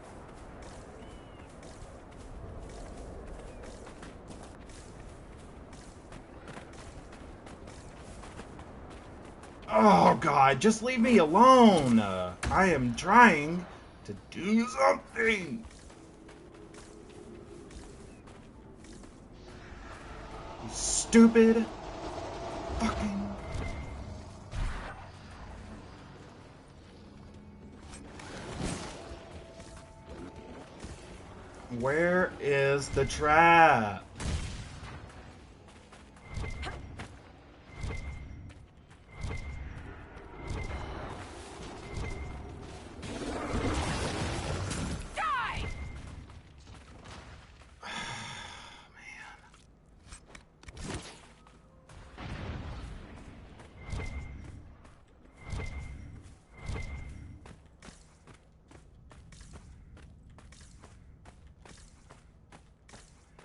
Oh god, just leave me alone! I am trying to do something! You stupid fucking... Where is the trap?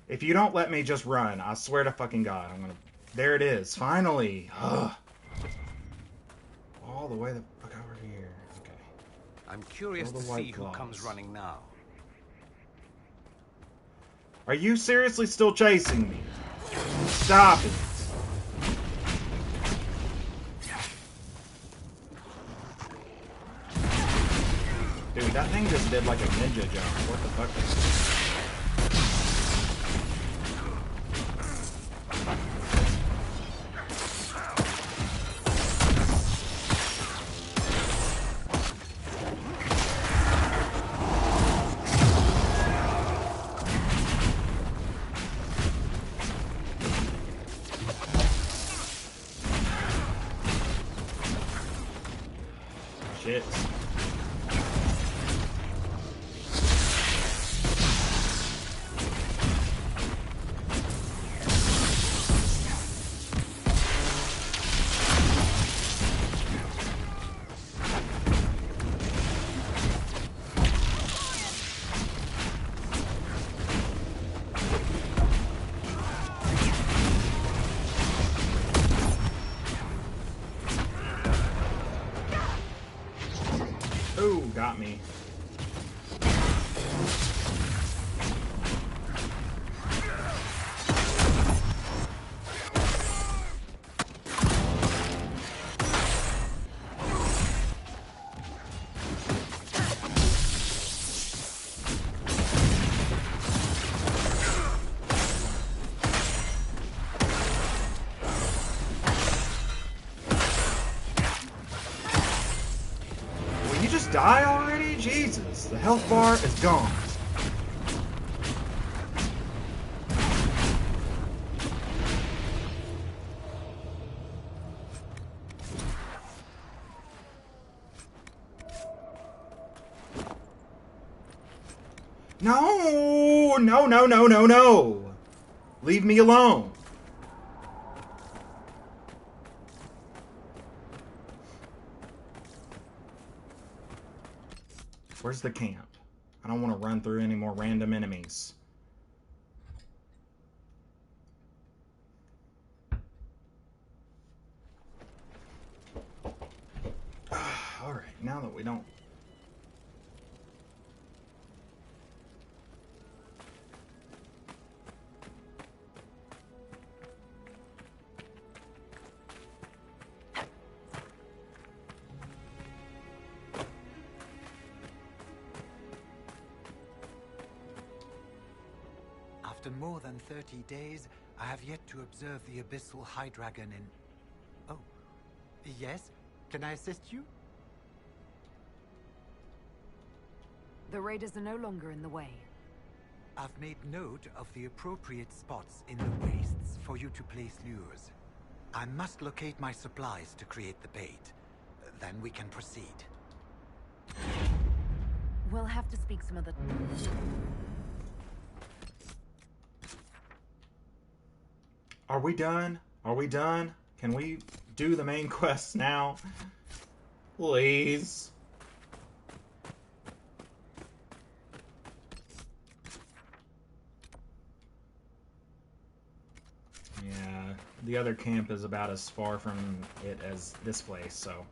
If you don't let me just run, I swear to fucking God, I'm gonna... There it is, finally! Ugh. All the way the fuck over here. Okay. I'm curious to see who comes running now. Are you seriously still chasing me? Stop it! Dude, that thing just did like a ninja jump. What the fuck? Shit. Ooh, got me. Die already? Jesus, the health bar is gone. No! No, no, no, no, no! Leave me alone. Where's the camp? I don't want to run through any more random enemies. Alright, now that we don't... After more than 30 days, I have yet to observe the Abyssal High Dragon in... Oh. Yes? Can I assist you? The raiders are no longer in the way. I've made note of the appropriate spots in the wastes for you to place lures. I must locate my supplies to create the bait. Then we can proceed. We'll have to speak some other... Are we done? Are we done? Can we do the main quests now? Please. Yeah, the other camp is about as far from it as this place, so...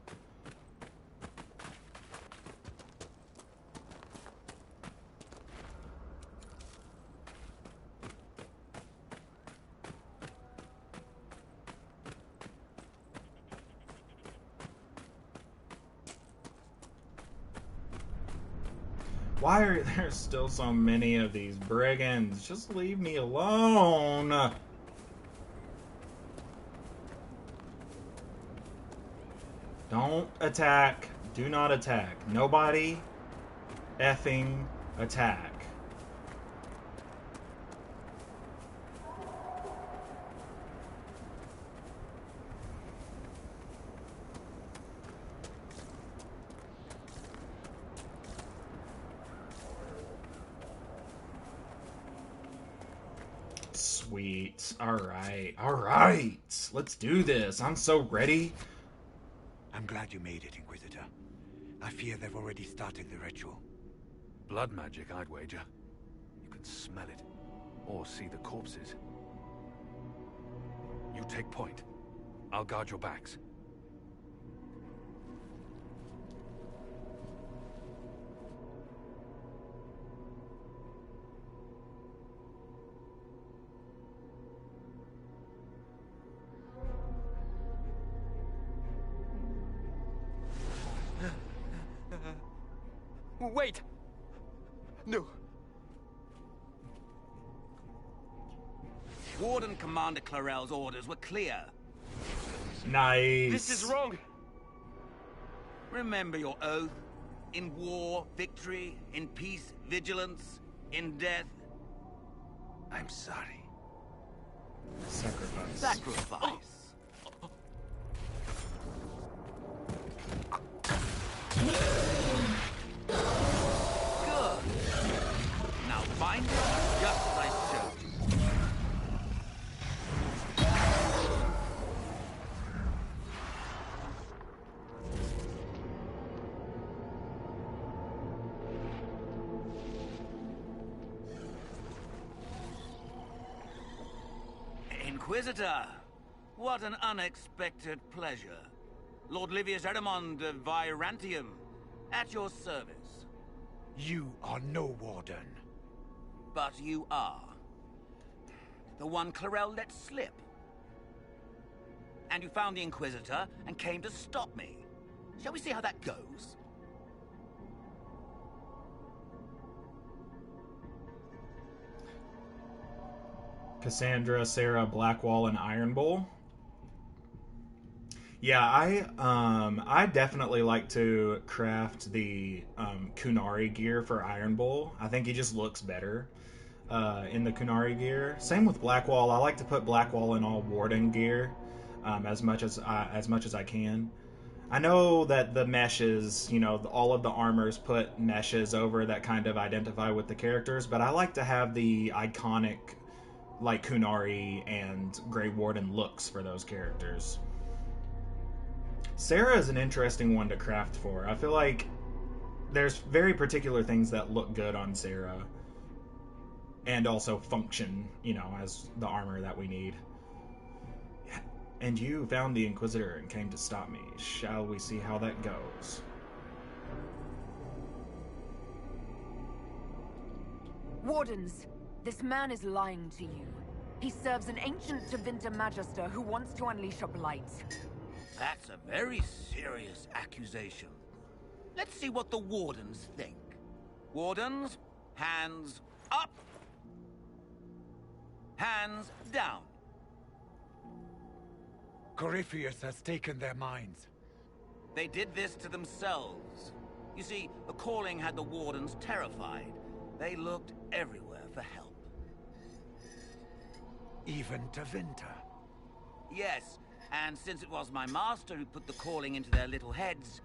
Why are there still so many of these brigands? Just leave me alone! Don't attack. Do not attack. Nobody effing attack. Sweet. Alright. Alright. Let's do this. I'm so ready. I'm glad you made it, Inquisitor. I fear they've already started the ritual. Blood magic, I'd wager. You can smell it. Or see the corpses. You take point. I'll guard your backs. Wait! No. Warden Commander Clarel's orders were clear. Nice. This is wrong. Remember your oath. In war, victory. In peace, vigilance. In death, I'm sorry. Sacrifice. Sacrifice. Good. Now find it just as I showed you. Inquisitor, what an unexpected pleasure. Lord Livius Adamant of Virantium, at your service. You are no warden. But you are. The one Clarel let slip. And you found the Inquisitor and came to stop me. Shall we see how that goes? Cassandra, Sarah, Blackwall, and Iron Bull. Yeah, I definitely like to craft the Kunari gear for Iron Bull. I think he just looks better in the Kunari gear. Same with Blackwall. I like to put Blackwall in all Warden gear as much as I can. I know that the meshes, you know, all of the armors put meshes over that kind of identify with the characters, but I like to have the iconic, like, Kunari and Grey Warden looks for those characters. Sarah is an interesting one to craft for. I feel like there's very particular things that look good on Sarah and also function, you know, as the armor that we need. And you found the Inquisitor and came to stop me. Shall we see how that goes? Wardens, this man is lying to you. He serves an ancient Tevinter Magister who wants to unleash a blight. That's a very serious accusation. Let's see what the Wardens think. Wardens, hands up. Hands down. Corypheus has taken their minds. They did this to themselves. You see, the calling had the Wardens terrified. They looked everywhere for help. Even Tevinter. Yes, And since it was my master who put the calling into their little heads,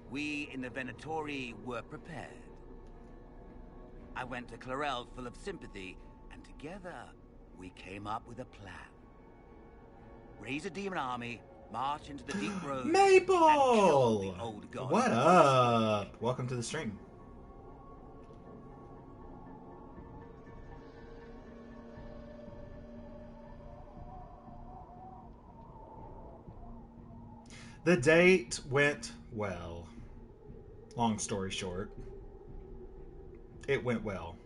we in the Venatori were prepared. I went to Clarel full of sympathy, and together we came up with a plan. Raise a demon army, march into the deep roads, Maple! and kill the old god. What up? Welcome to the stream. The date went well. Long story short, it went well.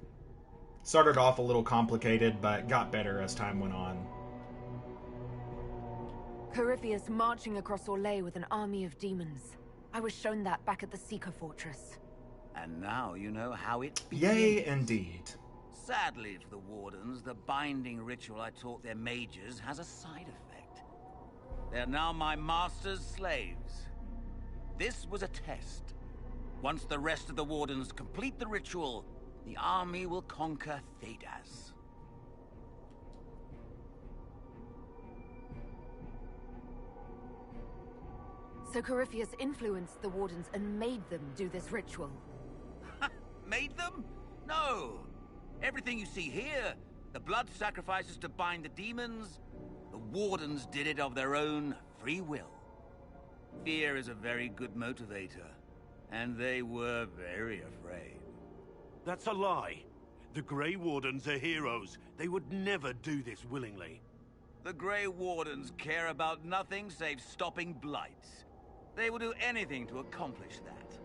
Started off a little complicated, but got better as time went on. Corypheus marching across Orlais with an army of demons. I was shown that back at the Seeker Fortress. And now you know how it begins. Yay, indeed. Sadly for the Wardens, the binding ritual I taught their mages has a side effect. They're now my master's slaves. This was a test. Once the rest of the Wardens complete the ritual, the army will conquer Thedas. So Corypheus influenced the Wardens and made them do this ritual. Made them? No. Everything you see here, the blood sacrifices to bind the demons, the Wardens did it of their own free will. Fear is a very good motivator, and they were very afraid. That's a lie. The Grey Wardens are heroes. They would never do this willingly. The Grey Wardens care about nothing save stopping blights. They will do anything to accomplish that.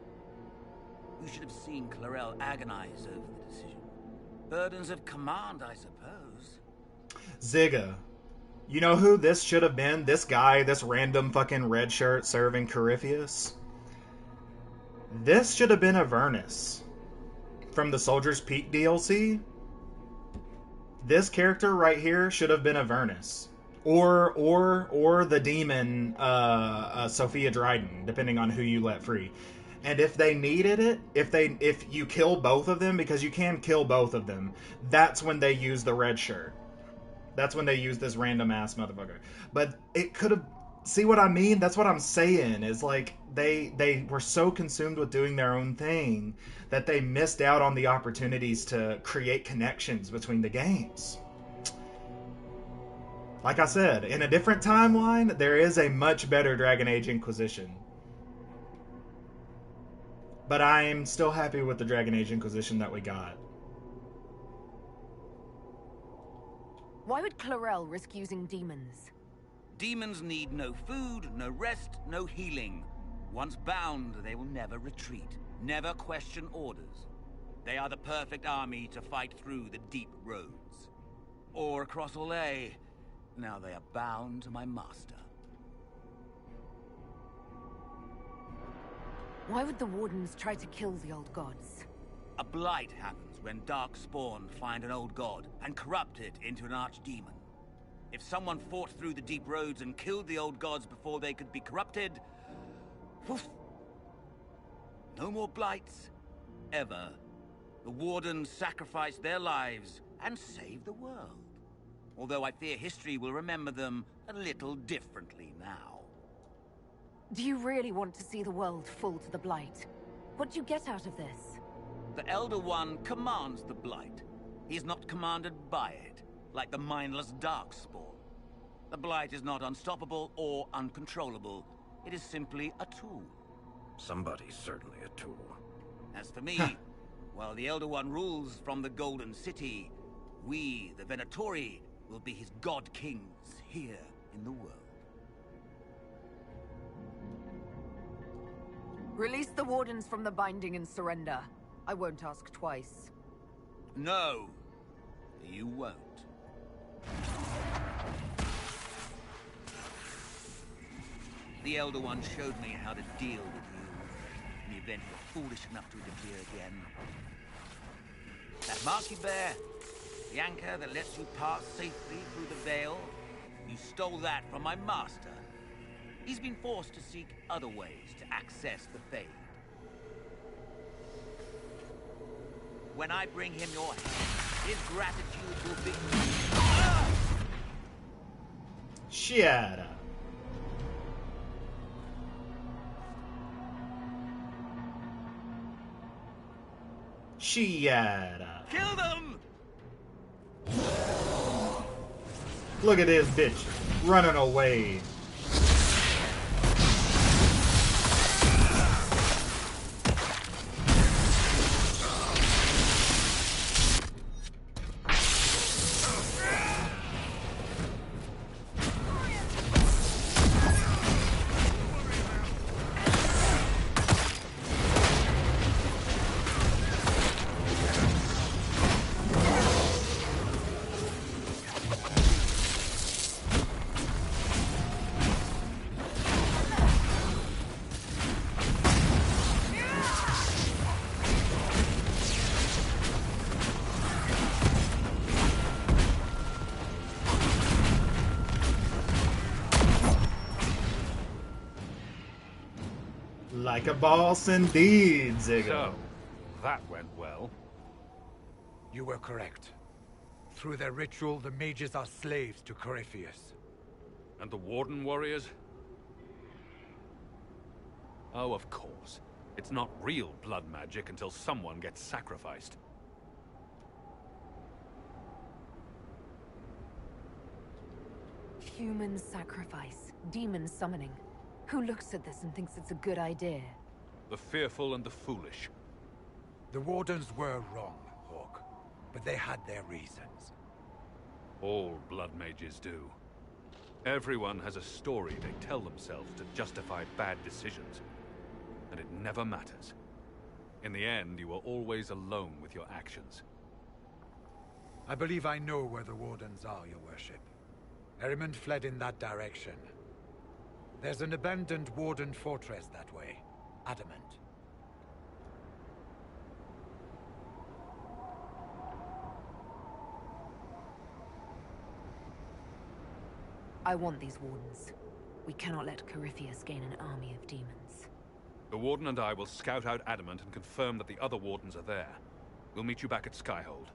You should have seen Clarel agonize over the decision. Burdens of command, I suppose. Zigga. You know who this should have been? This guy, this random fucking red shirt serving Corypheus? This should have been Avernus. From the Soldier's Peak DLC. This character right here should have been Avernus. Or the demon, Sophia Dryden, depending on who you let free. And if they needed it, if you kill both of them, because you can kill both of them, that's when they use the red shirt. That's when they use this random ass motherfucker. But it could have... See what I mean? That's what I'm saying, is like, they were so consumed with doing their own thing that they missed out on the opportunities to create connections between the games. Like I said, in a different timeline, there is a much better Dragon Age Inquisition. But I'm still happy with the Dragon Age Inquisition that we got. Why would Clarel risk using demons? Demons need no food, no rest, no healing. Once bound, they will never retreat, never question orders. They are the perfect army to fight through the deep roads. Or across Orlais. Now they are bound to my master. Why would the Wardens try to kill the old gods? A blight happens when Darkspawn find an old god and corrupt it into an archdemon. If someone fought through the deep roads and killed the old gods before they could be corrupted... Woof, no more blights, ever. The Wardens sacrificed their lives and saved the world. Although I fear history will remember them a little differently now. Do you really want to see the world fall to the Blight? What do you get out of this? The Elder One commands the Blight. He is not commanded by it, like the mindless Darkspawn. The Blight is not unstoppable or uncontrollable. It is simply a tool. Somebody's certainly a tool. As for me, while the Elder One rules from the Golden City, we, the Venatori, will be his god kings here in the world. Release the Wardens from the binding and surrender. I won't ask twice. No, you won't. The Elder One showed me how to deal with you in the event you're foolish enough to interfere again. That mark you bear, the anchor that lets you pass safely through the veil, you stole that from my master. He's been forced to seek other ways to access the Fade. When I bring him your hand, his gratitude will be... Shut up. Shit. Kill them! Look at this bitch running away. Like a boss indeed, Ziggo. So, that went well. You were correct. Through their ritual, the mages are slaves to Corypheus. And the Warden warriors? Oh, of course. It's not real blood magic until someone gets sacrificed. Human sacrifice, demon summoning. Who looks at this and thinks it's a good idea? The fearful and the foolish. The Wardens were wrong, Hawk, but they had their reasons. All blood mages do. Everyone has a story they tell themselves to justify bad decisions. And it never matters. In the end, you are always alone with your actions. I believe I know where the Wardens are, Your Worship. Adamant fled in that direction. There's an abandoned Warden Fortress that way. Adamant. I want these Wardens. We cannot let Corypheus gain an army of demons. The Warden and I will scout out Adamant and confirm that the other Wardens are there. We'll meet you back at Skyhold.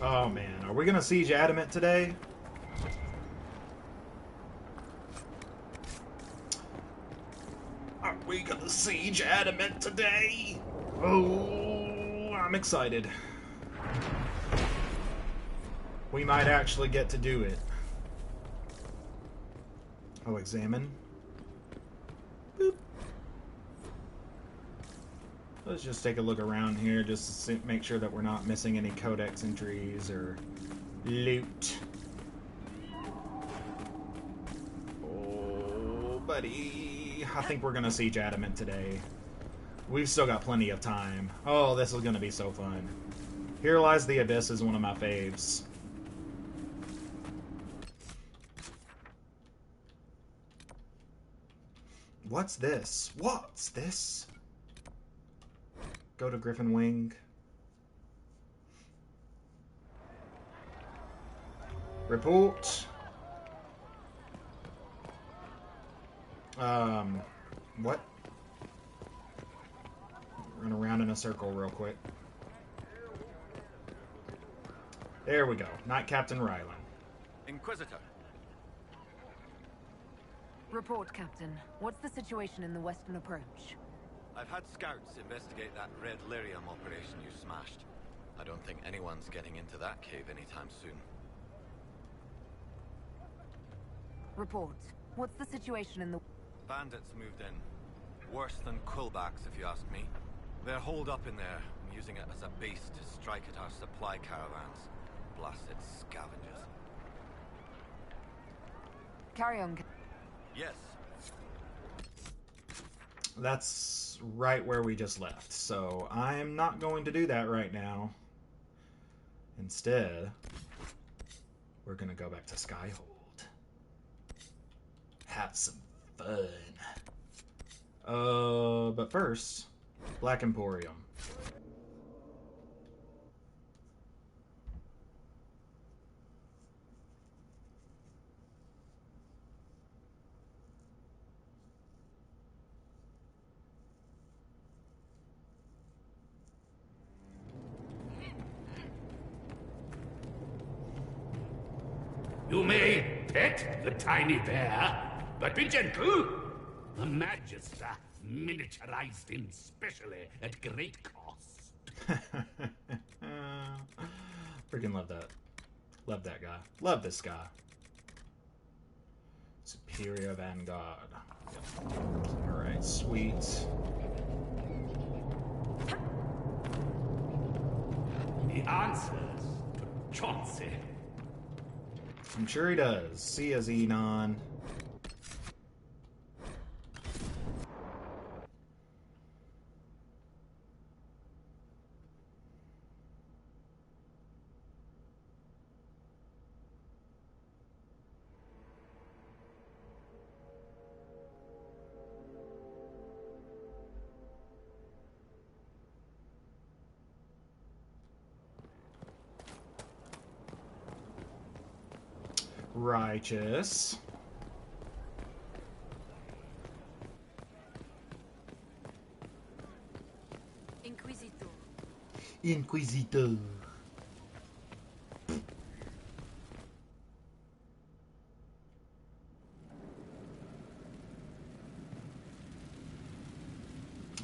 Oh man, are we gonna siege Adamant today? Are we gonna siege Adamant today? Oh, I'm excited. We might actually get to do it. Oh, examine. Boop. Let's just take a look around here just to see, make sure that we're not missing any codex entries or loot. Oh, buddy. I think we're going to siege Adamant today. We've still got plenty of time. Oh, this is going to be so fun. Here Lies the Abyss is one of my faves. What's this? What's this? Go to Griffin Wing. Report. What? Run around in a circle real quick. There we go. Not Captain Ryland. Inquisitor. Report, Captain. What's the situation in the western approach? I've had scouts investigate that Red Lyrium operation you smashed. I don't think anyone's getting into that cave anytime soon. Report. What's the situation in the... Bandits moved in. Worse than Quillbacks, if you ask me. They're holed up in there, using it as a base to strike at our supply caravans. Blasted scavengers. Carry on. Yes. That's right where we just left, so I'm not going to do that right now. Instead, we're going to go back to Skyhold. Have some fun. But first, Black Emporium. You may pet the tiny bear, but be gentle. A Magister miniaturized him specially at great cost. Freaking love that. Love that guy. Love this guy. Superior Vanguard. Yep. Alright, sweet. He answers to Chauncey. I'm sure he does. See ya, Xenon. Righteous. Inquisitor.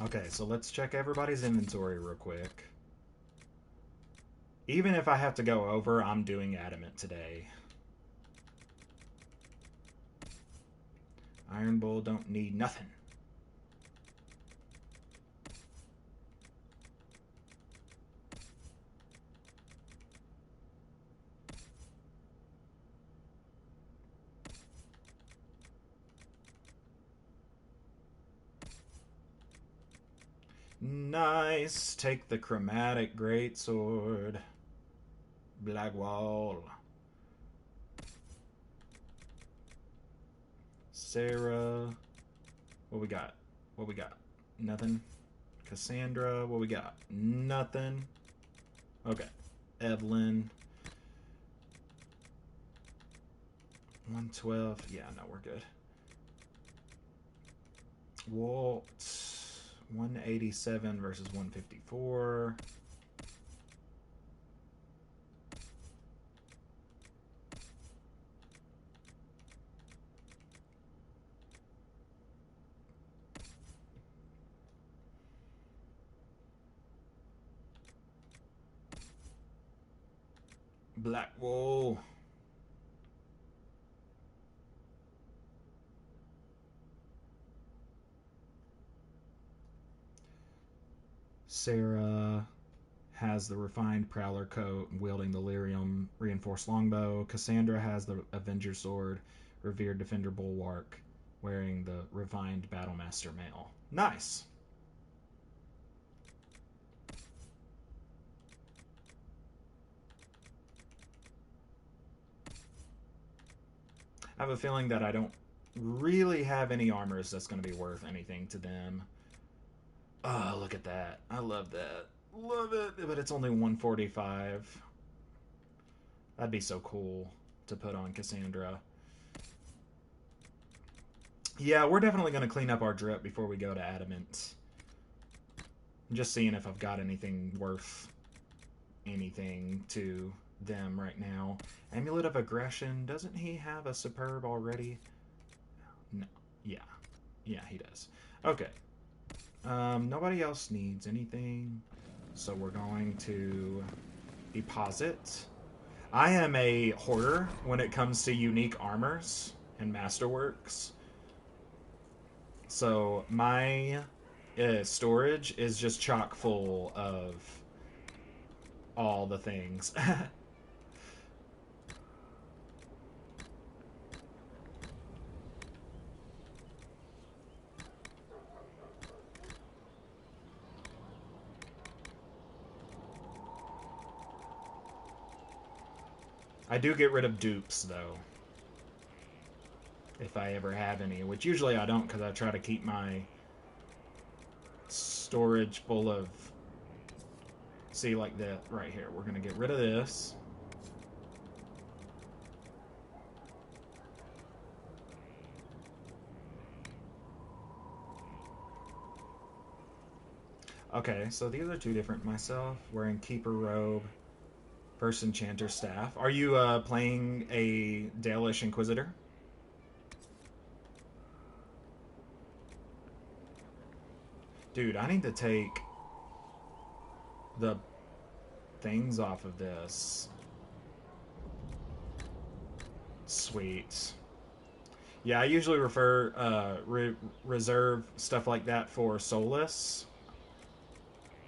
Okay, so let's check everybody's inventory real quick. Even if I have to go over, I'm doing Adamant today. Iron Bull don't need nothing. Nice. Take the chromatic greatsword. Black Wall. Sarah. What we got? What we got? Nothing. Cassandra. What we got? Nothing. Okay. Evelyn. 112. Yeah, no, we're good. Walt. 187 versus 154. Black Wool. Sarah has the refined prowler coat wielding the lyrium reinforced longbow. Cassandra has the Avenger sword, revered defender bulwark, wearing the refined battlemaster mail. Nice. I have a feeling that I don't really have any armors that's going to be worth anything to them. Oh, look at that. I love that. Love it. But it's only 145. That'd be so cool to put on Cassandra. Yeah, we're definitely going to clean up our drip before we go to Adamant. I'm just seeing if I've got anything worth anything to them right now. Amulet of Aggression. Doesn't he have a superb already? No. Yeah. Yeah, he does. Okay. Nobody else needs anything. So we're going to deposit. I am a hoarder when it comes to unique armors and masterworks. So my storage is just chock full of all the things. I do get rid of dupes, though. If I ever have any, which usually I don't, because I try to keep my storage full of... See, like that right here. We're going to get rid of this. Okay, so these are two different. Myself wearing Keeper robe First Enchanter staff. Are you playing a Dalish Inquisitor? Dude, I need to take the things off of this. Sweet. Yeah, I usually reserve stuff like that for Solus,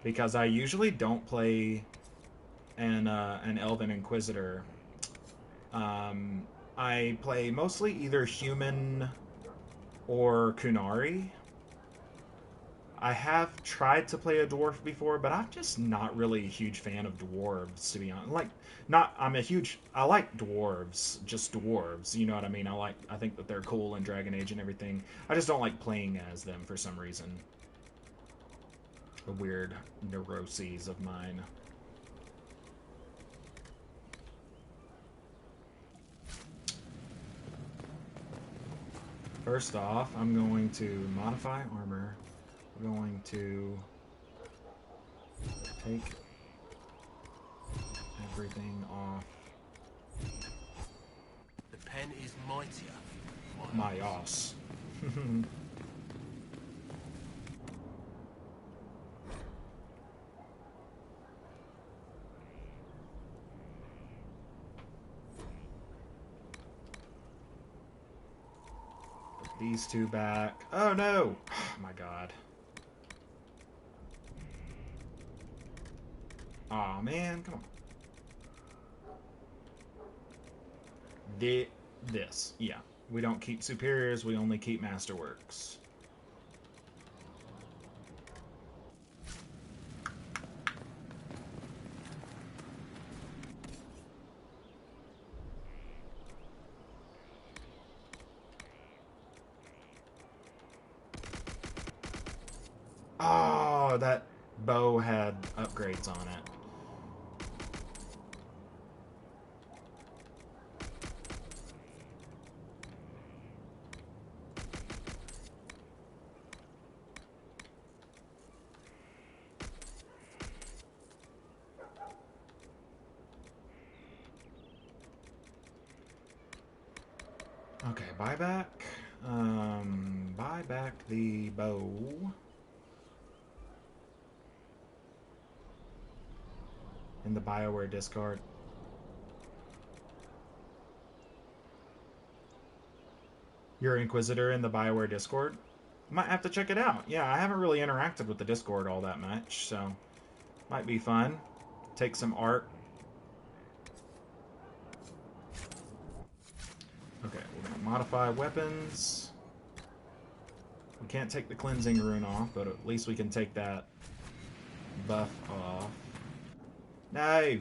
because I usually don't play an Elven Inquisitor. I play mostly either human or Kunari. I have tried to play a dwarf before, but I'm just not really a huge fan of dwarves, to be honest. I like dwarves, just dwarves, you know what I mean? I think that they're cool in Dragon Age and everything. I just don't like playing as them for some reason. A weird neuroses of mine. First off, I'm going to modify armor. We're going to take everything off. The pen is mightier. My ass. Put these two back. Oh no! Oh my god. Aw, man, come on. This, yeah. We don't keep superiors, we only keep masterworks. Oh, that bow had upgrades on it. Okay, buyback. Buy back the bow. In the BioWare Discord. Your Inquisitor in the BioWare Discord? Might have to check it out. Yeah, I haven't really interacted with the Discord all that much, so might be fun. Take some art. Okay, we're gonna modify weapons. We can't take the cleansing rune off, but at least we can take that buff off. No!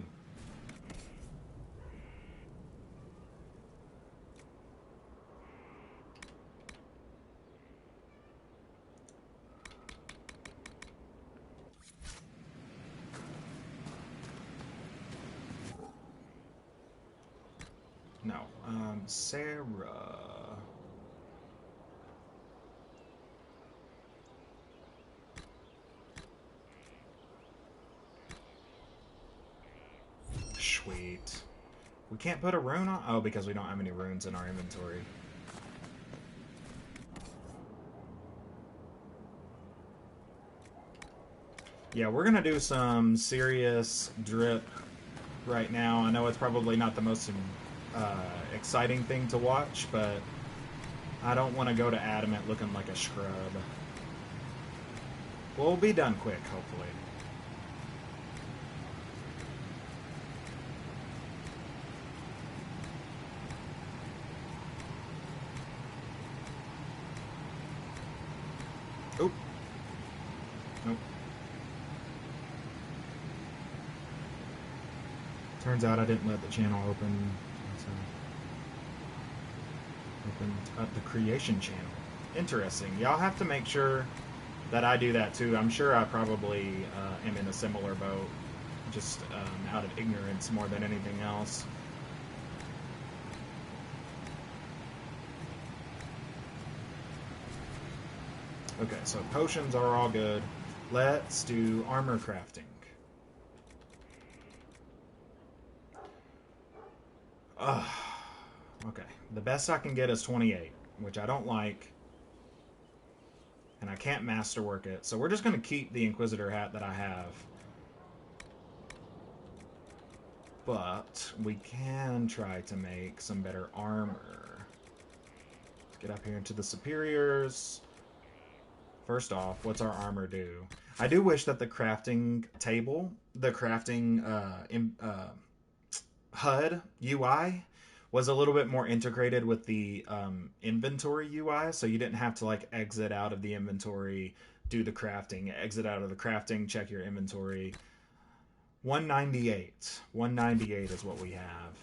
No. Sarah. Sweet. We can't put a rune on? Oh, because we don't have any runes in our inventory. Yeah, we're gonna do some serious drip right now. I know it's probably not the most exciting thing to watch, but I don't want to go to Adamant looking like a scrub. We'll be done quick, hopefully. Oop. Nope. Turns out I didn't let the channel open. So opened up the creation channel. Interesting. Y'all have to make sure that I do that too. I'm sure I probably am in a similar boat, just out of ignorance more than anything else. Okay, so potions are all good. Let's do armor crafting. Okay. The best I can get is 28, which I don't like. And I can't masterwork it. So we're just going to keep the Inquisitor hat that I have. But we can try to make some better armor. Let's get up here into the superiors. First off, what's our armor do? I do wish that the crafting table, the crafting HUD UI, was a little bit more integrated with the inventory UI, so you didn't have to like exit out of the inventory, do the crafting, exit out of the crafting, check your inventory. 198. 198 is what we have.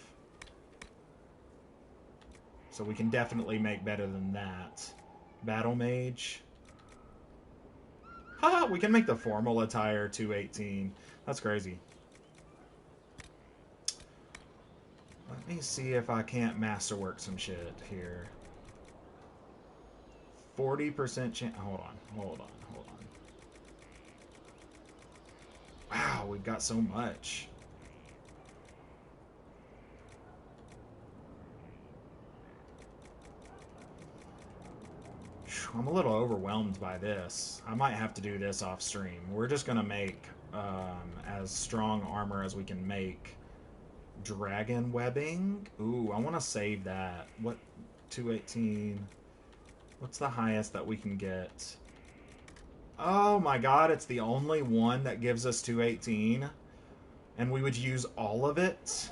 So we can definitely make better than that. Battle Mage. Haha, we can make the formal attire 218. That's crazy. Let me see if I can't masterwork some shit here. 40% chance. Hold on. Wow, we've got so much. I'm a little overwhelmed by this. I might have to do this off stream. We're just gonna make as strong armor as we can make. Dragon webbing. Ooh, I want to save that. What? 218. What's the highest that we can get? Oh my god, it's the only one that gives us 218. And we would use all of it?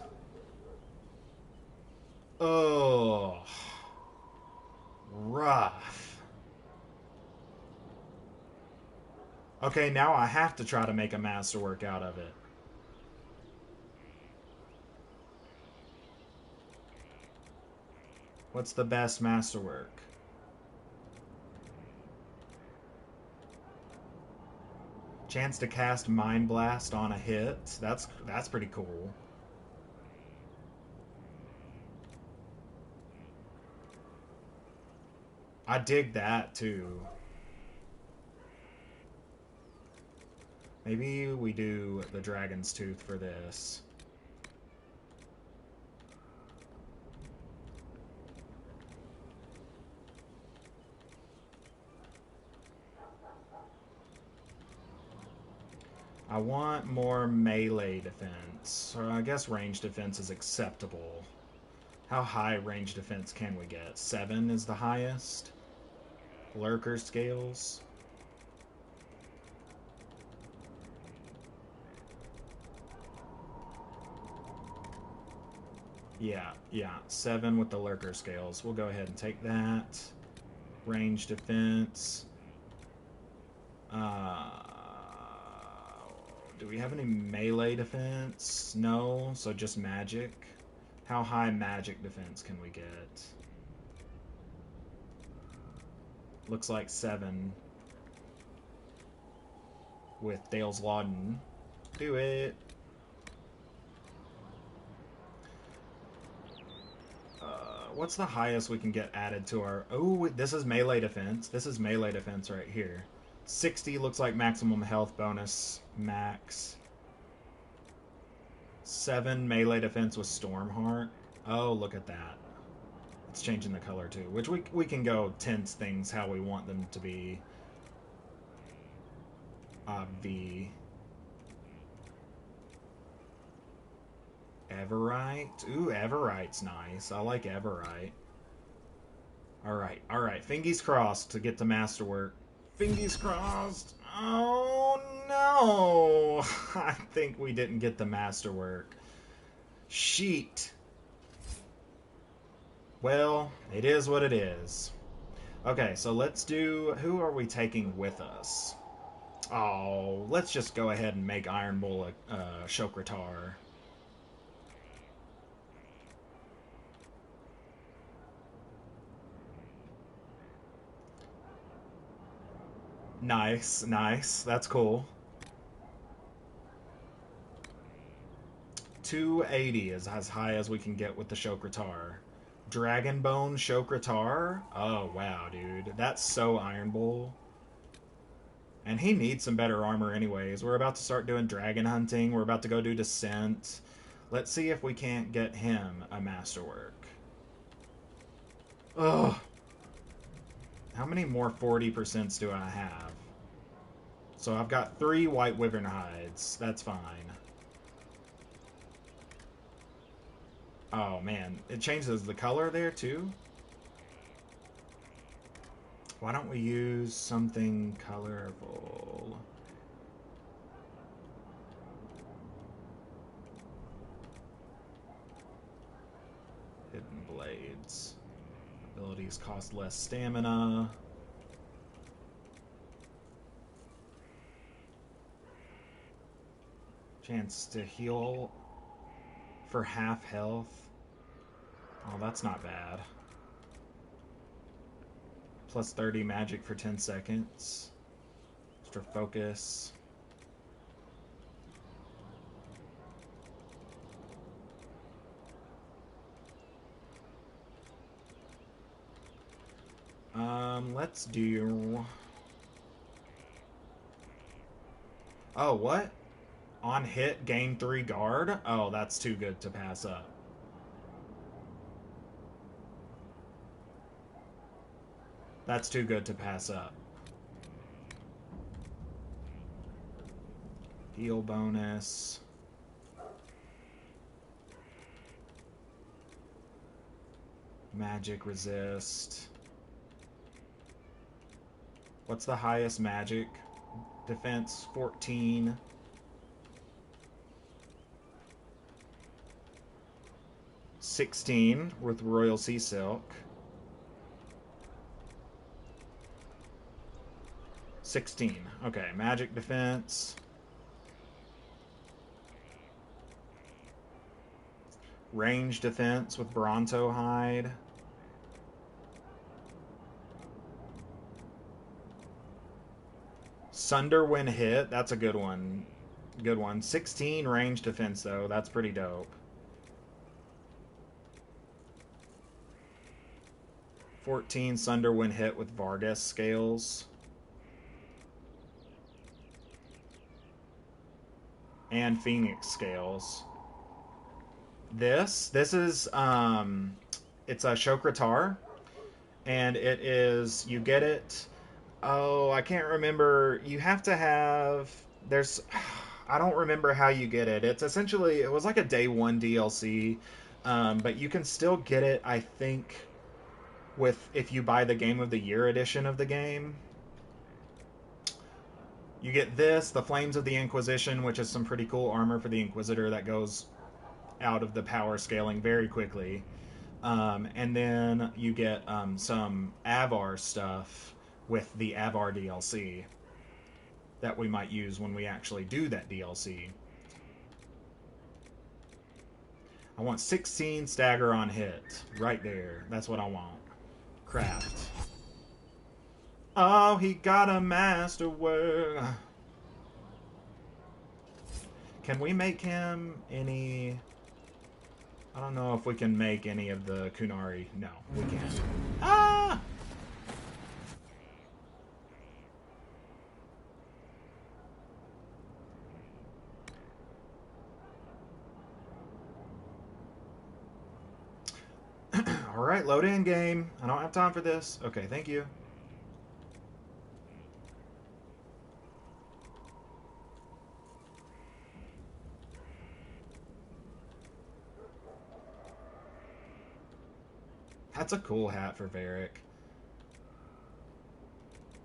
Oh. Rough. Okay, now I have to try to make a masterwork out of it. What's the best masterwork? Chance to cast Mind Blast on a hit. That's pretty cool. I dig that too. Maybe we do the Dragon's Tooth for this. I want more melee defense. Or I guess range defense is acceptable. How high range defense can we get? 7 is the highest. Lurker scales. Yeah. 7 with the lurker scales. We'll go ahead and take that. Range defense. Do we have any melee defense? No, so just magic. How high magic defense can we get? Looks like 7. With Dale's Lauden. Do it. What's the highest we can get added to our... Oh, this is melee defense. This is melee defense right here. 60 looks like maximum health bonus. Max. 7 melee defense with Stormheart. Oh, look at that. It's changing the color too. Which we can go tense things how we want them to be. V. Everite. Ooh, Everite's nice. I like Everite. Alright. Fingies crossed to get to masterwork. Fingies crossed. Oh no! I think we didn't get the masterwork. Sheet. Well, it is what it is. Okay, so let's do... Who are we taking with us? Oh, let's just go ahead and make Iron Bull a Shokritar. Nice. That's cool. 280 is as high as we can get with the Shokritar. Dragonbone Shokritar? Oh, wow, dude. That's so Iron Bull. And he needs some better armor anyways. We're about to start doing dragon hunting. We're about to go do Descent. Let's see if we can't get him a masterwork. Ugh. How many more 40% do I have? So I've got 3 white wyvern hides. That's fine. Oh man, it changes the color there too? Why don't we use something colorful? Hidden blades. Abilities cost less stamina. Chance to heal for half health. Oh, that's not bad. Plus 30 magic for 10 seconds. Extra focus. Let's do... Oh, what? On hit, gain 3 guard? Oh, that's too good to pass up. That's too good to pass up. Heal bonus. Magic resist. What's the highest magic? Defense 14. $16 with Royal Sea Silk. 16. Okay, magic defense. Range defense with Bronto hide. Sunder when hit. That's a good one. Good one. 16 range defense though. That's pretty dope. 14 Sunder when hit with Vargas scales. And Phoenix scales. This is it's a Shokratar, and it is, you get it, oh, I can't remember, you have to have, there's, I don't remember how you get it. It's essentially, it was like a day 1 DLC, but you can still get it, I think, with, if you buy the Game of the Year edition of the game. You get this, the Flames of the Inquisition, which is some pretty cool armor for the Inquisitor that goes out of the power scaling very quickly. And then you get some Avar stuff with the Avar DLC that we might use when we actually do that DLC. I want 16 stagger on hit. Right there. That's what I want. Craft. Oh, he got a masterwork. Can we make him any... I don't know if we can make any of the Kunari. No, we can't. Ah! Alright, load in game. I don't have time for this. Okay, thank you. That's a cool hat for Varric.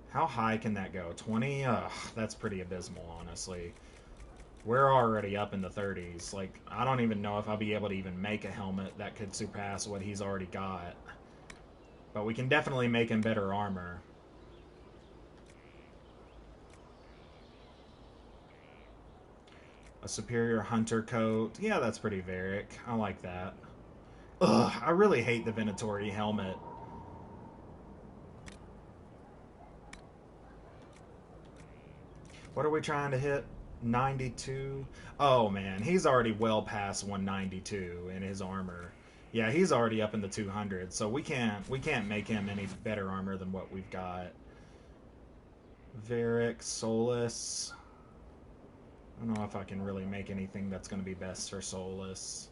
How high can that go? 20? Ugh, that's pretty abysmal, honestly. We're already up in the 30s. Like, I don't even know if I'll be able to even make a helmet that could surpass what he's already got. But we can definitely make him better armor. A superior hunter coat. Yeah, that's pretty Varric. I like that. Ugh, I really hate the Venatori helmet. What are we trying to hit? 92? Oh man, he's already well past 192 in his armor. Yeah, he's already up in the 200s, so we can't make him any better armor than what we've got. Varric, Solus. I don't know if I can really make anything that's going to be best for Solus.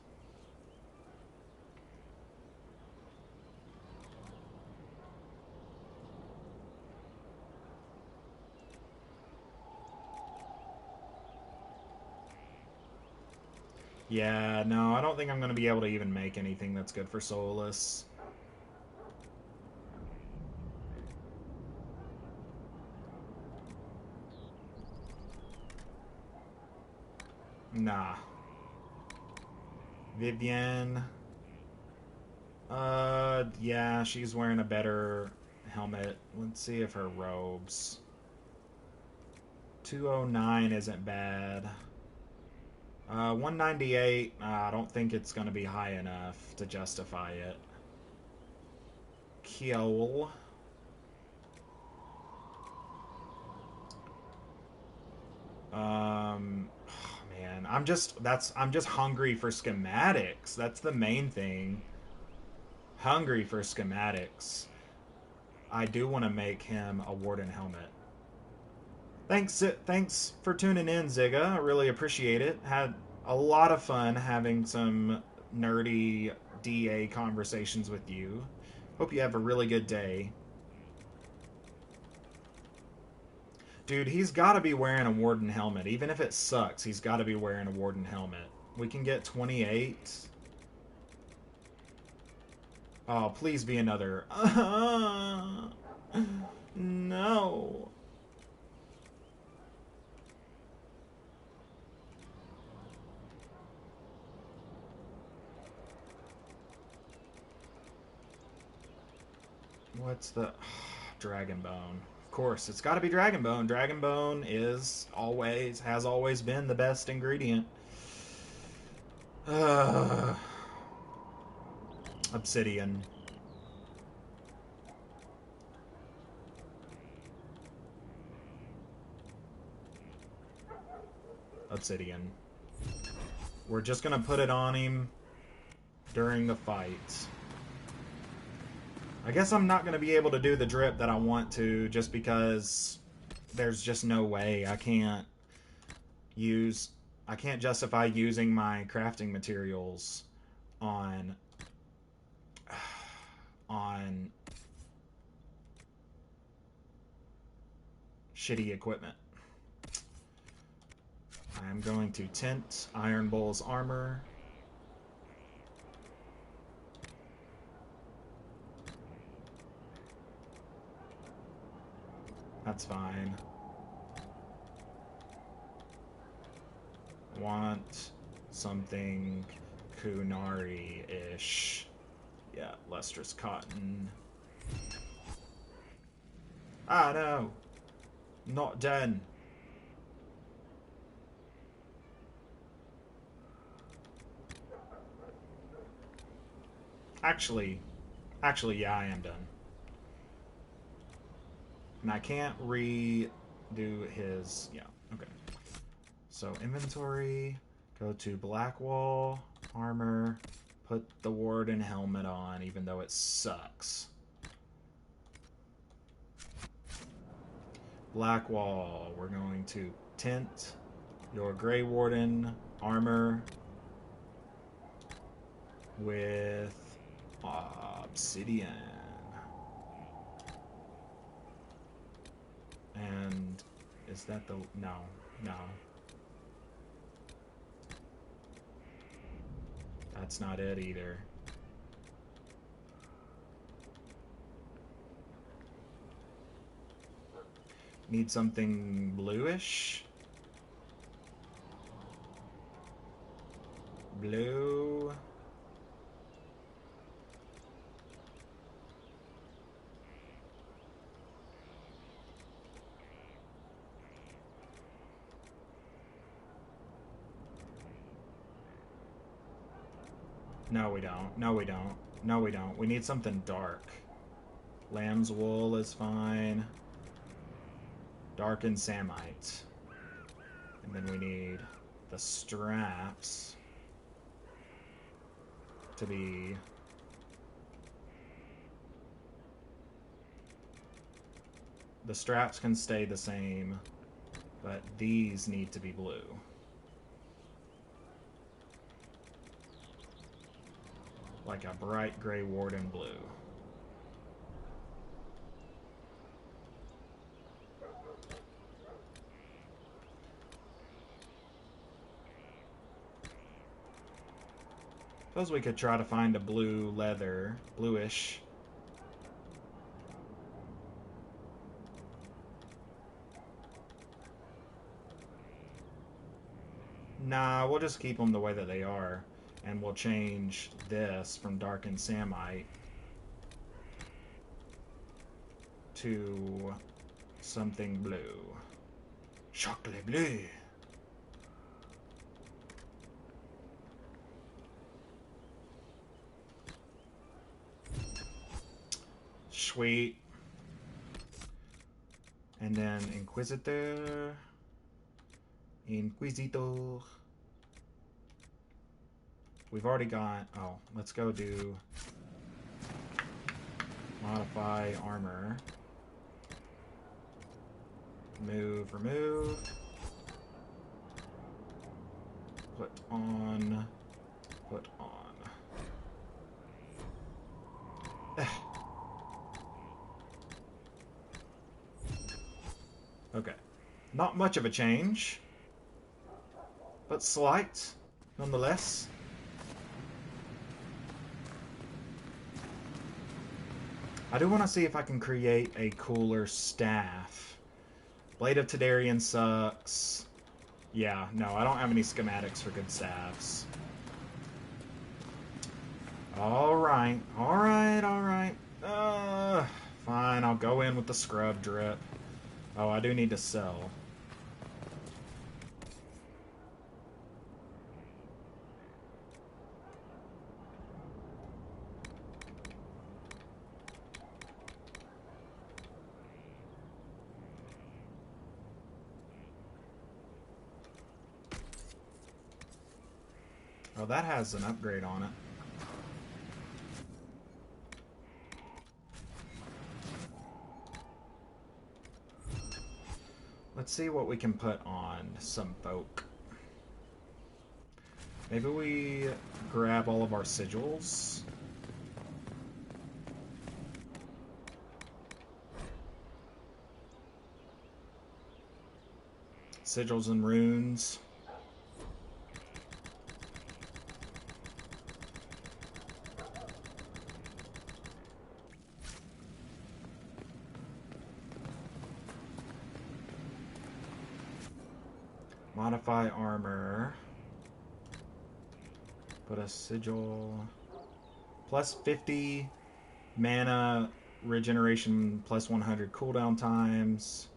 Yeah, no, I don't think I'm going to be able to even make anything that's good for Solus. Nah. Vivienne. Yeah, she's wearing a better helmet. Let's see if her robes. 209 isn't bad. 198, I don't think it's going to be high enough to justify it. Kiel. Man, I'm just hungry for schematics. That's the main thing. Hungry for schematics. I do want to make him a Warden helmet. Thanks for tuning in, Zigga. I really appreciate it. Had a lot of fun having some nerdy DA conversations with you. Hope you have a really good day. Dude, he's got to be wearing a Warden helmet. Even if it sucks, he's got to be wearing a Warden helmet. We can get 28. Oh, please be another. No. What's the... Dragonbone. Of course, it's got to be Dragonbone. Dragonbone has always been the best ingredient. Obsidian. Obsidian. We're just gonna put it on him during the fight. I guess I'm not gonna be able to do the drip that I want to just because there's just no way. I can't justify using my crafting materials on shitty equipment. I'm going to tint Iron Bull's armor. That's fine. Want something Kunari-ish. Yeah, lustrous cotton. Ah, no. Not done. Actually, yeah, I am done. And I can't redo his... Yeah, okay. So, inventory, go to Blackwall, armor, put the Warden helmet on, even though it sucks. Blackwall, we're going to tint your Grey Warden armor with obsidian. And is that the... No. That's not it either. Need something bluish? Blue. No, we don't. No, we don't. No, we don't. We need something dark. Lamb's wool is fine. Dark and samite. And then we need the straps to be... The straps can stay the same, but these need to be blue. like a bright Grey Warden blue. Suppose we could try to find a blue leather, bluish. Nah, we'll just keep them the way that they are. And we'll change this from darkened samite to something blue. Chocolat bleu. Sweet. And then Inquisitor. Inquisitor. We've already got... Oh, let's go do... Modify armor. Move, remove. Put on. Put on. Okay. Not much of a change, but slight, nonetheless. I do want to see if I can create a cooler staff. Blade of Tadarian sucks. Yeah, no, I don't have any schematics for good staffs. Alright, alright, alright. Fine, I'll go in with the scrub drip. Oh, I do need to sell. Oh, that has an upgrade on it. Let's see what we can put on some folk. Maybe we grab all of our sigils. Sigils and runes. Modify armor. Put a sigil. Plus 50 mana regeneration, plus 100 cooldown times.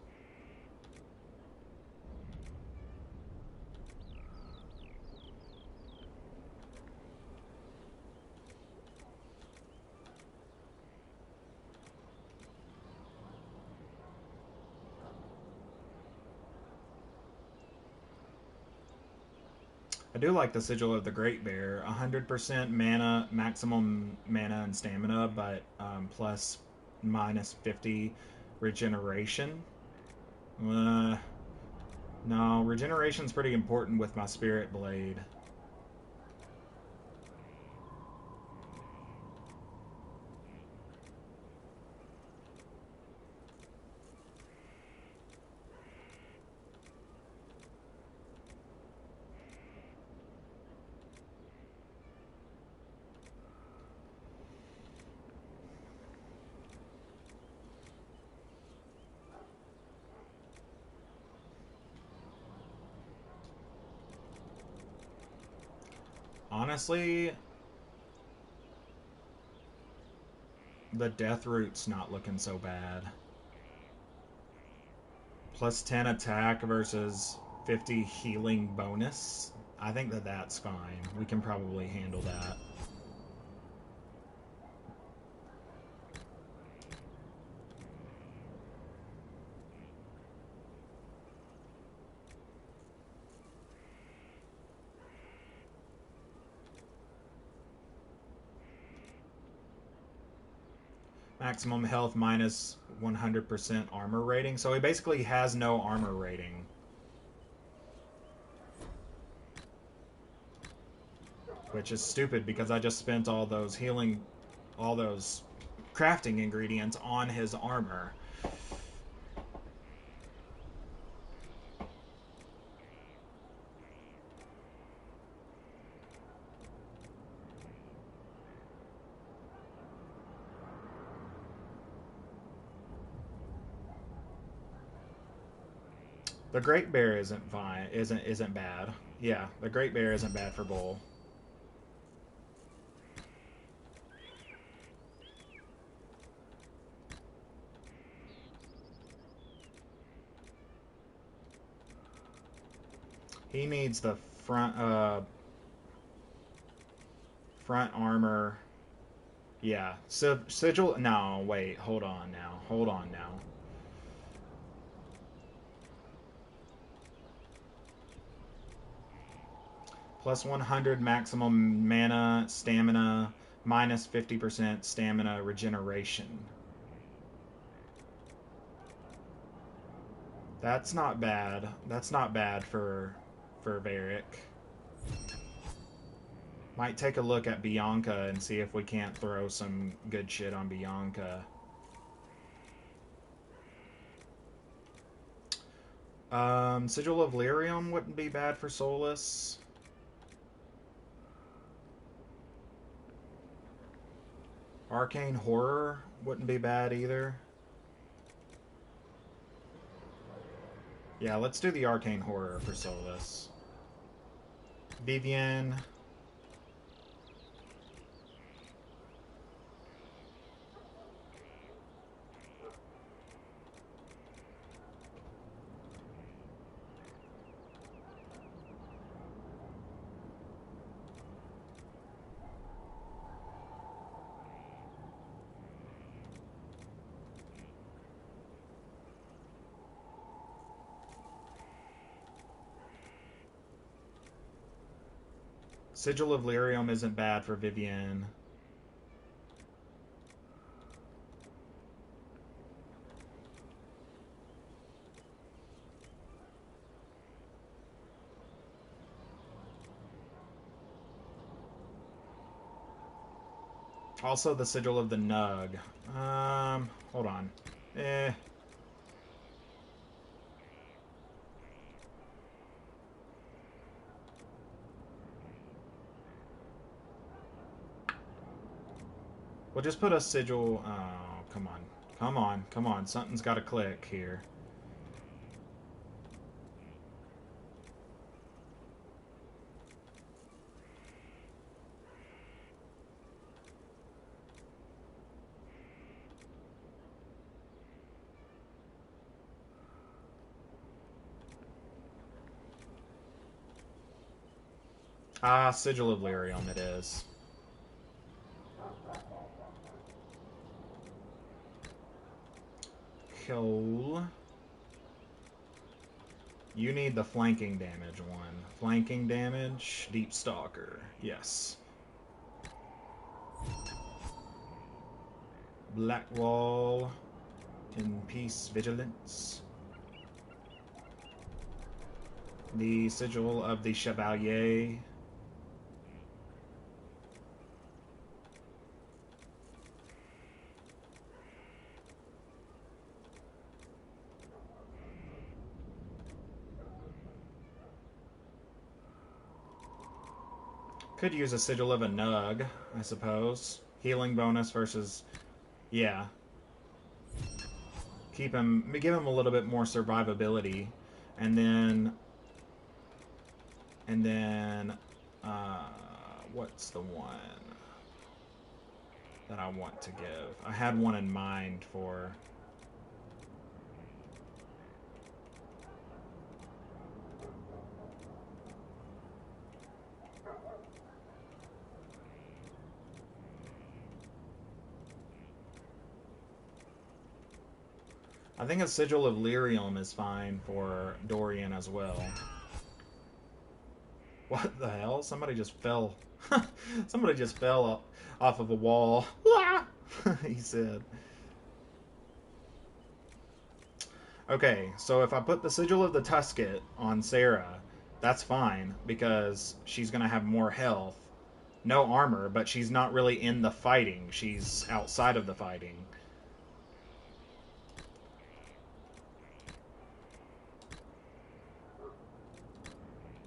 I do like the Sigil of the Great Bear. 100% mana, maximum mana and stamina, but plus minus 50 regeneration. No, regeneration's pretty important with my Spirit Blade. Honestly, the Death Root's not looking so bad. Plus 10 attack versus 50 healing bonus. I think that that's fine. We can probably handle that. Maximum health minus 100% armor rating. So he basically has no armor rating. Which is stupid because I just spent all those crafting ingredients on his armor. The Great Bear isn't bad. Yeah, the Great Bear isn't bad for Bull. He needs the front armor. Yeah, sigil. No, wait. Hold on now. Plus 100 maximum mana, stamina, minus 50% stamina regeneration. That's not bad. That's not bad for Varric. Might take a look at Bianca and see if we can't throw some good shit on Bianca. Sigil of Lyrium wouldn't be bad for Solus. Arcane Horror wouldn't be bad either. Yeah, let's do the Arcane Horror for Solus. Vivienne. Sigil of Lyrium isn't bad for Vivienne. Also the Sigil of the Nug. Hold on. We'll just put a sigil. Oh, come on. Come on. Come on. Something's got to click here. Ah, Sigil of Lyrium it is. Cool. You need the flanking damage one. Flanking damage, Deep Stalker. Yes. Blackwall. In Peace Vigilance. The Sigil of the Chevalier. Could use a Sigil of a Nug, I suppose. Healing bonus versus... Yeah. Give him a little bit more survivability. And then... what's the one that I want to give? I had one in mind for... I think a Sigil of Lyrium is fine for Dorian as well. What the hell? Somebody just fell. Somebody just fell off of a wall. He said. Okay, so if I put the Sigil of the Tusket on Sarah, that's fine, because she's going to have more health no armor, but she's not really in the fighting. She's outside of the fighting.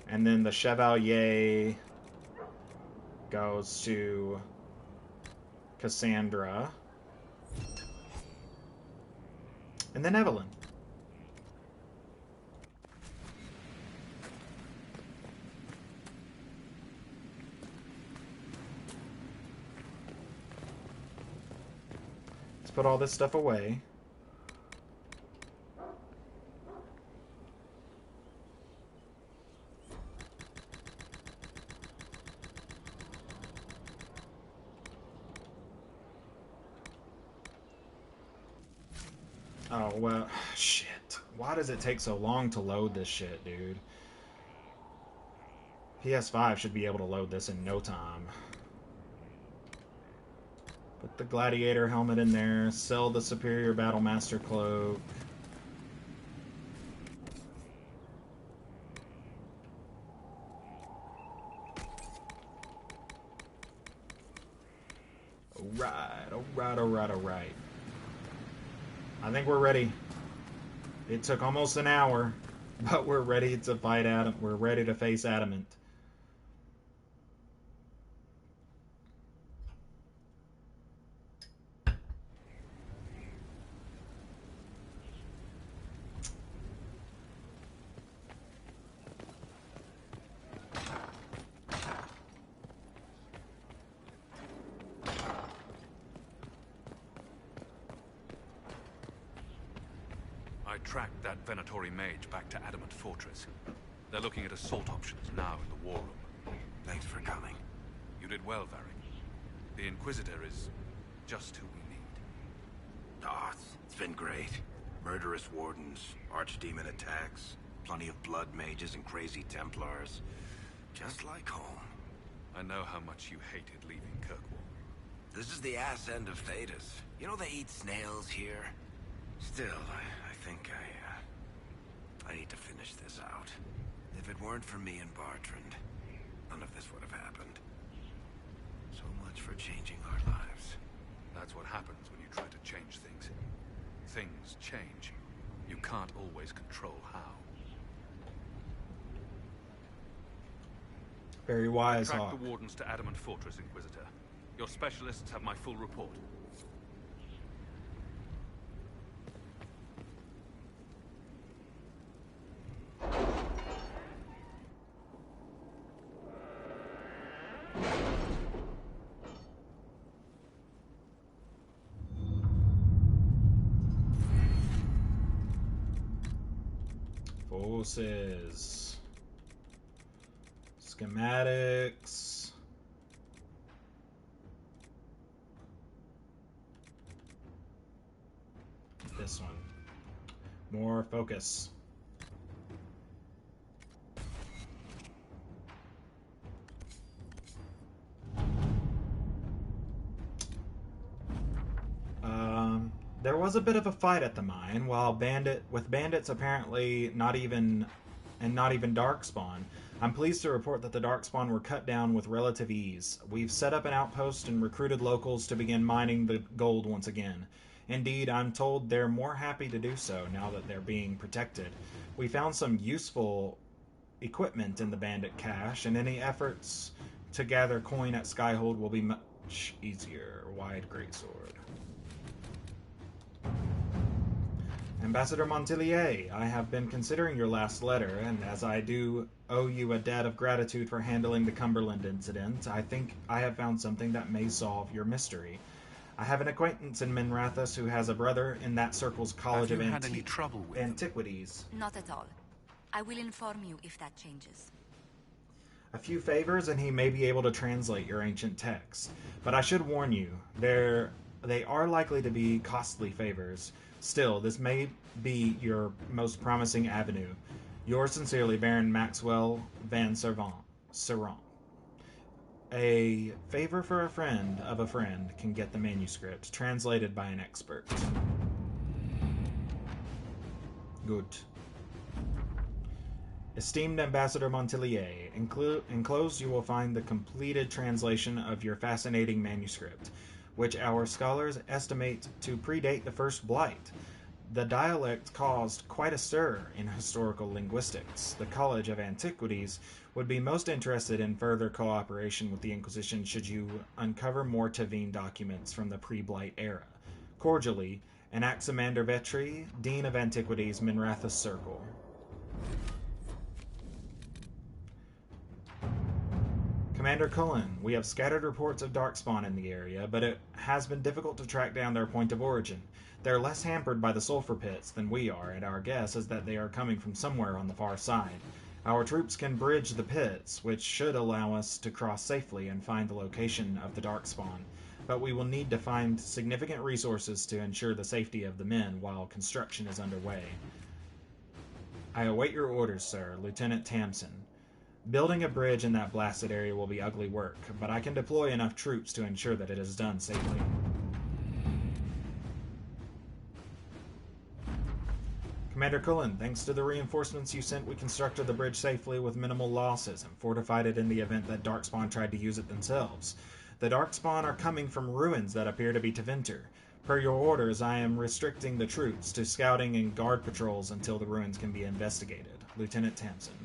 And then the Chevalier goes to Cassandra. And then Evelyn. Let's put all this stuff away. Oh, well, shit. Why does it take so long to load this shit, dude? PS5 should be able to load this in no time. Put the gladiator helmet in there. Sell the superior battlemaster cloak. Alright. I think we're ready. It took almost an hour, but we're ready to fight Adam. We're ready to face Adamant. I tracked that Venatori mage back to Adamant Fortress. They're looking at assault options now in the war room. Thanks for coming. You did well, Varric. The Inquisitor is just who we need. Oh, it's been great. Murderous wardens, archdemon attacks, plenty of blood mages and crazy Templars. Just like home. I know how much you hated leaving Kirkwall. This is the ass end of Thedas. You know they eat snails here? Still, I think I need to finish this out. If it weren't for me and Bartrand, none of this would have happened. So much for changing our lives. That's what happens when you try to change things. Things change. You can't always control how. Very wise, Track Hawk. the Wardens to Adamant Fortress, Inquisitor. Your specialists have my full report. Forces. Schematics. This one. More focus. There was a bit of a fight at the mine, while bandits apparently not even Darkspawn. I'm pleased to report that the Darkspawn were cut down with relative ease. We've set up an outpost and recruited locals to begin mining the gold once again. Indeed, I'm told they're more happy to do so now that they're being protected. We found some useful equipment in the bandit cache, and any efforts to gather coin at Skyhold will be much easier. Wide greatsword. Ambassador Montilier, I have been considering your last letter, and as I do owe you a debt of gratitude for handling the Cumberland incident, I think I have found something that may solve your mystery. I have an acquaintance in Minrathous who has a brother in that circle's College of Antiquities. Not at all. I will inform you if that changes. A few favors, and he may be able to translate your ancient text. But I should warn you, they are likely to be costly favors. Still, this may be your most promising avenue. Yours sincerely, Baron Maxwell Van Servant. A favor for a friend of a friend can get the manuscript, translated by an expert. Good. Esteemed Ambassador Montelier, enclosed you will find the completed translation of your fascinating manuscript, which our scholars estimate to predate the First Blight. The dialect caused quite a stir in historical linguistics. The College of Antiquities would be most interested in further cooperation with the Inquisition should you uncover more Tavine documents from the pre-Blight era. Cordially, Anaximander Vetri, Dean of Antiquities, Minrathous Circle. Commander Cullen, we have scattered reports of darkspawn in the area, but it has been difficult to track down their point of origin. They're less hampered by the sulfur pits than we are, and our guess is that they are coming from somewhere on the far side. Our troops can bridge the pits, which should allow us to cross safely and find the location of the darkspawn, but we will need to find significant resources to ensure the safety of the men while construction is underway. I await your orders, sir. Lieutenant Tamsin. Building a bridge in that blasted area will be ugly work, but I can deploy enough troops to ensure that it is done safely. Commander Cullen, thanks to the reinforcements you sent, we constructed the bridge safely with minimal losses and fortified it in the event that Darkspawn tried to use it themselves. The Darkspawn are coming from ruins that appear to be Tevinter. Per your orders, I am restricting the troops to scouting and guard patrols until the ruins can be investigated. Lieutenant Tamsin.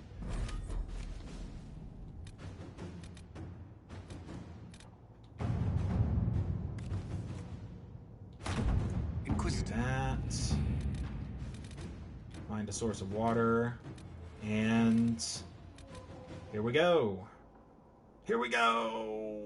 That. Find a source of water. And here we go. Here we go!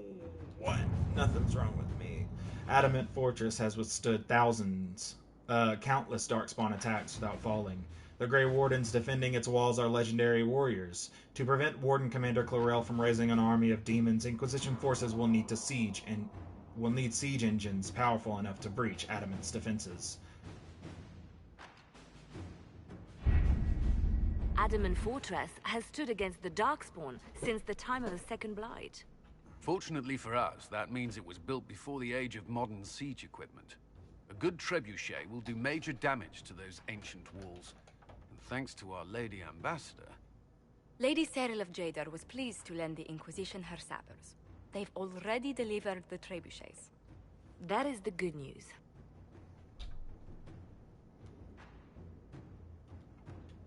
What? Nothing's wrong with me. Adamant Fortress has withstood countless darkspawn attacks without falling. The Grey Wardens defending its walls are legendary warriors. To prevent Warden Commander Chlorel from raising an army of demons, Inquisition forces will need siege engines powerful enough to breach Adamant's defenses. Adamant Fortress has stood against the Darkspawn since the time of the Second Blight. Fortunately for us, that means it was built before the age of modern siege equipment. A good trebuchet will do major damage to those ancient walls. And thanks to our Lady Ambassador... Lady Cyril of Jadar was pleased to lend the Inquisition her sappers. They've already delivered the trebuchets. That is the good news.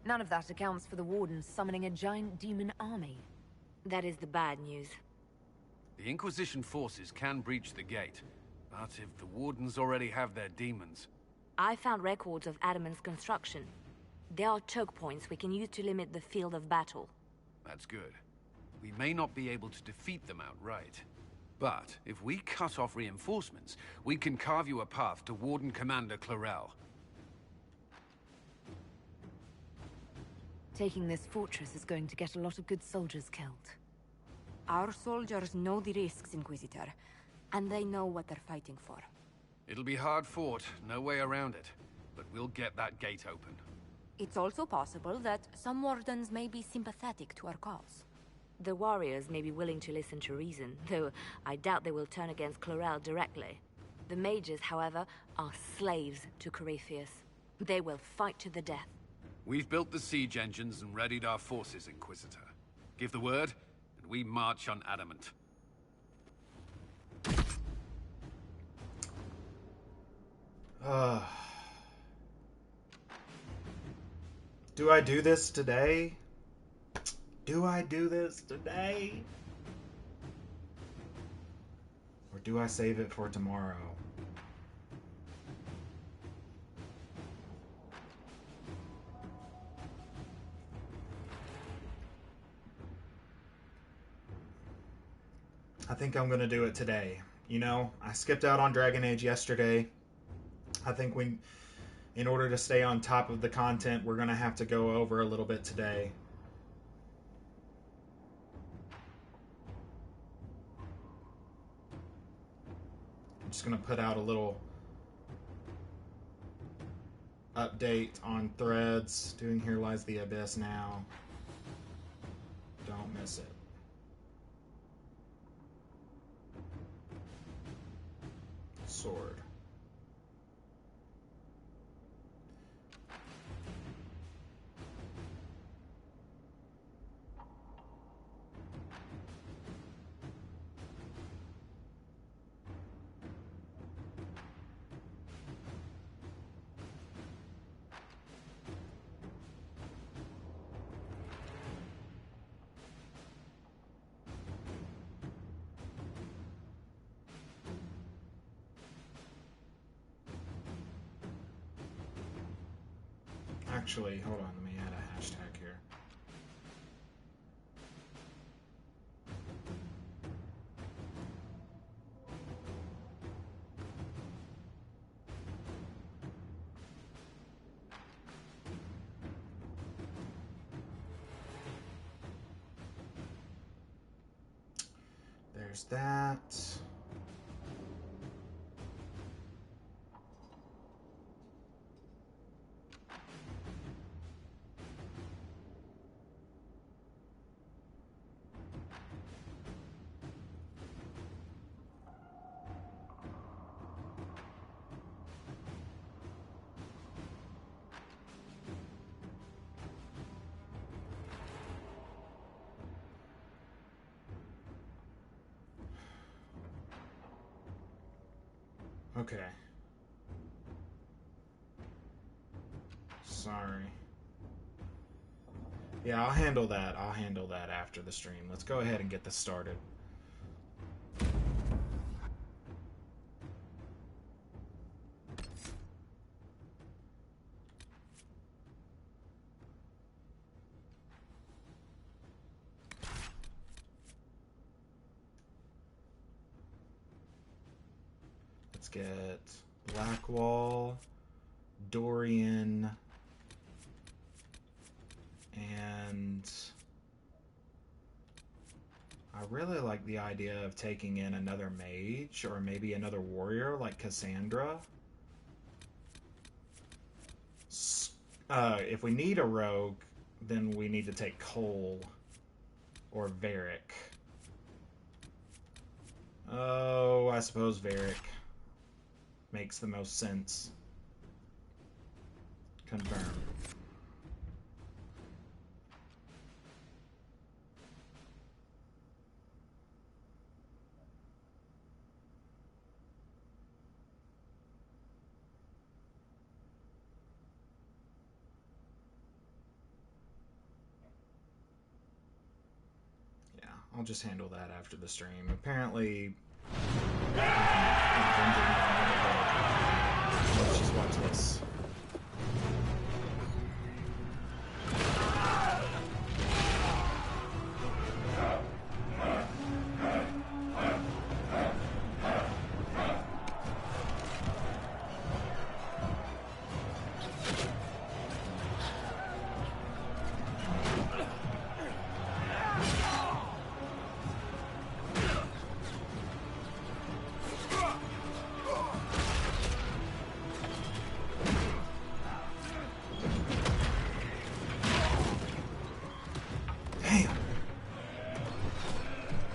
None of that accounts for the Wardens summoning a giant demon army. That is the bad news. The Inquisition forces can breach the gate, but if the Wardens already have their demons... I found records of Adamant's construction. There are choke points we can use to limit the field of battle. That's good. We may not be able to defeat them outright. But if we cut off reinforcements, we can carve you a path to Warden Commander Chlorel. Taking this fortress is going to get a lot of good soldiers killed. Our soldiers know the risks, Inquisitor, and they know what they're fighting for. It'll be hard fought, no way around it, but we'll get that gate open. It's also possible that some Wardens may be sympathetic to our cause. The warriors may be willing to listen to reason, though I doubt they will turn against Chlorel directly. The mages, however, are slaves to Corypheus. They will fight to the death. We've built the siege engines and readied our forces, Inquisitor. Give the word, and we march on Adamant. Do I do this today? Do I do this today? Or do I save it for tomorrow? I think I'm gonna do it today. You know, I skipped out on Dragon Age yesterday. I think in order to stay on top of the content, we're gonna have to go over a little bit today. I'm just gonna put out a little update on Threads. Doing Here Lies the Abyss now. Don't miss it. Sword. actually, hold on, let me add a hashtag here. There's that. Okay. Sorry. Yeah, I'll handle that. I'll handle that after the stream. Let's go ahead and get this started. Let's get Blackwall, Dorian, and I really like the idea of taking in another mage or maybe another warrior like Cassandra. If we need a rogue, then we need to take Cole or Varric. Oh, I suppose Varric makes the most sense. Confirm. Yeah, I'll just handle that after the stream. Apparently, let's just watch this.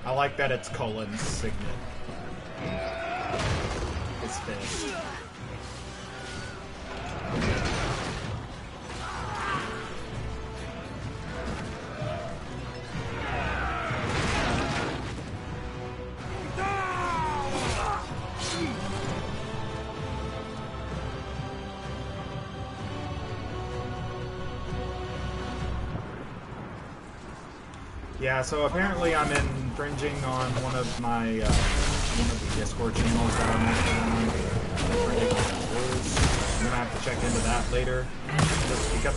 I like that it's Colin's signet. His fist. Yeah, so apparently I'm infringing on one of my one of the Discord channels that I'm active on. I'm gonna have to check into that later. Just because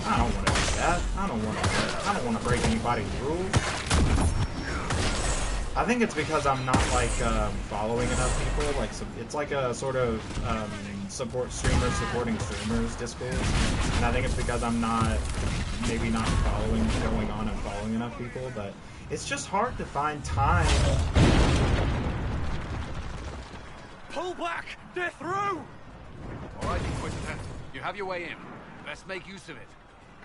I don't want to do that. I don't want to break anybody's rules. I think it's because I'm not like following enough people. Like it's like a sort of support streamers supporting streamers Discord, and I think it's because I'm not maybe not going on and following enough people, but it's just hard to find time. Pull back! They're through! Alright, Inquisitor. You have your way in. Let's make use of it.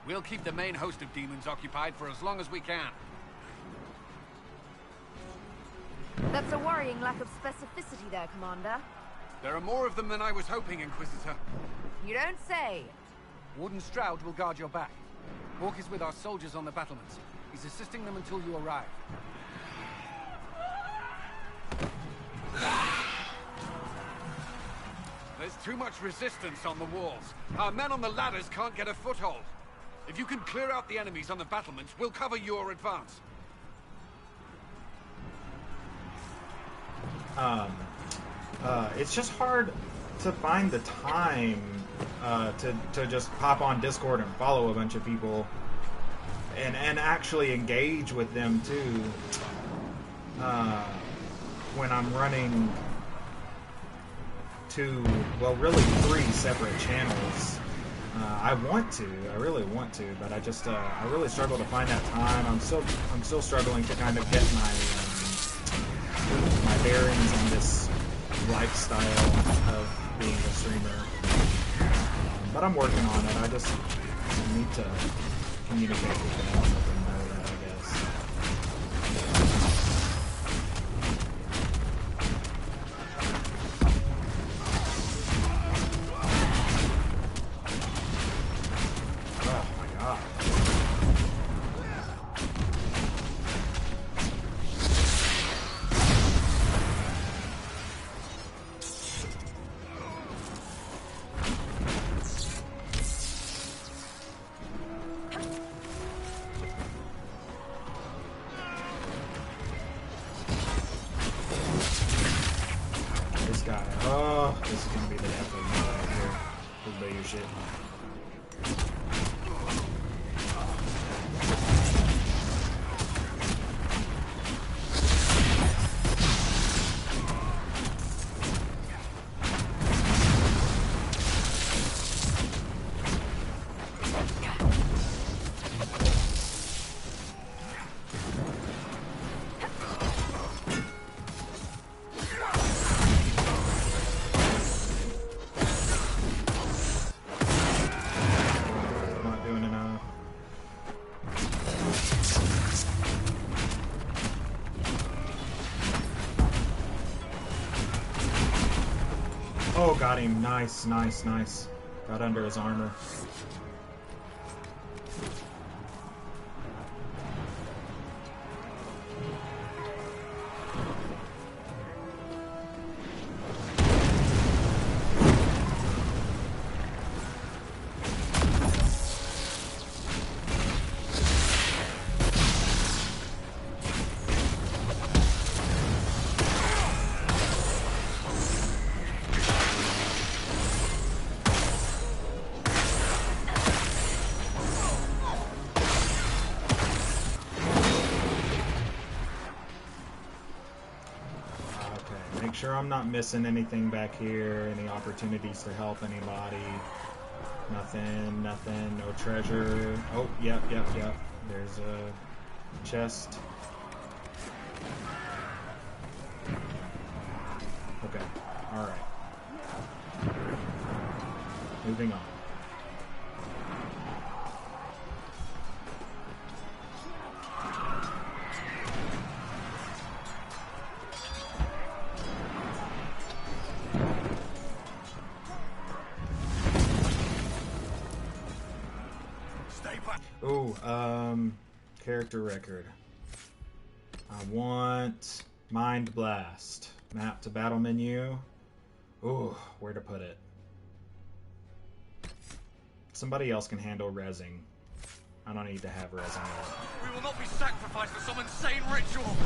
We'll keep the main host of demons occupied for as long as we can. That's a worrying lack of specificity there, Commander. There are more of them than I was hoping, Inquisitor. You don't say. Warden Stroud will guard your back. Hawk is with our soldiers on the battlements. He's assisting them until you arrive. There's too much resistance on the walls. Our men on the ladders can't get a foothold. If you can clear out the enemies on the battlements, we'll cover your advance. It's just hard to find the time to just pop on Discord and follow a bunch of people and actually engage with them too. When I'm running two, well, really 3 separate channels. I really want to, but I just I really struggle to find that time. I'm still struggling to kind of get my bearings on this lifestyle of being a streamer. But I'm working on it. I just need to communicate with them and let them know that, I guess. Oh my god. This guy, oh, this is gonna be the death of me right here. This Bayou shit. Not doing enough. Oh, got him. Nice, nice, nice. Got under his armor. Make sure I'm not missing anything back here, any opportunities to help anybody. Nothing, nothing, no treasure. Oh, yep. There's a chest. Okay, alright. Moving on. Ooh, character record. I want Mind Blast. Map to battle menu. Ooh, where to put it? Somebody else can handle rezzing. I don't need to have rezzing. We will not be sacrificed for some insane ritual.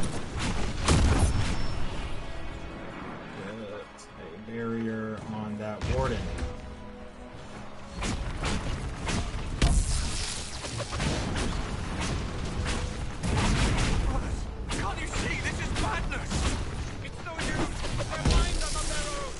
Put a barrier on that warden. Can't you see? This is madness! It's no use! Their minds are on their own!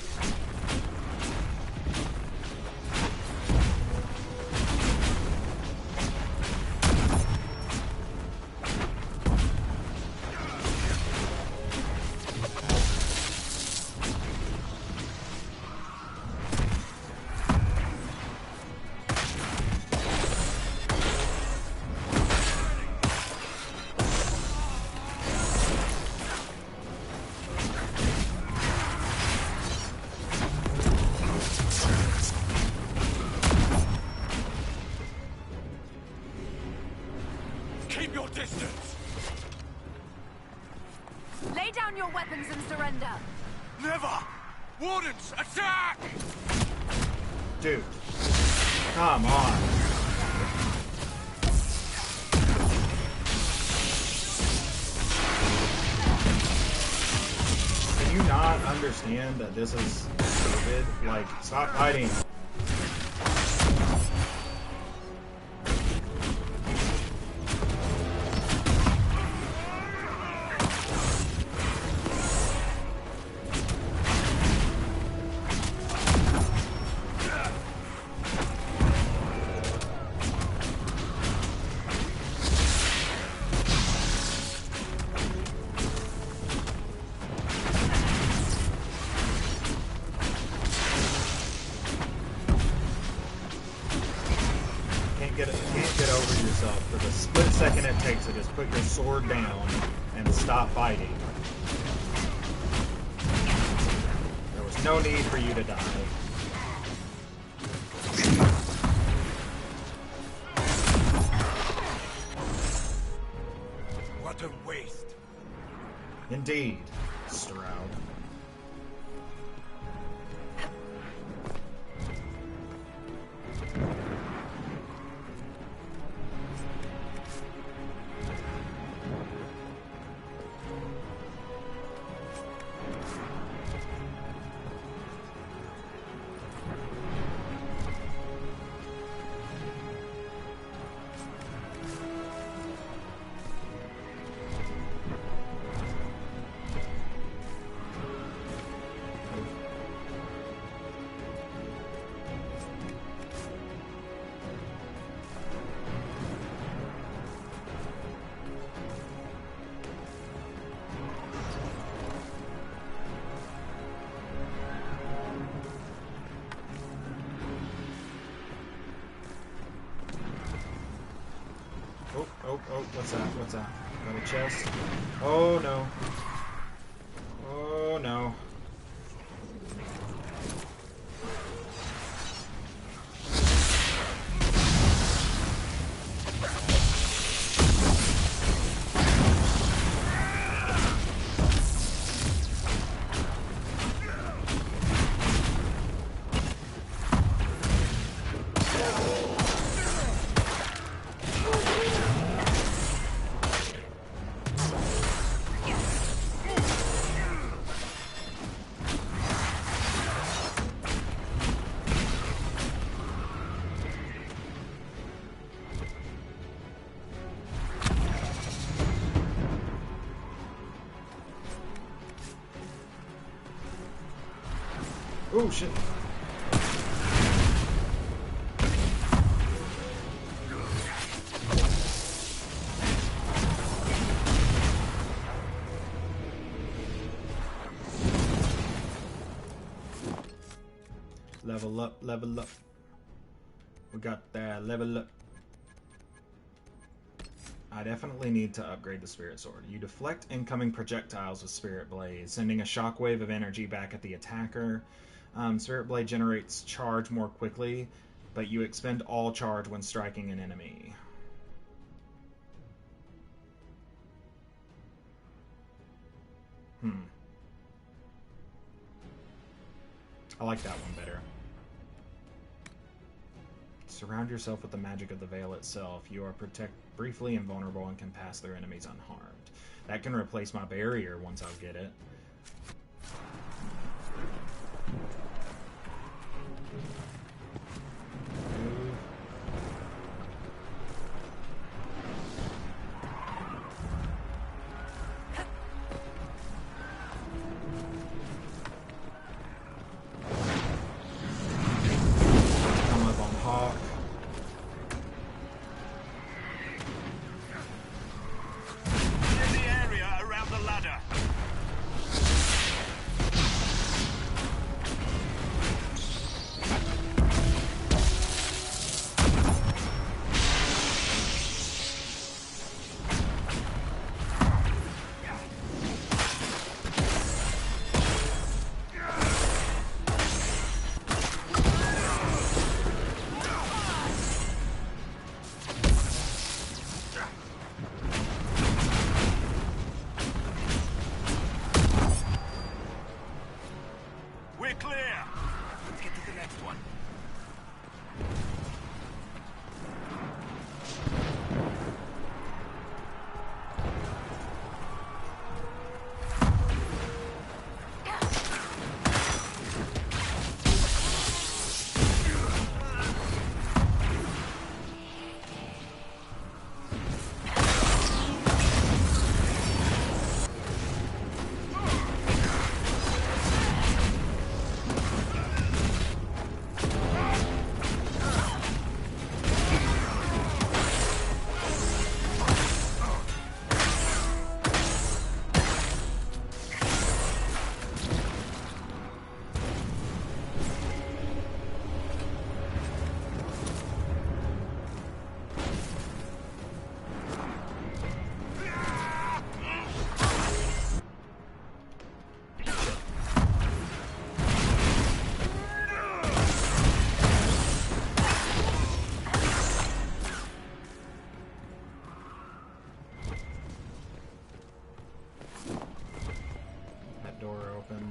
Keep your distance! Lay down your weapons and surrender! Never! Wardens, attack! Dude, come on. Can you not understand that this is stupid? Like, stop fighting. get over yourself. For the split second it takes to just put your sword down and stop fighting. There was no need for you to die. What a waste. Indeed, Stroud. Oh, what's that? What's that? Got a chest? Oh no. Oh no. Oh shit. Level up, level up. We got that level up. I definitely need to upgrade the Spirit Sword. You deflect incoming projectiles with Spirit Blade, sending a shockwave of energy back at the attacker. Spirit Blade generates charge more quickly, but you expend all charge when striking an enemy. I like that one better. Surround yourself with the magic of the veil itself. You are briefly invulnerable and can pass through enemies unharmed. That can replace my barrier once I get it.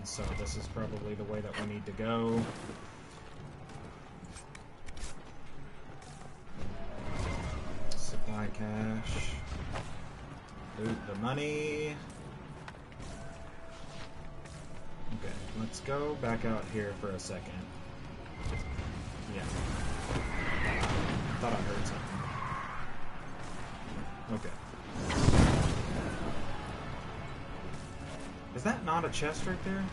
so this is probably the way that we need to go. Supply cache. Loot the money. Okay, let's go back out here for a second. Yeah. Thought I heard something. Okay. Is that not a chest right there?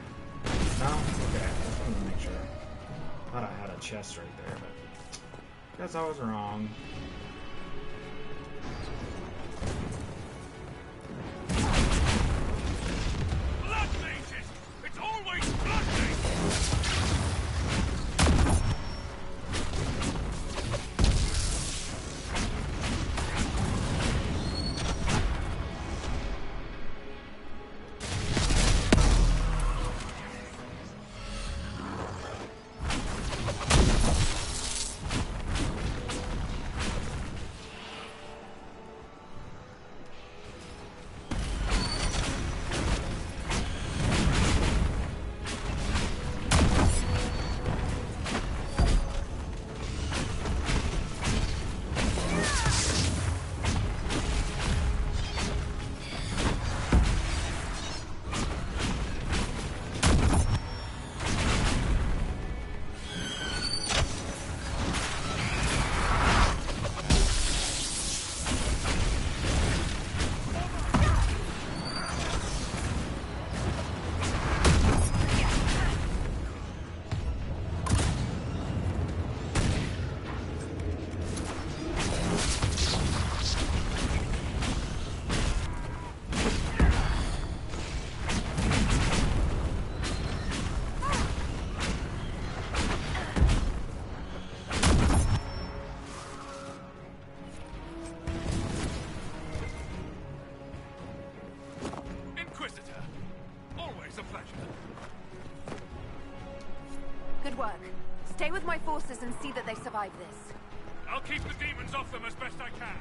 No? Okay, I just wanted to make sure. Thought I had a chest right there, but guess I was wrong. Blood mages! It's always blood mages! Good work. Stay with my forces and see that they survive this. I'll keep the demons off them as best I can.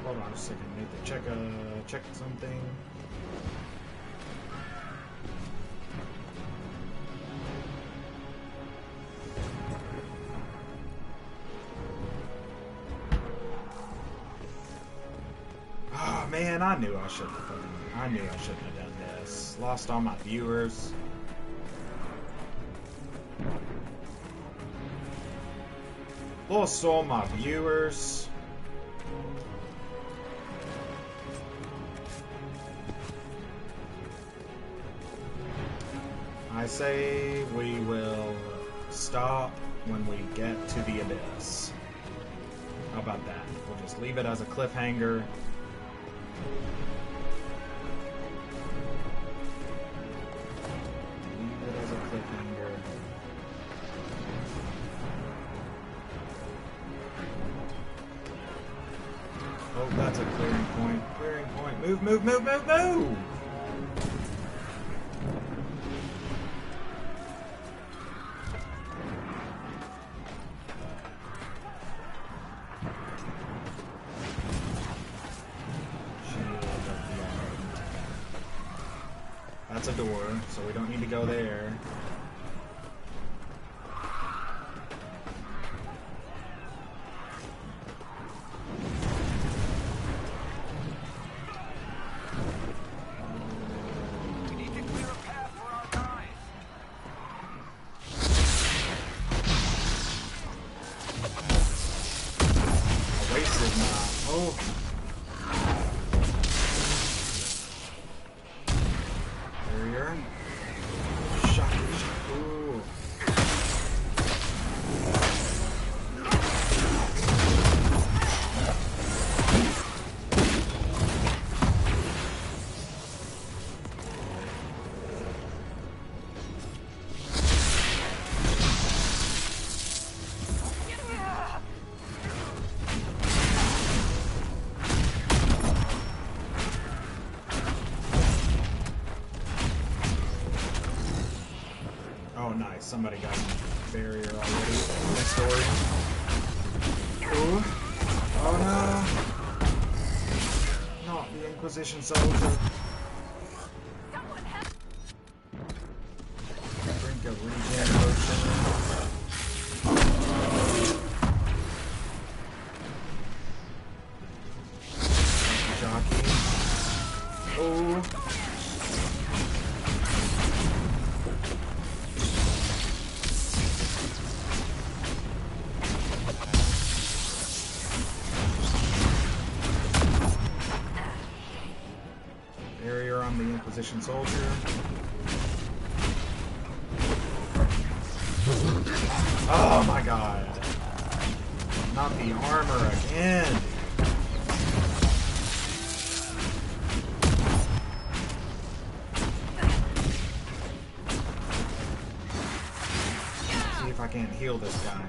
Hold on a second, I need to check something. Oh man, I knew I shouldn't have done this. Lost all my viewers. Lost all my viewers. I say we will stop when we get to the abyss. How about that? We'll just leave it as a cliffhanger. Leave it as a cliffhanger. Oh, that's a clearing point. Clearing point. Move, move, move, move, move! That's a door, so we don't need to go there. We need to clear a path for our guys. I wasted my... Oh! somebody got a barrier already. Next story. Ooh. Oh no. Not the Inquisition soldier. Drink a regen potion. Jockey. Oh. Barrier on the Inquisition soldier. Oh my god. Not the armor again. See if I can't heal this guy.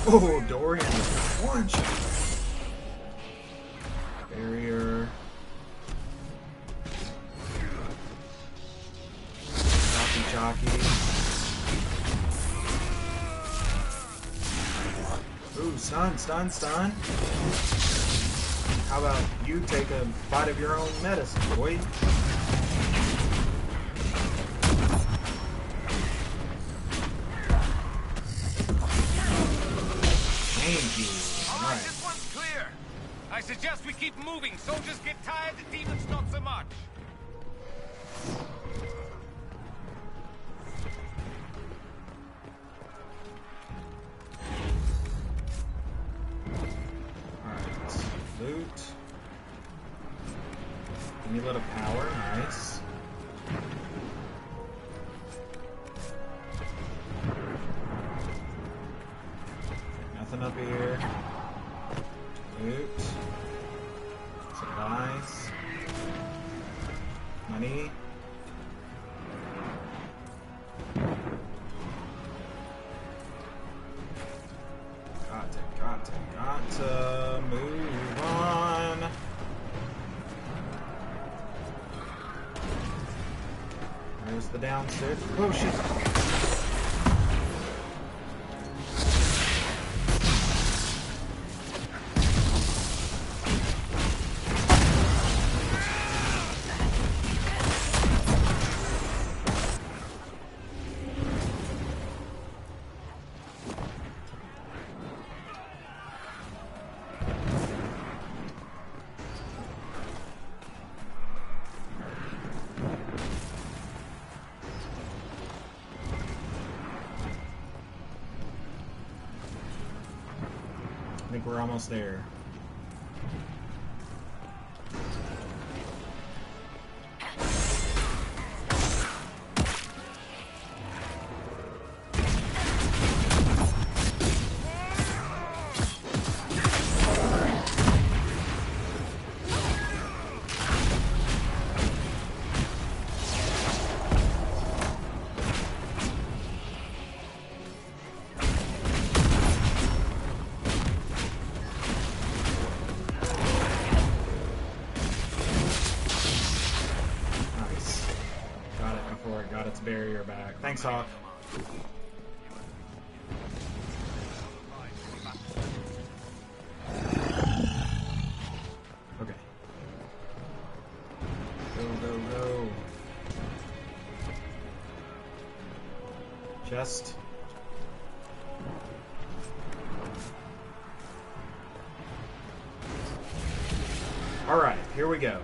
Oh, Dorian with one shot. Barrier. Jockey. Ooh, stun. How about you take a bite of your own medicine, boy? Thank you. Alright, this one's clear. I suggest we keep moving. Soldiers get tired, the demons not so much. Alright. Loot. Amulet of power, nice. Nothing up here. Loot. Supplies. Money. Got to move on. There's the downstairs. Oh shit. I think we're almost there. Barrier back. Thanks, Hawk. Okay. Go. Chest. Alright, here we go.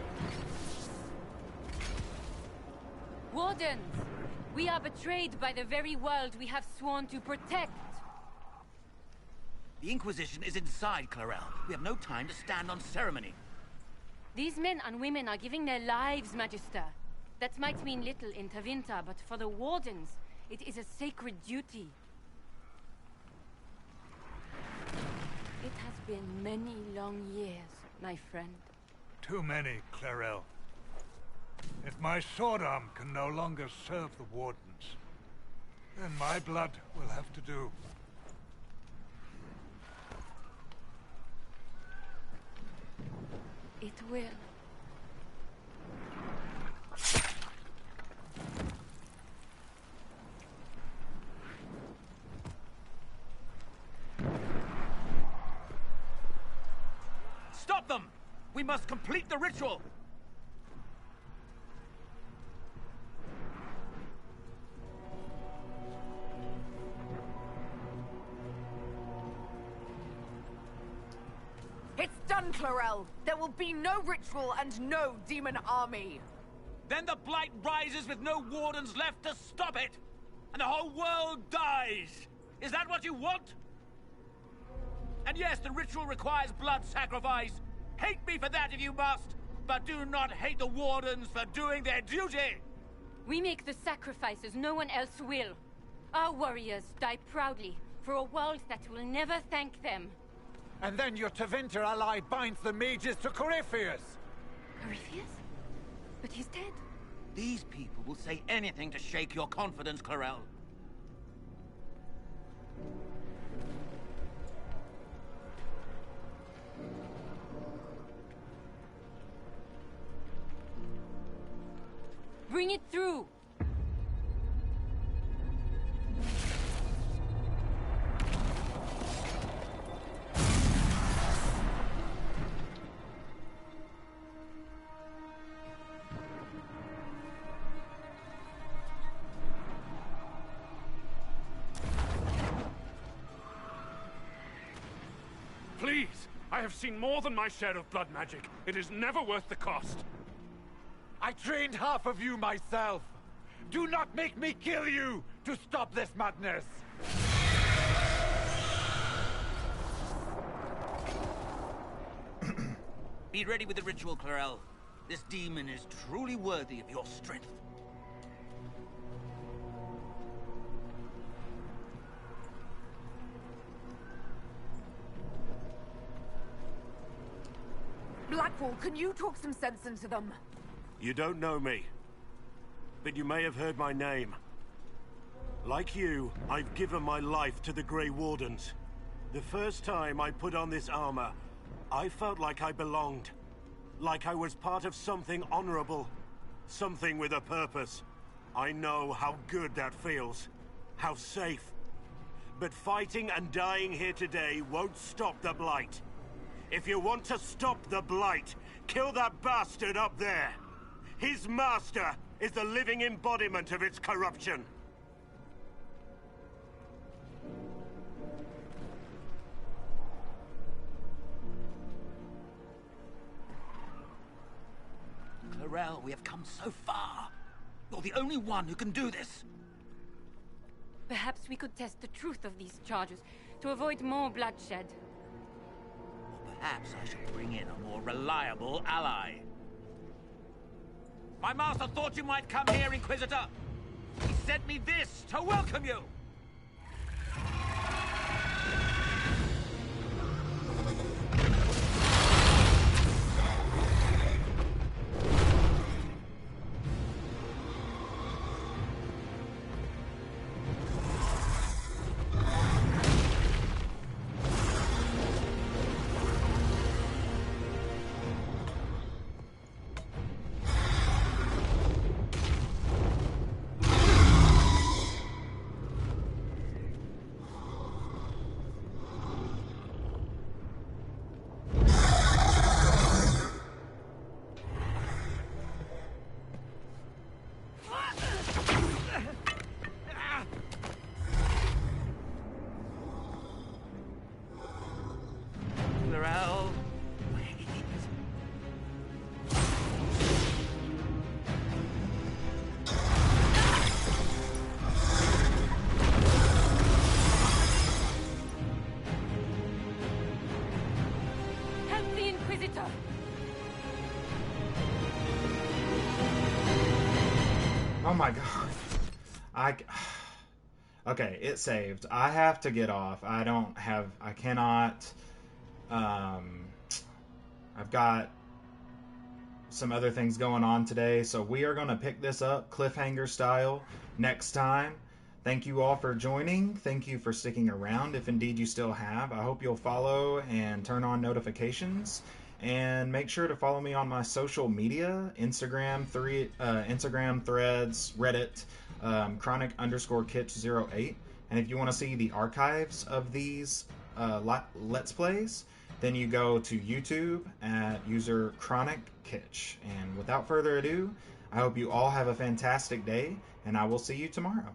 Wardens! We are betrayed by the very world we have sworn to protect. The Inquisition is inside, Clarel. We have no time to stand on ceremony. These men and women are giving their lives, Magister. That might mean little in Tevinter, but for the Wardens, it is a sacred duty. It has been many long years, my friend. Too many, Clarel. If my sword arm can no longer serve the Wardens, then my blood will have to do. It will. Stop them! We must complete the ritual! It's done, Clarel! There will be no ritual and no demon army! Then the Blight rises with no wardens left to stop it! And the whole world dies! Is that what you want? And yes, the ritual requires blood sacrifice. Hate me for that if you must, but do not hate the wardens for doing their duty! We make the sacrifices no one else will. Our warriors die proudly for a world that will never thank them. And then your Tevinter ally binds the mages to Corypheus! Corypheus? But he's dead. These people will say anything to shake your confidence, Clarel. Bring it through! Please! I have seen more than my share of blood magic. It is never worth the cost. I trained half of you myself! Do not make me kill you to stop this madness! Be ready with the ritual, Clarel. This demon is truly worthy of your strength. Blackwall, can you talk some sense into them? You don't know me, but you may have heard my name. Like you, I've given my life to the Grey Wardens. The first time I put on this armor, I felt like I belonged. Like I was part of something honorable. Something with a purpose. I know how good that feels. How safe. But fighting and dying here today won't stop the Blight. If you want to stop the Blight, kill that bastard up there! His master is the living embodiment of its corruption. Clarel, we have come so far. You're the only one who can do this. Perhaps we could test the truth of these charges to avoid more bloodshed. Or perhaps I should bring in a more reliable ally. My master thought you might come here, Inquisitor. He sent me this to welcome you. Oh my god. Okay, it saved. I have to get off. I cannot, I've got some other things going on today, so we are going to pick this up cliffhanger style next time. Thank you all for joining. Thank you for sticking around, if indeed you still have. I hope you'll follow and turn on notifications. And make sure to follow me on my social media, Instagram, Threads, Reddit, Chronic_Kitch08. And if you want to see the archives of these Let's Plays, then you go to YouTube at user ChronicKitch. And without further ado, I hope you all have a fantastic day, and I will see you tomorrow.